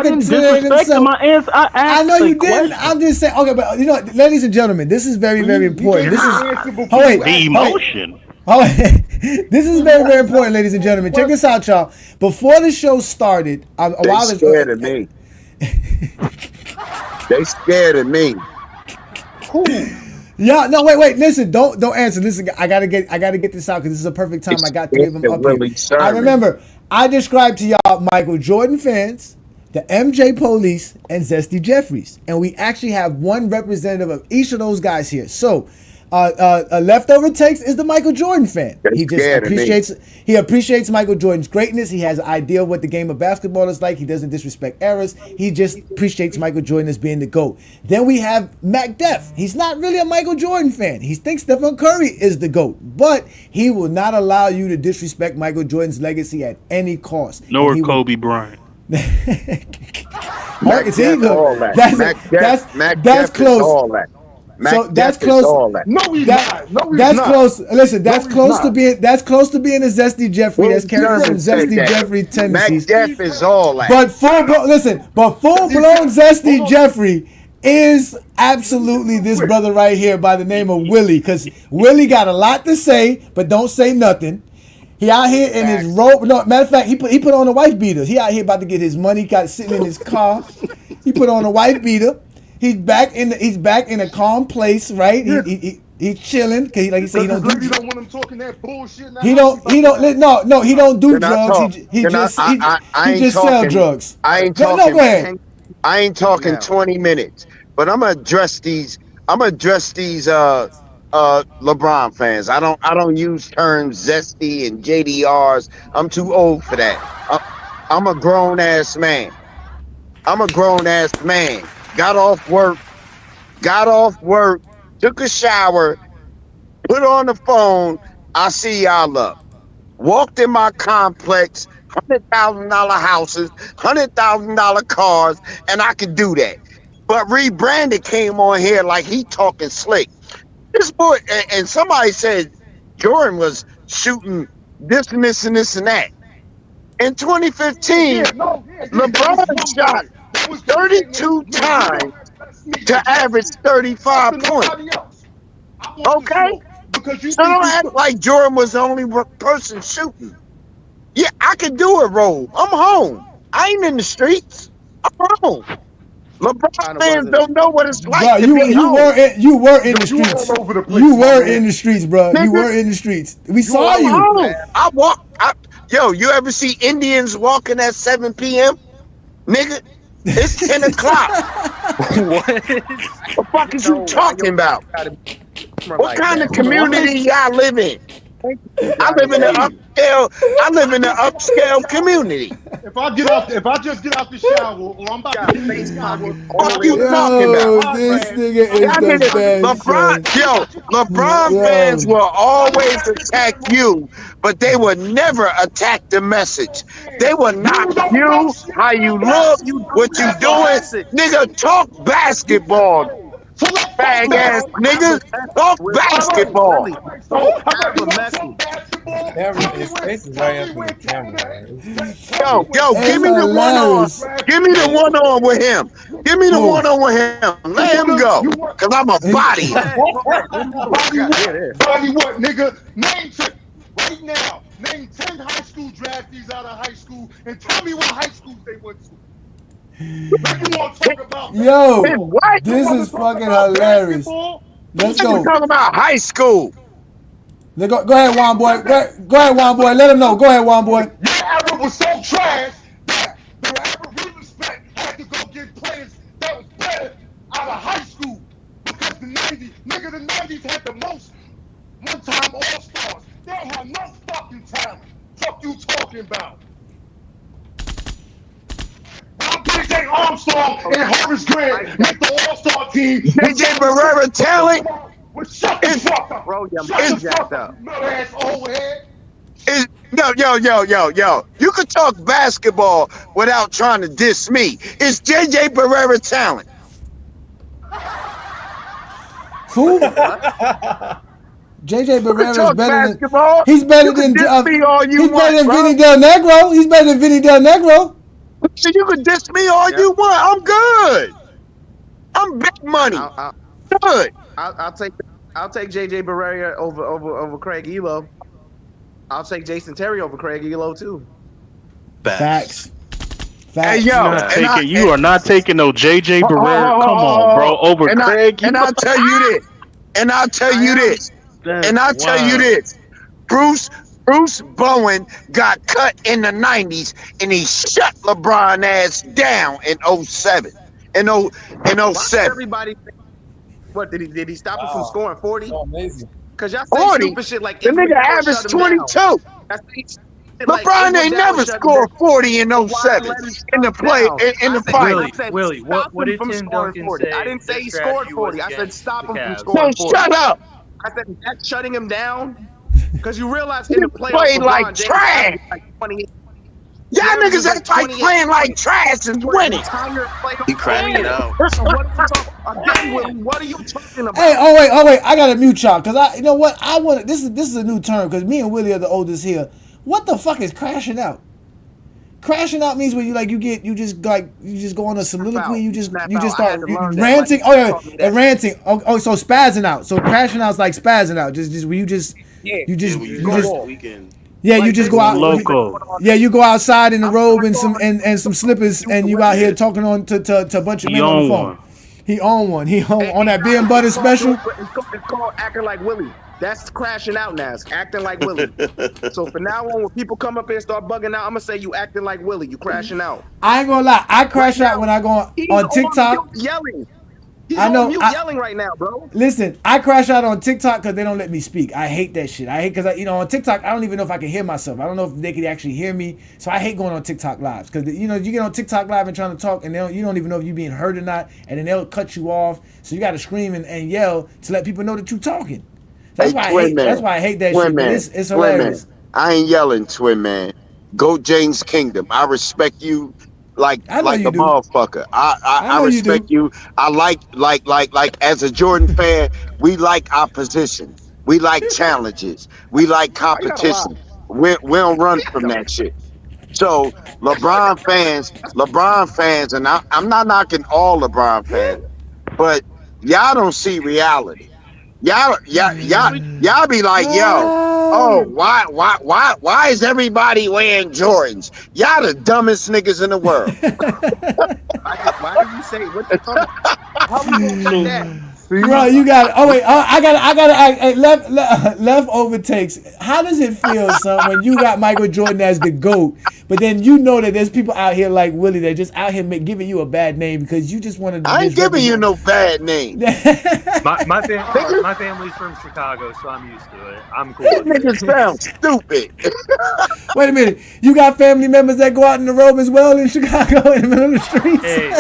didn't disrespect him. I know you didn't. I'm just saying. Okay, but ladies and gentlemen, this is very, very important. This is the emotion. This is very, very important, ladies and gentlemen. Check this out, y'all. Before the show started, they scared of me. They scared of me. Yeah, no, wait, listen, don't answer. Listen, I gotta get this out because this is a perfect time. I got 3 of them up here. I remember I described to y'all Michael Jordan fans, the MJ Police, and Zesty Jeffries, and we actually have one representative of each of those guys here. So, Leftover Takes is the Michael Jordan fan. He just appreciates Michael Jordan's greatness. He has an idea of what the game of basketball is like. He doesn't disrespect eras. He just appreciates Michael Jordan as being the GOAT. Then we have Mac Def. He's not really a Michael Jordan fan. He thinks Stephen Curry is the GOAT, but he will not allow you to disrespect Michael Jordan's legacy at any cost. Nor Kobe Bryant. Marcus, that's close. So that's close. No, he's not. That's close. Listen, that's close to being a Zesty Jeffrey. That's carrying some Zesty Jeffrey tendencies. Mac Def is all that. But full-blown Zesty Jeffrey is absolutely this brother right here by the name of Willie, because Willie got a lot to say, but don't say nothing. He out here in his robe. No, matter of fact, he put on a wife beater. He out here about to get his money. Got sitting in his car. He put on a wife beater. He's back in a calm place, right? He's chilling. Cause like he said, he don't want him talking that bullshit. He don't do drugs. He just sell drugs. I ain't talking. I ain't talking 20 minutes, but I'm gonna address these. LeBron fans. I don't use terms zesty and JDRs. I'm too old for that. I'm a grown ass man. Got off work, took a shower, put on the phone. I see y'all up. Walked in my complex, $100,000 houses, $100,000 cars, and I could do that. But rebranded came on here like he talking slick. This boy, and somebody said Jordan was shooting this and this and this and that. In 2015, LeBron shot 32 times to average 35 points. Okay? So don't act like Jordan was the only person shooting. Yeah, I could do a roll. I'm home. I ain't in the streets. I'm home. LeBron fans don't know what it's like to be home. You were in the streets. You were in the streets, bro. You were in the streets. We saw you. I walk. Yo, you ever see Indians walking at 7 p.m.? Nigga, it's 10 o'clock. What? What the fuck is you talking about? What kind of community y'all live in? I live in an upscale community. If I just get out the shower, or I'm about to get in the shower, what you talking about? This nigga is the best. LeBron fans will always attack you, but they will never attack the message. They will knock you, how you look, what you doing. Nigga, talk basketball. Fag ass nigga, talk basketball. His face is right up in the camera. Yo, give me the one on. Give me the one on with him. Give me the one on with him. Let him go, cause I'm a body. Body what, nigga? Name 10 right now. Name 10 high school draftees out of high school, and tell me what high schools they went to. Yo, this is fucking hilarious. Let's go. We're talking about high school. Go ahead, Juan boy. Go ahead, Juan boy. Let him know. Go ahead, Juan boy. Your era was so trash that the rapper we respect had to go get players that was better out of high school because the 90s had the most one-time all-stars. They don't have no fucking talent. Fuck you talking about? JJ Armstrong and Horace Grant make the All-Star team. JJ Barrera talent. Shut the fuck up, bro. You're jacked up. Ass old head. Yo. You could talk basketball without trying to diss me. Is JJ Barrera talent? Who? JJ Barrera is better basketball. He's better than Vinny Del Negro. He's better than Vinny Del Negro. So you can diss me all you want. I'm good. I'm big money. Good. I'll take JJ Barrera over Craig Elo. I'll take Jason Terry over Craig Elo too. Facts. Hey yo, you are not taking no JJ Barrera. Come on, bro. Over Craig. And I'll tell you this. Bruce Bowen got cut in the 90s and he shut LeBron ass down in 07. In 07. Everybody, what did he stop him from scoring 40? Oh, amazing. Cause y'all say stupid shit like the nigga averaged 22. LeBron ain't never scored 40 in 07 in the fight. Willie, what did Tim Duncan say? I didn't say he scored 40. I said stop him from scoring 40. Shut up. I said that's shutting him down. Because you realize in the playoffs, played like trash. Y'all niggas act like playing like trash and winning. He crashed it out. Again, what are you talking about? Hey, oh wait, I gotta mute y'all because you know what? I want this is a new term because me and Willie are the oldest here. What the fuck is crashing out? Crashing out means when you just go on a soliloquy. You just start ranting. Ranting. Oh, so spazzing out. So crashing out is like spazzing out. Just when you just go out. Loco. Yeah, you go outside in the robe and some slippers, and you out here talking to a bunch of men on the phone. He on one. He on that beer and butter special. It's called acting like Willie. That's crashing out now. It's acting like Willie. So from now on, when people come up here and start bugging out, I'm gonna say you acting like Willie. You crashing out. I ain't gonna lie. I crash out when I go on TikTok. Yelling. He's I know. on mute yelling right now, bro. Listen, I crash out on TikTok because they don't let me speak. I hate that shit. I hate because on TikTok I don't even know if I can hear myself. I don't know if they can actually hear me. So I hate going on TikTok lives because you get on TikTok live and trying to talk and you don't even know if you're being heard or not, and then they'll cut you off. So you got to scream and yell to let people know that you're talking. That's why I hate that shit. It's hilarious. I ain't yelling, twin man. Go James Kingdom. I respect you like I know you a do. motherfucker. I know you respect do. you. I like as a Jordan fan, we like opposition. We like challenges. We like Why you gotta lie? competition. We don't run from that shit. So LeBron fans, and I'm not knocking all LeBron fans, but y'all don't see reality. Y'all be like, yo, oh, why is everybody wearing Jordans? Y'all the dumbest niggas in the world. Why did you say what you talking about? How we gonna check that? Bro, you got. Oh wait, I got. Hey, leftover takes. How does it feel, son, when you got Michael Jordan as the GOAT, but then you know that there's people out here like Willie that just out here giving you a bad name because you just wanted to. I ain't giving you no bad name. My family's from Chicago, so I'm used to it. I'm cool. These niggas sound stupid. Wait a minute, you got family members that go out in the robe as well in Chicago in the middle of the streets. Hey,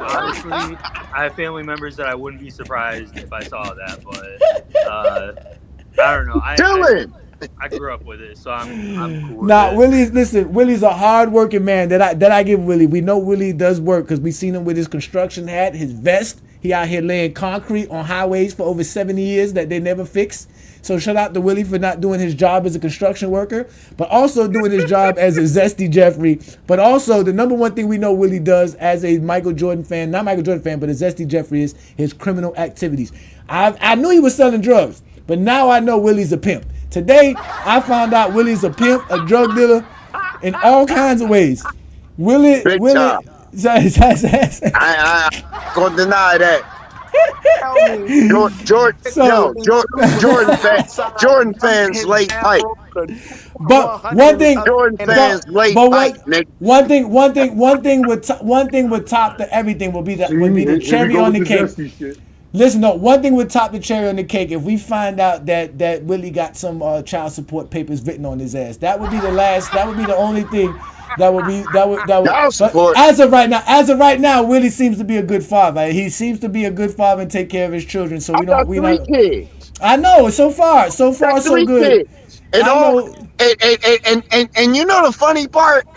honestly, I have family members that I wouldn't be surprised if I saw that, but I don't know. I grew up with it, so I'm cool. Nah, Willie's a hard-working man that I give Willie. We know Willie does work because we seen him with his construction hat, his vest. He out here laying concrete on highways for over 70 years that they never fix. So shout out to Willie for not doing his job as a construction worker, but also doing his job as a zesty Jeffrey. But also the number one thing we know Willie does as a Michael Jordan fan, not Michael Jordan fan, but a zesty Jeffrey is his criminal activities. I knew he was selling drugs, but now I know Willie's a pimp. Today, I found out Willie's a pimp, a drug dealer, in all kinds of ways. Willie, time. I gonna deny that. Jordan fans late pipe. But one thing, Jordan fans late pipe, nigga. One thing would top the everything would be the cherry on the cake. Listen, no, one thing would top the cherry on the cake if we find out that Willie got some child support papers written on his ass. That would be the last. That would be the only thing. That would. As of right now, Willie seems to be a good father. He seems to be a good father and take care of his children. So we don't. Kids. I know. So far, so good. And you know the funny part?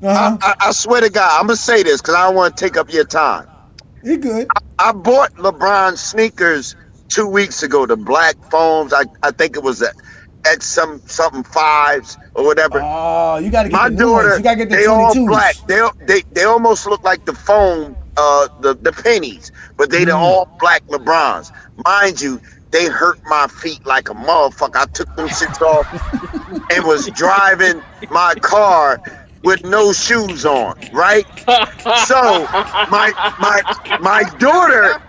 I swear to God, I'm gonna say this because I don't want to take up your time. You good? I bought LeBron sneakers 2 weeks ago, the black foams. I think it was at something fives or whatever. Oh, you gotta get my the daughter. ones. You gotta get the they 22s. all black. They almost look like the foam, the pennies, but they the all black LeBrons. Mind you, they hurt my feet like a motherfucker. I took them shits off and was driving my car with no shoes on, right? So my daughter,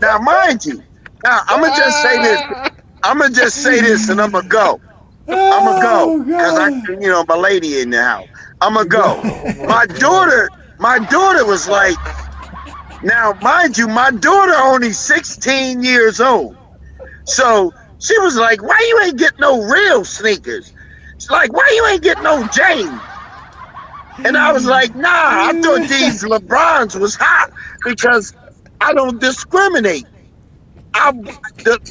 now mind you, now I'm gonna just say this and I'm gonna go because my lady in the house. I'm gonna go. My daughter was like, now mind you, my daughter only 16 years old. So she was like, why you ain't get no real sneakers? She's like, why you ain't get no James? And I was like, nah, I thought these LeBrons was hot because I don't discriminate. The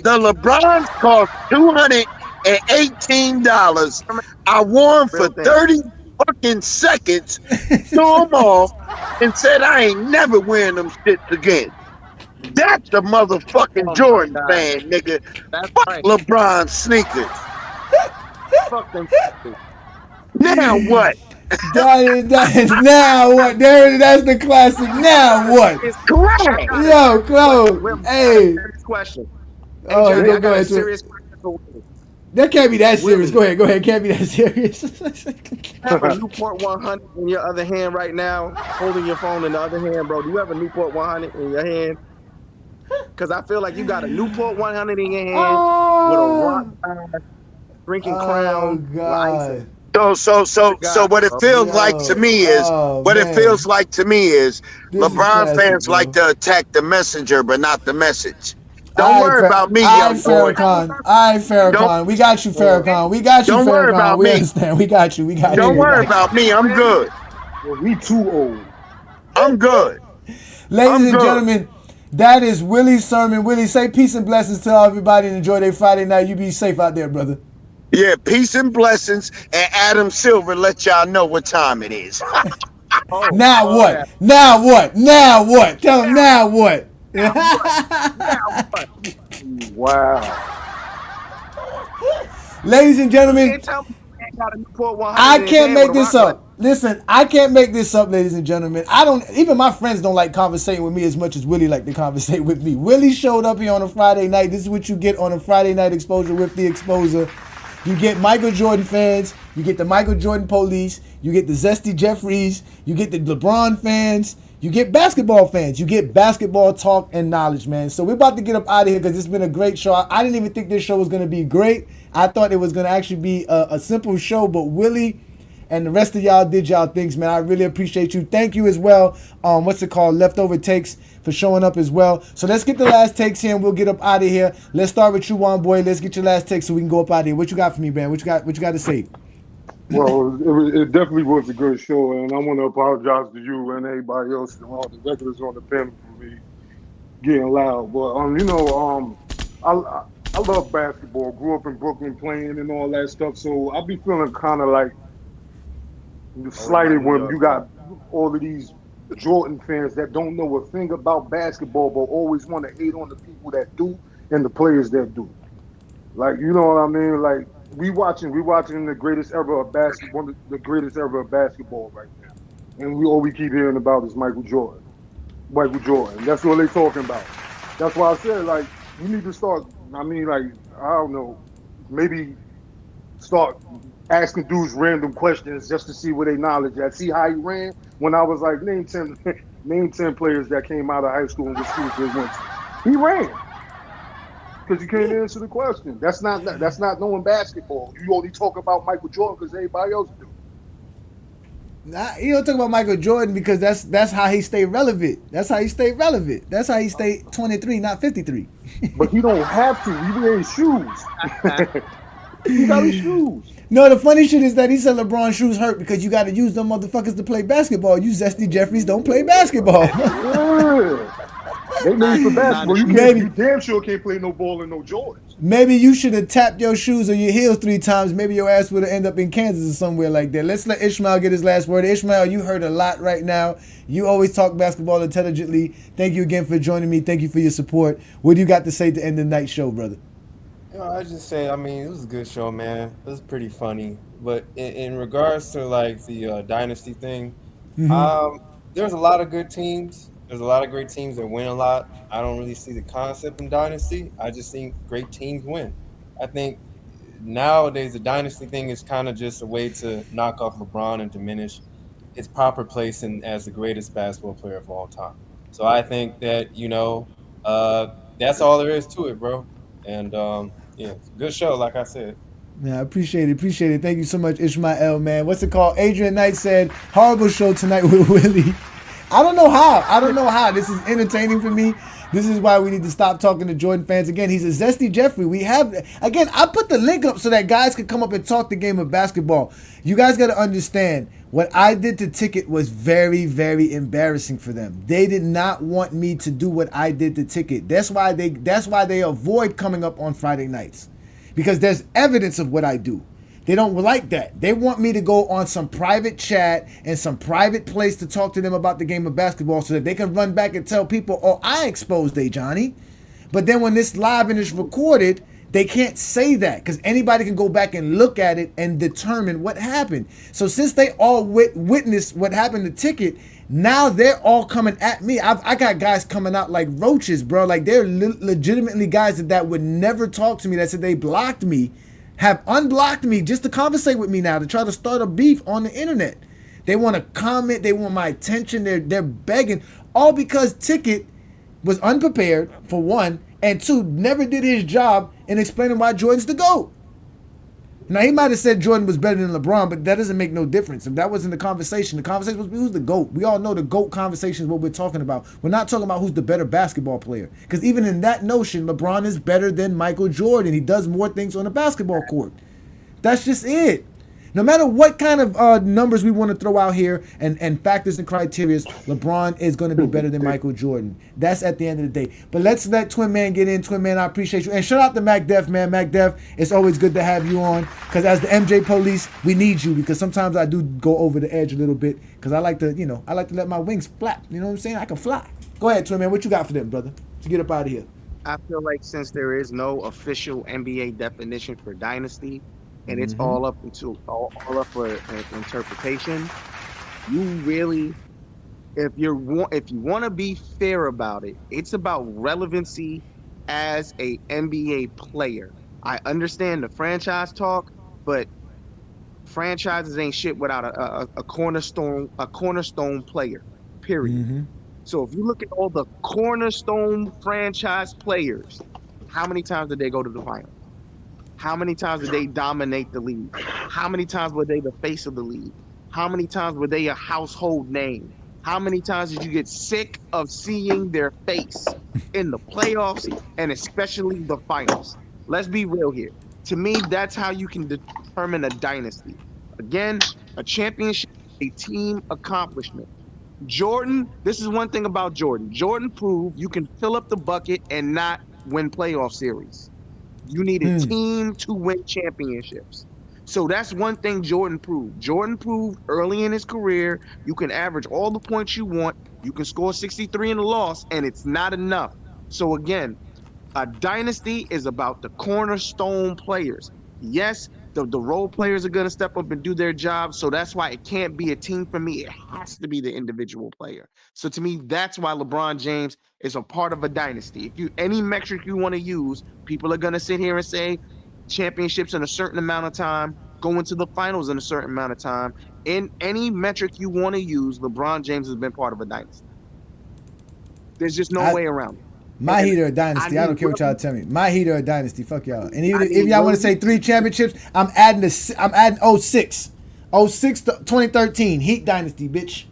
LeBrons cost $218. I wore them for 30 fucking seconds, threw them off, and said I ain't never wearing them shits again. That's the motherfucking Jordan fan, nigga. Fuck right. LeBron sneakers. Fuck them. Now what? Now what? That's the classic. Now what? It's correct. Yo, Chloe. Hey. Question. Hey, Oh, Johnny, go I got a ahead. serious question for Willie. That can't be that serious. Go ahead. Can't be that serious. You have a Newport 100 in your other hand right now, holding your phone in the other hand, bro. Do you have a Newport 100 in your hand? Because I feel like you got a Newport 100 in your hand with a rock drinking Crown license. So what it feels like to me is LeBron fans like to attack the messenger but not the message. Don't worry about me, young boy. All right, Farrakhan. We got you, Farrakhan. Don't worry about we me. understand. We got you. Don't worry about me. I'm good. Well, we too old. I'm good. Ladies and gentlemen, That is Willie Sermon. Willie, say peace and blessings to everybody and enjoy their Friday night. You be safe out there, brother. Yeah, peace and blessings. And Adam Silver let y'all know what time it is. Now what? Now what? Now what? Tell him now what? Wow. Ladies and gentlemen, Got a Newport 100 I in his can't hand make with a this rock up. Listen, I can't make this up, ladies and gentlemen. I don't. Even my friends don't like conversating with me as much as Willie like to conversate with me. Willie showed up here on a Friday night. This is what you get on a Friday night exposure with the exposer. You get Michael Jordan fans. You get the Michael Jordan police. You get the Zesty Jeffries. You get the LeBron fans. You get basketball fans. You get basketball talk and knowledge, man. So we're about to get up out of here because it's been a great show. I didn't even think this show was going to be great. I thought it was going to actually be a simple show, but Willie and the rest of y'all did y'all things, man. I really appreciate you. Thank you as well. Leftover Takes for showing up as well. So let's get the last takes here and we'll get up out of here. Let's start with you, Juan Boy. Let's get your last take so we can go up out of here. What you got for me, man? What you got to say? Well, it definitely was a good show, and I want to apologize to you and everybody else and all the regulars on the panel for me getting loud. But I love basketball. Grew up in Brooklyn playing and all that stuff, so I be feeling kind of like slighted when you got all of these Jordan fans that don't know a thing about basketball, but always want to hate on the people that do and the players that do. Like, you know what I mean? Like, we watching the greatest ever of basketball, the greatest ever of basketball right now, and all we keep hearing about is Michael Jordan. Michael Jordan. That's what they talking about. That's why I said, like, we need to start. I mean, like, I don't know, maybe start asking dudes random questions just to see where they knowledge at. See how he ran when I was like, name 10 players that came out of high school and what schools they went to. He ran. Because you can't answer the question. That's not knowing basketball. You only talk about Michael Jordan because everybody else do. You don't talk about Michael Jordan because that's how he stayed relevant. That's how he stayed relevant. That's how he stayed 23, not 53. But he don't have to. He wears shoes. He got his shoes. No, the funny shit is that he said LeBron's shoes hurt because you got to use them motherfuckers to play basketball. You Zesty Jeffries don't play basketball. Yeah. They made for basketball. You damn sure can't play no ball in no Jordans. Maybe you should have tapped your shoes or your heels 3 times. Maybe your ass would have ended up in Kansas or somewhere like that. Let's let Ishmael get his last word. Ishmael, you heard a lot right now. You always talk basketball intelligently. Thank you again for joining me. Thank you for your support. What do you got to say to end the night show, brother? I was just saying, I mean, it was a good show, man. It was pretty funny. But in regards to, like, the Dynasty thing, there's a lot of good teams. There's a lot of great teams that win a lot. I don't really see the concept in Dynasty. I just think great teams win. I think nowadays the Dynasty thing is kind of just a way to knock off LeBron and diminish his proper place as the greatest basketball player of all time. So I think that, that's all there is to it, bro. And, good show, like I said. Yeah, I appreciate it. Thank you so much, Ishmael, man. What's it called? Adrian Knight said, horrible show tonight with Willie. I don't know how. This is entertaining for me. This is why we need to stop talking to Jordan fans. Again, he's a Zesty Jeffrey. I put the link up so that guys can come up and talk the game of basketball. You guys got to understand, what I did to Ticket was very, very embarrassing for them. They did not want me to do what I did to Ticket. That's why they avoid coming up on Friday nights, because there's evidence of what I do. They don't like that. They want me to go on some private chat and some private place to talk to them about the game of basketball so that they can run back and tell people, oh, I exposed Ajani. But then when this live and it's recorded, they can't say that because anybody can go back and look at it and determine what happened. So since they all witnessed what happened to Ticket, now they're all coming at me. I got guys coming out like roaches, bro. Like, they're legitimately guys that would never talk to me, that said they blocked me, have unblocked me just to conversate with me now, to try to start a beef on the internet. They want to comment. They want my attention. They're begging, all because Ticket was unprepared, for one, and two, never did his job in explaining why Jordan's the GOAT. Now, he might have said Jordan was better than LeBron, but that doesn't make no difference. If that wasn't the conversation was who's the GOAT. We all know the GOAT conversation is what we're talking about. We're not talking about who's the better basketball player. Because even in that notion, LeBron is better than Michael Jordan. He does more things on the basketball court. That's just it. No matter what kind of numbers we want to throw out here and factors and criteria, LeBron is going to be better than Michael Jordan. That's at the end of the day. But let's let Twin Man get in. Twin Man, I appreciate you. And shout out to Mac Def, man. Mac Def, it's always good to have you on. Because as the MJ police, we need you. Because sometimes I do go over the edge a little bit. Because I like to, I like to let my wings flap. You know what I'm saying? I can fly. Go ahead, Twin Man. What you got for them, brother? To get up out of here. I feel like since there is no official NBA definition for dynasty, and it's all up for interpretation, you really, if you want to be fair about it, it's about relevancy as a NBA player. I understand the franchise talk, but franchises ain't shit without a cornerstone player. Period. So if you look at all the cornerstone franchise players, how many times did they go to the finals? How many times did they dominate the league? How many times were they the face of the league? How many times were they a household name? How many times did you get sick of seeing their face in the playoffs and especially the finals? Let's be real here. To me, that's how you can determine a dynasty. Again, a championship, a team accomplishment. Jordan, this is one thing about Jordan. Jordan proved you can fill up the bucket and not win playoff series. You need a team to win championships. So that's one thing Jordan proved. Jordan proved early in his career, you can average all the points you want. You can score 63 in a loss, and it's not enough. So again, a dynasty is about the cornerstone players. Yes, the role players are going to step up and do their job. So that's why it can't be a team for me. It has to be the individual player. So to me, that's why LeBron James is a part of a dynasty. If any metric you want to use, people are going to sit here and say championships in a certain amount of time, going to the finals in a certain amount of time. In any metric you want to use, LeBron James has been part of a dynasty. There's just no way around it. My Heat are a dynasty. I don't care what y'all tell me. My Heat are a dynasty. Fuck y'all. And even if y'all want to say 3 championships, I'm adding 06. 06 to 2013. Heat dynasty, bitch.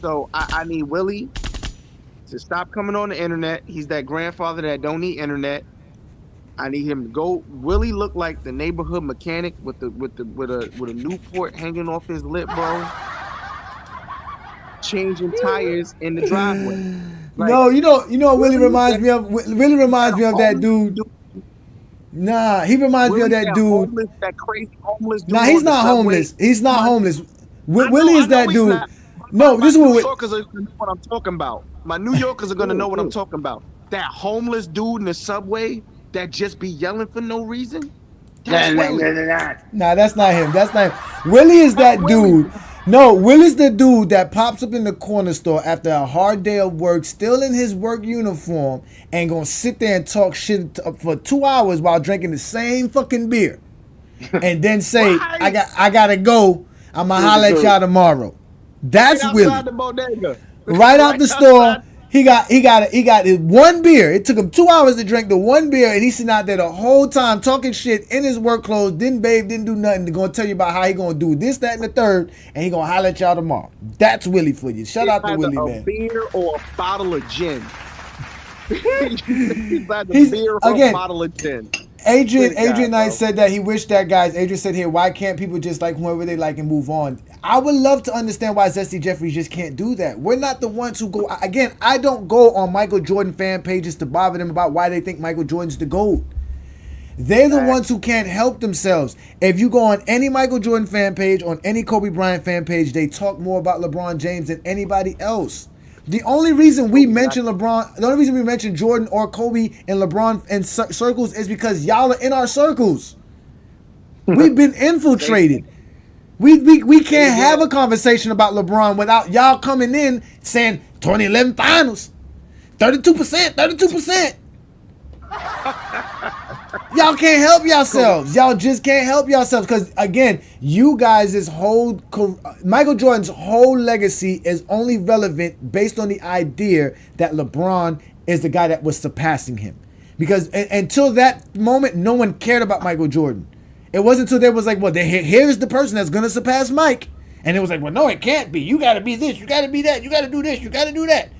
So I need Willie to stop coming on the internet. He's that grandfather that don't need internet. I need him to go. Willie look like the neighborhood mechanic with a Newport hanging off his lip, bro. Changing tires in the driveway. Like, no, you know what Willie reminds me of? Willie reminds me of that dude. Nah, he reminds me of that dude. That crazy homeless dude. Nah, he's not homeless. He's not homeless. Willie is that dude. No, this is what New Yorkers are gonna know what I'm talking about. My New Yorkers are gonna know what I'm talking about. That homeless dude in the subway that just be yelling for no reason. That's Willie. Nah, that's not him. That's not him. Willie is that dude. No, Willie's the dude that pops up in the corner store after a hard day of work, still in his work uniform, and gonna sit there and talk shit for 2 hours while drinking the same fucking beer, and then say, "I gotta go. I'ma holler at y'all tomorrow." That's Willie. The bodega. Right out the store. He got his one beer. It took him 2 hours to drink the one beer, and he's sitting out there the whole time talking shit in his work clothes. Didn't bathe, didn't do nothing. They're gonna tell you about how he gonna do this, that, and the third, and he gonna holler at y'all tomorrow. That's Willie for you. Shout out to Willie, man. A beer or a bottle of gin. He's like a beer or a bottle of gin. Adrian Knight said that he wished that guys. Adrian said here, why can't people just like whoever they like and move on? I would love to understand why Zesty Jeffries just can't do that. We're not the ones who go. Again, I don't go on Michael Jordan fan pages to bother them about why they think Michael Jordan's the GOAT. They're the ones who can't help themselves. If you go on any Michael Jordan fan page, on any Kobe Bryant fan page, they talk more about LeBron James than anybody else. The only reason we mention LeBron, the only reason we mention Jordan or Kobe and LeBron in circles is because y'all are in our circles. We've been infiltrated. We can't have a conversation about LeBron without y'all coming in saying 2011 finals, 32%. Y'all can't help yourselves. Y'all just can't help yourselves because, again, you guys' Michael Jordan's whole legacy is only relevant based on the idea that LeBron is the guy that was surpassing him. Because until that moment, no one cared about Michael Jordan. It wasn't until there was like, well, here's the person that's going to surpass Mike. And it was like, well, no, it can't be. You got to be this. You got to be that. You got to do this. You got to do that.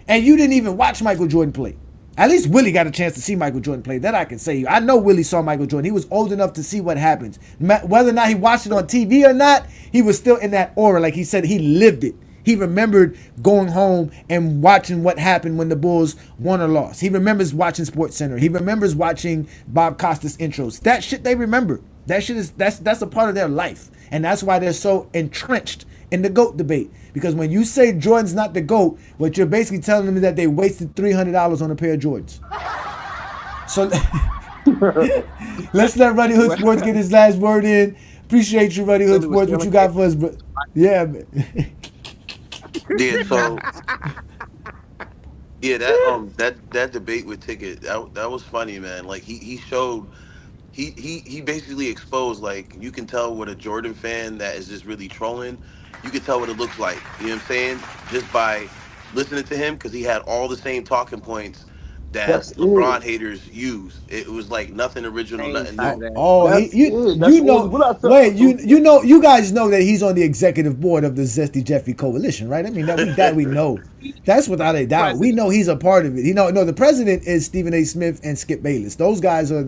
And you didn't even watch Michael Jordan play. At least Willie got a chance to see Michael Jordan play. That I can say. I know Willie saw Michael Jordan. He was old enough to see what happens. Whether or not he watched it on TV or not, he was still in that aura. Like he said, he lived it. He remembered going home and watching what happened when the Bulls won or lost. He remembers watching SportsCenter. He remembers watching Bob Costas intros. That shit they remember. That shit is that's a part of their life. And that's why they're so entrenched in the GOAT debate. Because when you say Jordan's not the GOAT, what you're basically telling them is that they wasted $300 on a pair of Jordans. So let's let Ruddy Hood Sports get his last word in. Appreciate you, Ruddy Hood Sports. What you got for us, bro? Yeah, man. Yeah, so yeah, that debate with Ticket, that was funny, man. Like he showed he basically exposed, like, you can tell what a Jordan fan that is just really trolling, you can tell what it looks like. You know what I'm saying? Just by listening to him, because he had all the same talking points that LeBron haters use. It was like nothing original, nothing new. You guys know that he's on the executive board of the Zesty Jeffrey Coalition, right? I mean, that we know. That's without a doubt. We know he's a part of it. No, the president is Stephen A. Smith and Skip Bayless. Those guys are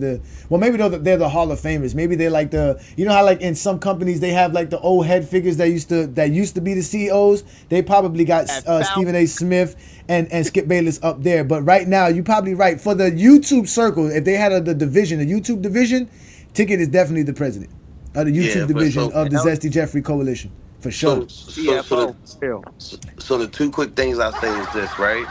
maybe they're the Hall of Famers. Maybe they're like how like in some companies they have like the old head figures that used to be the CEOs. They probably got Stephen A. Smith and Skip Bayless up there. But right now, you're probably right. For the YouTube circle, if they had the YouTube division, Ticket is definitely the president of the YouTube division of the Zesty Jeffrey Coalition. For sure. So the two quick things I say is this, right?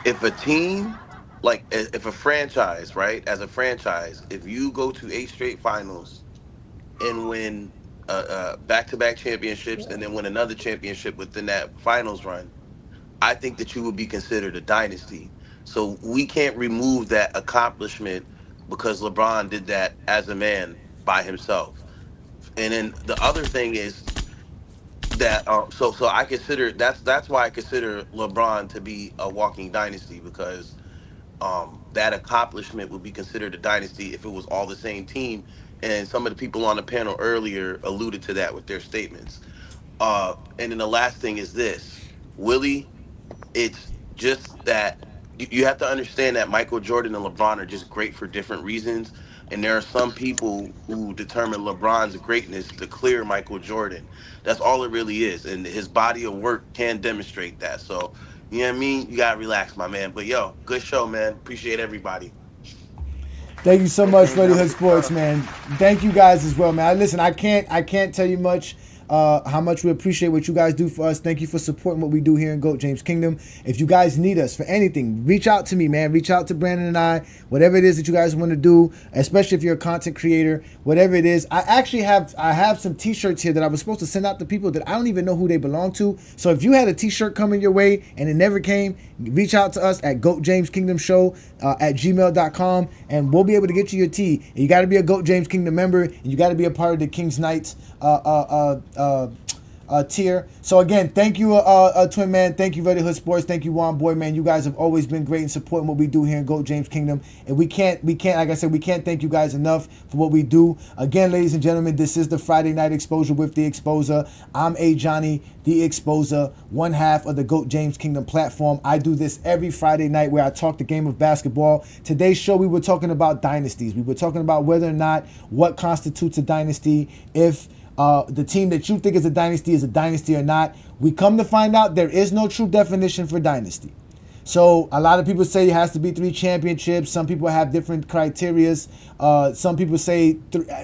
If a team, like if a franchise, right, as a franchise, if you go to 8 straight finals and win back-to-back championships and then win another championship within that finals run, I think that you would be considered a dynasty. So we can't remove that accomplishment because LeBron did that as a man by himself. And then the other thing is that so I consider that's why I consider LeBron to be a walking dynasty, because that accomplishment would be considered a dynasty if it was all the same team. And some of the people on the panel earlier alluded to that with their statements. And then the last thing is this, Willie, it's just that you have to understand that Michael Jordan and LeBron are just great for different reasons. And there are some people who determine LeBron's greatness to clear Michael Jordan. That's all it really is. And his body of work can demonstrate that. So, you know what I mean? You got to relax, my man. But, yo, good show, man. Appreciate everybody. Thank you so much, Ruddy Hood Sports, man. Thank you guys as well, man. Listen, I can't tell you much. How much we appreciate what you guys do for us. Thank you for supporting what we do here in GOAT James Kingdom. If you guys need us for anything, reach out to me, man. Reach out to Brandon and I. Whatever it is that you guys want to do, especially if you're a content creator, whatever it is. I have some t-shirts here that I was supposed to send out to people that I don't even know who they belong to. So if you had a t-shirt coming your way and it never came, reach out to us at GOAT James Kingdom Show at gmail.com, and we'll be able to get you your tee. And you got to be a GOAT James Kingdom member, and you got to be a part of the King's Knights tier. So again, thank you, Twin Man. Thank you, Ruddy Hood Sports. Thank you, Juan Boy, man. You guys have always been great in supporting what we do here in GOAT James Kingdom. And we can't, like I said, we can't thank you guys enough for what we do. Again, ladies and gentlemen, this is the Friday Night Exposure with The Exposer. I'm Ajani, The Exposer, one half of the GOAT James Kingdom platform. I do this every Friday night where I talk the game of basketball. Today's show, we were talking about dynasties. We were talking about whether or not what constitutes a dynasty, if the team that you think is a dynasty or not. We come to find out there is no true definition for dynasty. So a lot of people say it has to be 3 championships. Some people have different criterias. Some people say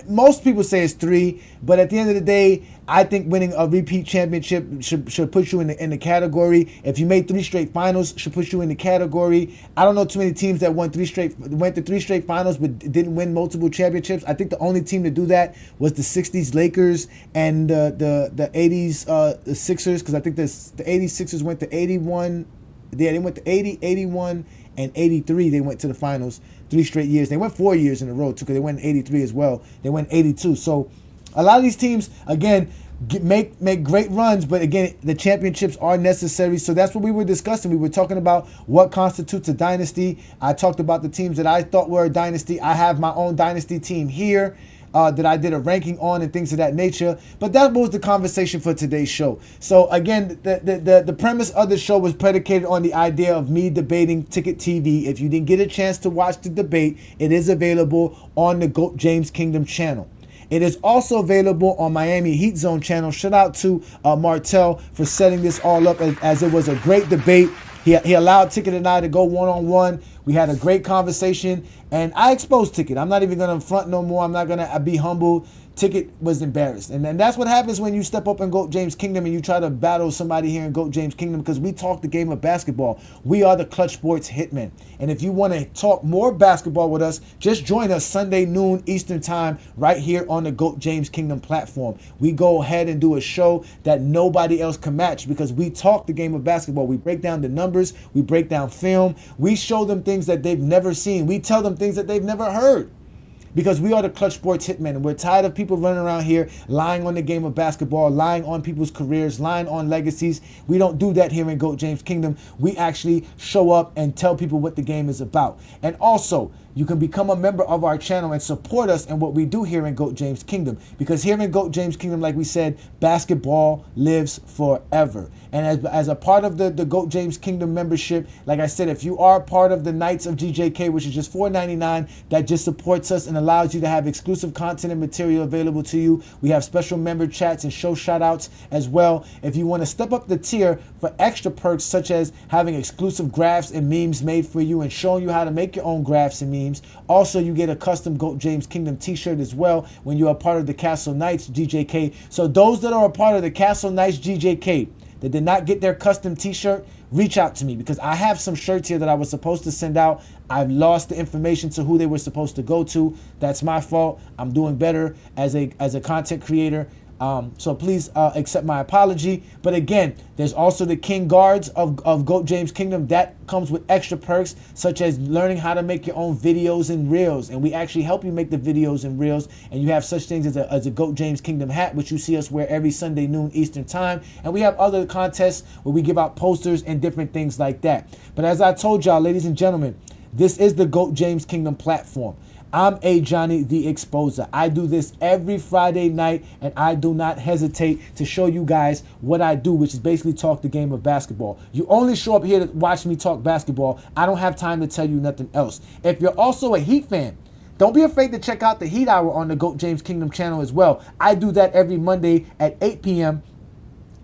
most people say it's 3. But at the end of the day, I think winning a repeat championship should put you in the category. If you made 3 straight finals, should put you in the category. I don't know too many teams that went to 3 straight finals but didn't win multiple championships. I think the only team to do that was the 60s Lakers and the 80s the Sixers, because I think the 80s Sixers went to 81. Yeah, they went to 80, 81, and 83. They went to the finals 3 straight years. They went 4 years in a row, too, because they went in 83 as well. They went 82. So a lot of these teams, again, make great runs, but again, the championships are necessary. So that's what we were discussing. We were talking about what constitutes a dynasty. I talked about the teams that I thought were a dynasty. I have my own dynasty team here. that I did a ranking on and things of that nature. But that was the conversation for today's show. So again, the premise of the show was predicated on the idea of me debating Ticket TV. If you didn't get a chance to watch the debate, it is available on the GOAT James Kingdom channel. It is also available on Miami Heat Zone channel. Shout out to Martell for setting this all up as it was a great debate. He allowed Ticket and I to go one-on-one. We had a great conversation, and I exposed Ticket. I'm not even going to front no more. I'm not going to be humble. Ticket was embarrassed. And that's what happens when you step up in GOAT James Kingdom and you try to battle somebody here in GOAT James Kingdom, because we talk the game of basketball. We are the Clutch Sports Hitmen. And if you want to talk more basketball with us, just join us Sunday noon Eastern time right here on the GOAT James Kingdom platform. We go ahead and do a show that nobody else can match because we talk the game of basketball. We break down the numbers. We break down film. We show them things that they've never seen. We tell them things that they've never heard. Because we are the Clutch Sports Hitmen, and we're tired of people running around here lying on the game of basketball, lying on people's careers, lying on legacies. We don't do that here in GOAT James Kingdom. We actually show up and tell people what the game is about. And also, you can become a member of our channel and support us in what we do here in GOAT James Kingdom. Because here in GOAT James Kingdom, like we said, basketball lives forever. And as a part of the GOAT James Kingdom membership, like I said, if you are part of the Knights of GJK, which is just $4.99, that just supports us and allows you to have exclusive content and material available to you. We have special member chats and show shout outs as well. If you want to step up the tier for extra perks, such as having exclusive graphs and memes made for you and showing you how to make your own graphs and memes. Also, you get a custom GOAT James Kingdom t-shirt as well when you're a part of the Castle Knights GJK. So those that are a part of the Castle Knights GJK that did not get their custom t-shirt, reach out to me, because I have some shirts here that I was supposed to send out. I've lost the information to who they were supposed to go to. That's my fault. I'm doing better as a content creator. So please accept my apology. But again, there's also the King Guards of GOAT James Kingdom. That comes with extra perks, such as learning how to make your own videos and reels. And we actually help you make the videos and reels. And you have such things as a GOAT James Kingdom hat, which you see us wear every Sunday noon Eastern time. And we have other contests where we give out posters and different things like that. But as I told y'all, ladies and gentlemen, this is the GOAT James Kingdom platform. I'm Ajani the Exposer. I do this every Friday night, and I do not hesitate to show you guys what I do, which is basically talk the game of basketball. You only show up here to watch me talk basketball. I don't have time to tell you nothing else. If you're also a Heat fan, don't be afraid to check out the Heat Hour on the GOAT James Kingdom channel as well. I do that every Monday at 8 p.m.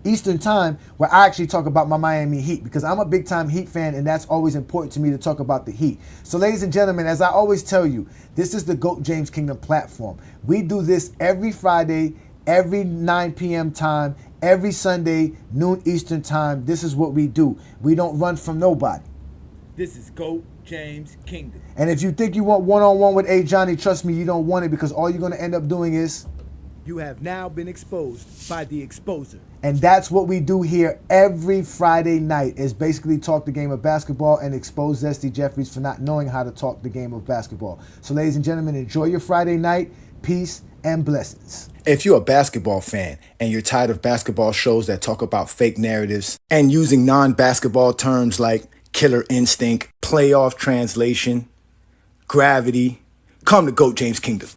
Eastern time, where I actually talk about my Miami Heat, because I'm a big time Heat fan, and that's always important to me to talk about the Heat. So ladies and gentlemen, as I always tell you, this is the GOAT James Kingdom platform. We do this every Friday, every 9 p.m. time, every Sunday, noon Eastern time. This is what we do. We don't run from nobody. This is GOAT James Kingdom. And if you think you want one-on-one with Ajani, trust me, you don't want it, because all you're going to end up doing is you have now been exposed by the Exposer. And that's what we do here every Friday night, is basically talk the game of basketball and expose Zesty Jeffries for not knowing how to talk the game of basketball. So ladies and gentlemen, enjoy your Friday night. Peace and blessings. If you're a basketball fan and you're tired of basketball shows that talk about fake narratives and using non-basketball terms like killer instinct, playoff translation, gravity, come to GOAT James Kingdom.